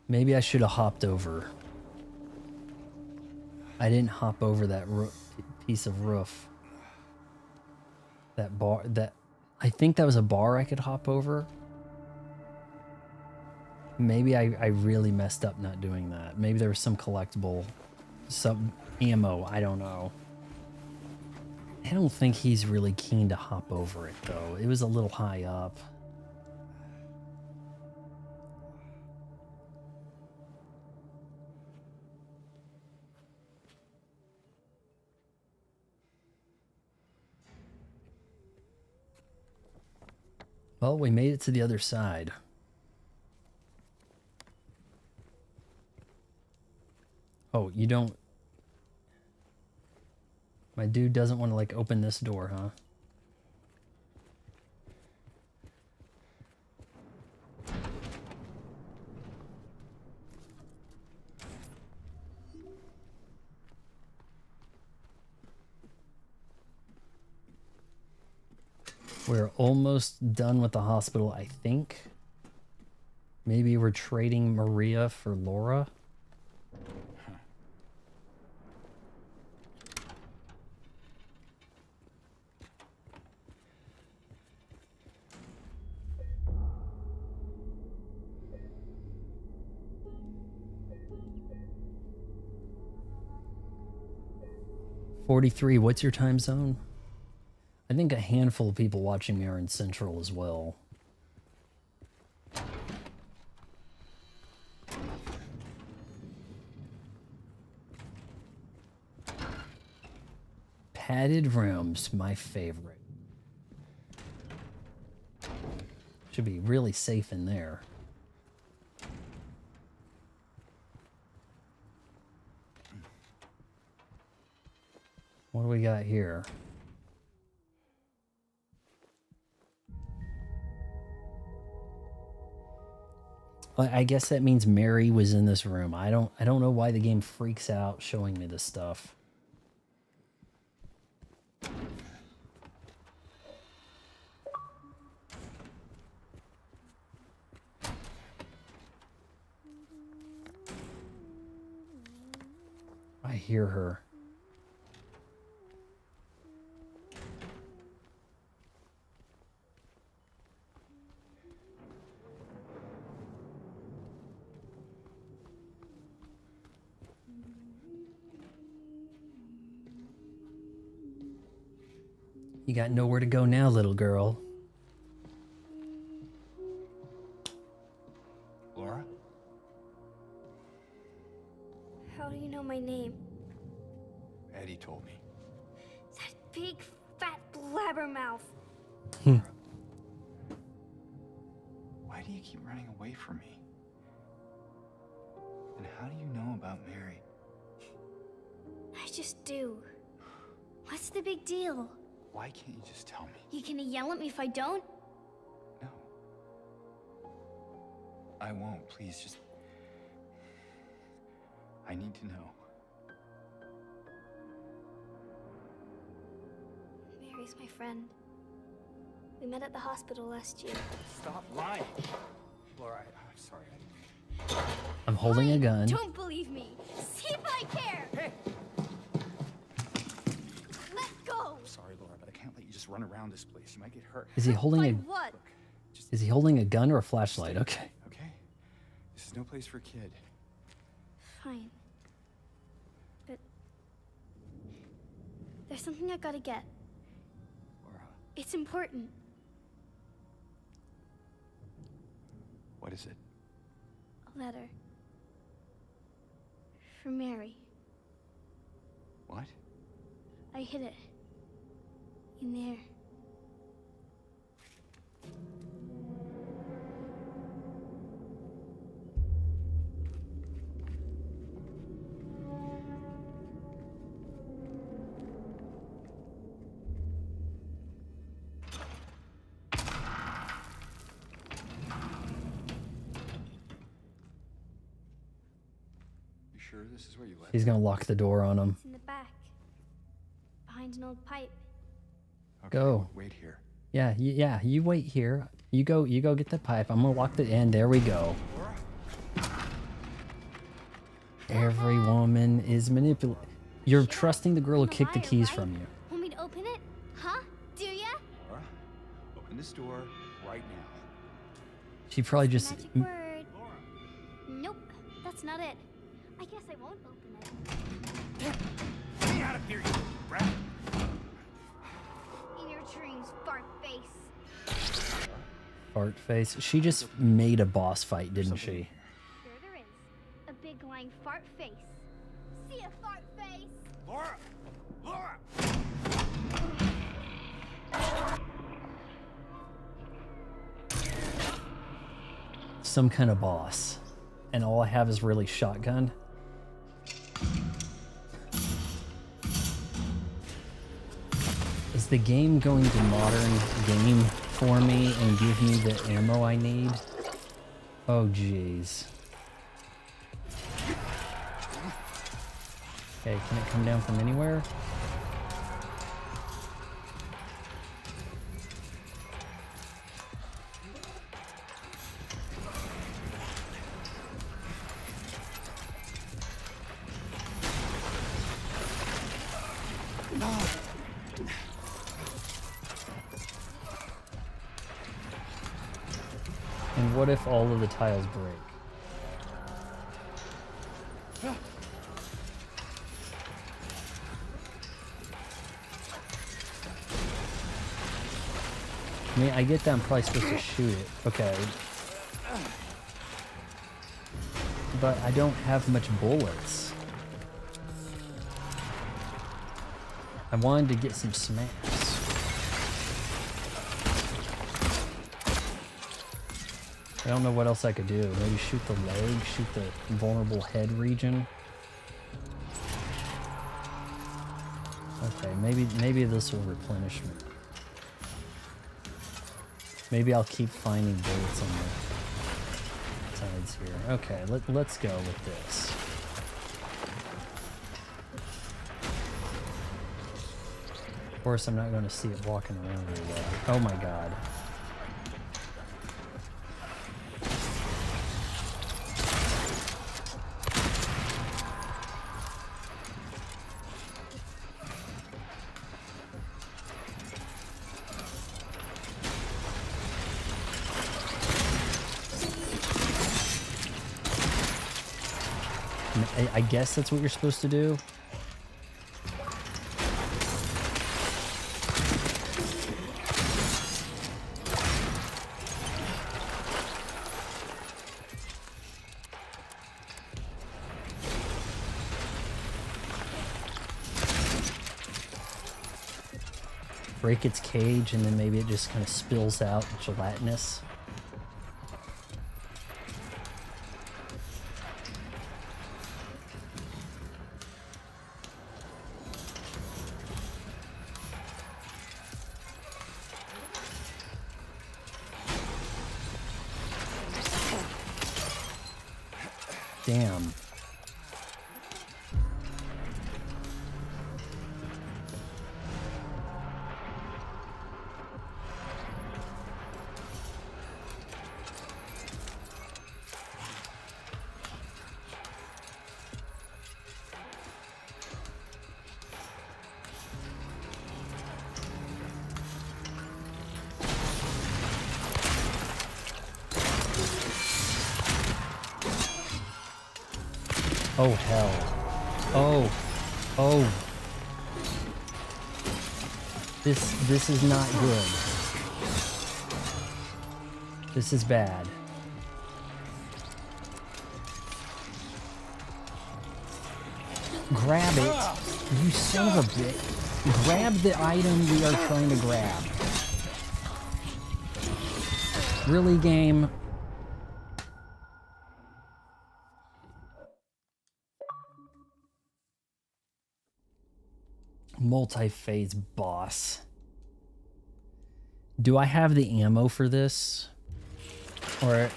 Maybe I should have hopped over. I didn't hop over that piece of roof. That bar, I think that was a bar I could hop over. Maybe I really messed up not doing that. Maybe there was some collectible, some ammo, I don't know. I don't think he's really keen to hop over it though. It was a little high up. Well, we made it to the other side. Oh, you don't... My dude doesn't want to, like, open this door, huh? We're almost done with the hospital, I think. Maybe we're trading Maria for Laura. .43, what's your time zone? I think a handful of people watching me are in Central as well. Padded rooms, my favorite. Should be really safe in there. What do we got here? Well, I guess that means Mary was in this room. I don't know why the game freaks out showing me this stuff. I hear her. You got nowhere to go now, little girl. Laura? How do you know my name? Eddie told me. That big, fat blabbermouth. Why do you keep running away from me? And how do you know about Mary? I just do. What's the big deal? Why can't you just tell me? You gonna yell at me if I don't? No. I won't. Please, just... I need to know. Mary's my friend. We met at the hospital last year. Stop lying. Laura, I'm sorry. I'm holding a gun. Don't believe me. See if I care. Hey! Let go. Sorry, Laura, but I can't let you just run around this place. You might get hurt. Is he holding By a what? Is he holding a gun or a flashlight? Okay. Okay? This is no place for a kid. Fine. But there's something I gotta get. Laura, It's important. what is it? A letter. For Mary. What? I hid it. In there. You sure this is where you left He's gonna lock the door on him. It's in the back. Behind an old pipe. Okay, Go. Wait here. Yeah, yeah. You wait here. You go get the pipe. I'm gonna lock the end. There we go. Laura? Every woman is manipulated. You're trusting the girl who I'm a kicked the liar, keys right? from you. Want me to open it? Huh? Do ya? Laura? Open this door right now. She probably just. Magic word. Nope, that's not it. I guess I won't open it. Get me out of here, you brat! In your dreams, fart face. Fart face. She just made a boss fight, didn't she? Here there is. A big lying fart face. See a fart face? Laura! Laura! Some kind of boss. And all I have is really shotgun. Is the game going to modern game for me and give me the ammo I need? Oh jeez. Okay, can it come down from anywhere? And what if all of the tiles break? I mean, I get that I'm probably supposed to shoot it. Okay. But I don't have much bullets. I wanted to get some smacks. I don't know what else I could do. Maybe shoot the leg, shoot the vulnerable head region. Okay, maybe this will replenish me. Maybe I'll keep finding bullets on the sides here. Okay, let's go with this. Of course, I'm not going to see it walking around very well. Oh my god. I guess that's what you're supposed to do. Break its cage and then maybe it just kind of spills out gelatinous. Damn. Oh hell. Oh. This is not good. This is bad. Grab it. You son of a bitch. Grab the item we are trying to grab. Really, game? Multi-phase boss. Do I have the ammo for this? Or... It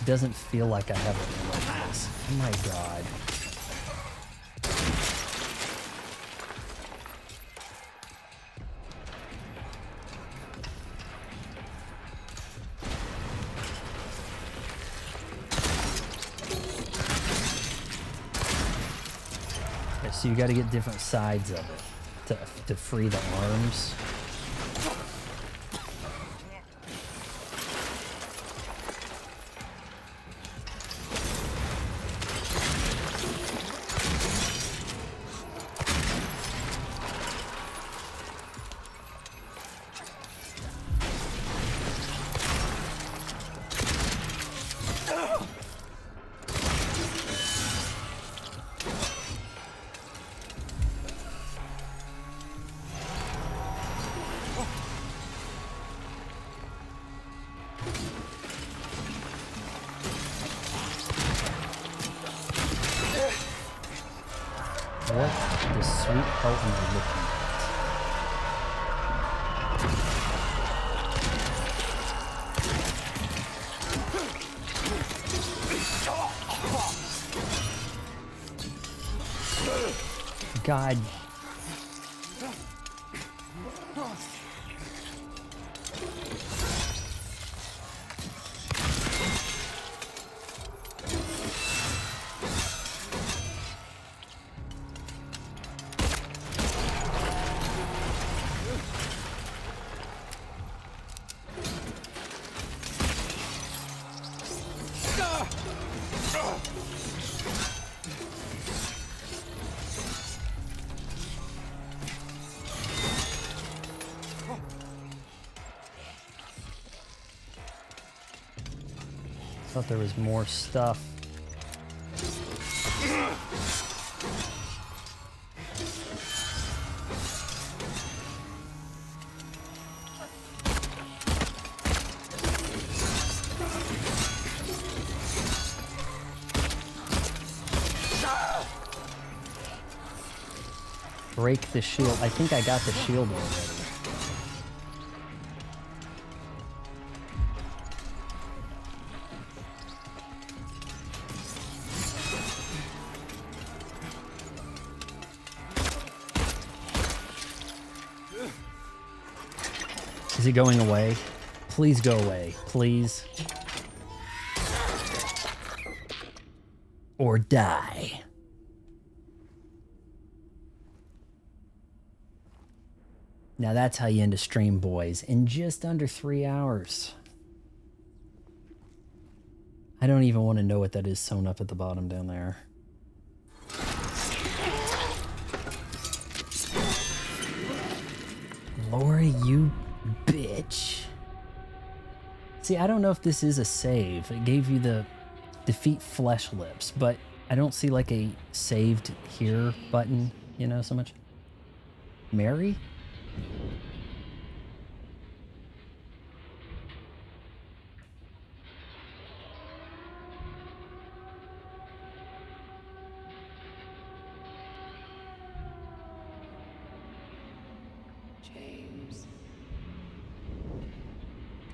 doesn't feel like I have ammo for this. Oh my god. So you got to get different sides of it to free the arms. What the sweet hell am I looking at? God. Thought there was more stuff. break the shield. I think I got the shield already. Is he going away? Please go away. Please. Or die. Now that's how you end a stream, boys. In just under 3 hours. I don't even want to know what that is sewn up at the bottom down there. Lori, you bitch. See, I don't know if this is a save. It gave you the defeat flesh lips, but I don't see like a saved here button, you know, so much. Mary?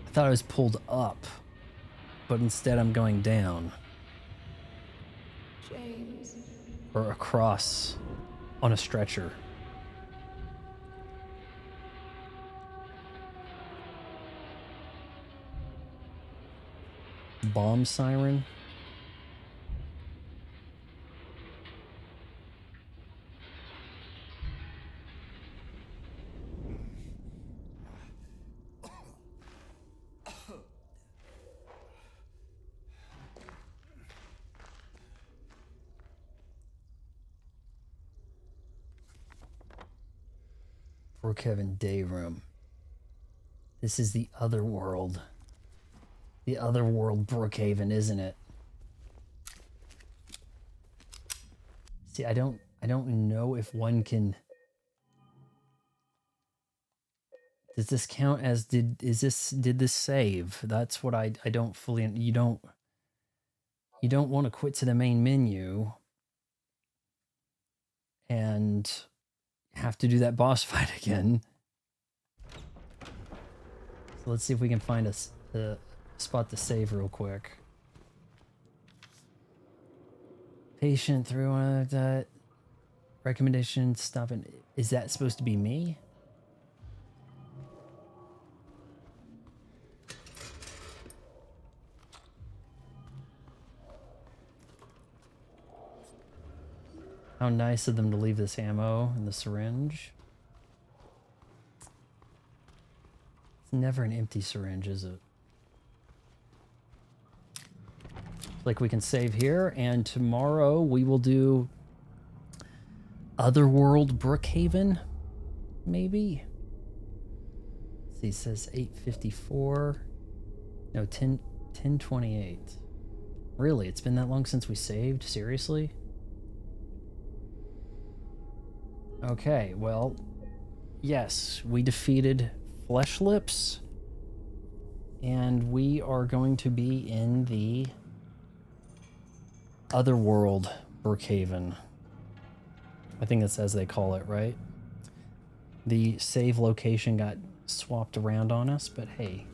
I thought I was pulled up, but instead I'm going down. James. Or across on a stretcher. Bomb siren. Brookhaven Day Room. This is the other world. The other world Brookhaven, isn't it? See, I don't know if one can. Does this count as did this save? That's what I don't fully. You don't want to quit to the main menu and have to do that boss fight again. So let's see if we can find a spot to save real quick. Patient through that recommendation. Stop it. Is that supposed to be me? How nice of them to leave this ammo in the syringe. It's never an empty syringe, is it? Like we can save here, and tomorrow we will do Otherworld Brookhaven, maybe? Let's see, it says 8:54. No, 10:28. Really? It's been that long since we saved? Seriously? Okay, well, yes, we defeated Flesh Lips, and we are going to be in the Otherworld Brookhaven. I think that's as they call it, right? The save location got swapped around on us, but hey,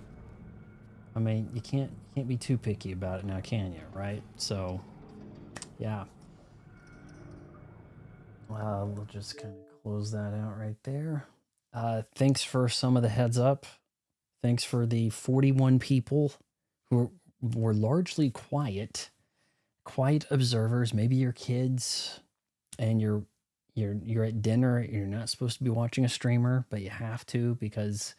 I mean, you can't be too picky about it now, can you? Right? So, yeah. We'll just kind of close that out right there. Thanks for some of the heads up. Thanks for the 41 people who were largely quiet observers. Maybe your kids, and you're at dinner. You're not supposed to be watching a streamer, but you have to because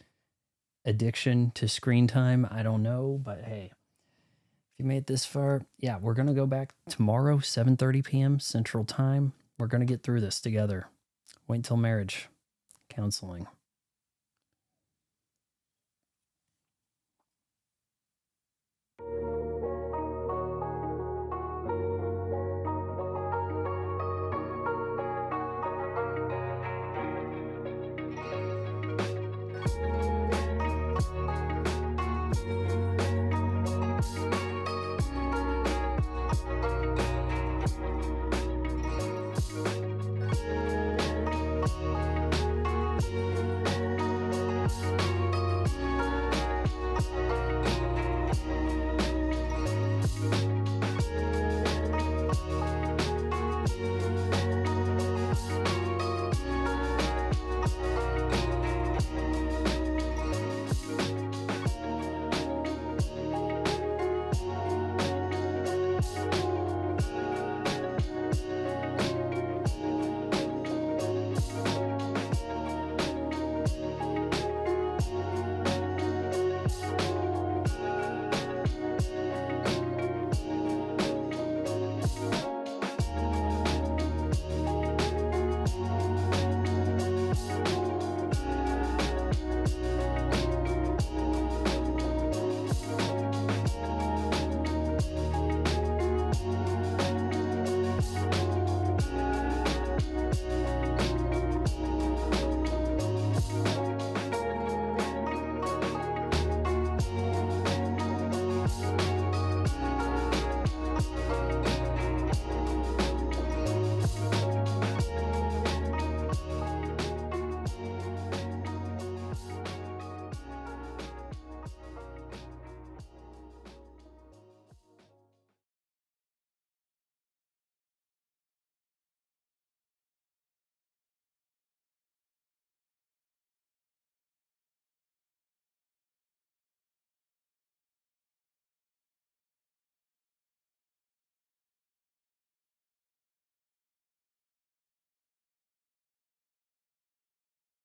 addiction to screen time. I don't know, but hey, if you made it this far, yeah, we're gonna go back tomorrow, 7:30 p.m. Central Time. We're going to get through this together. Wait until marriage counseling.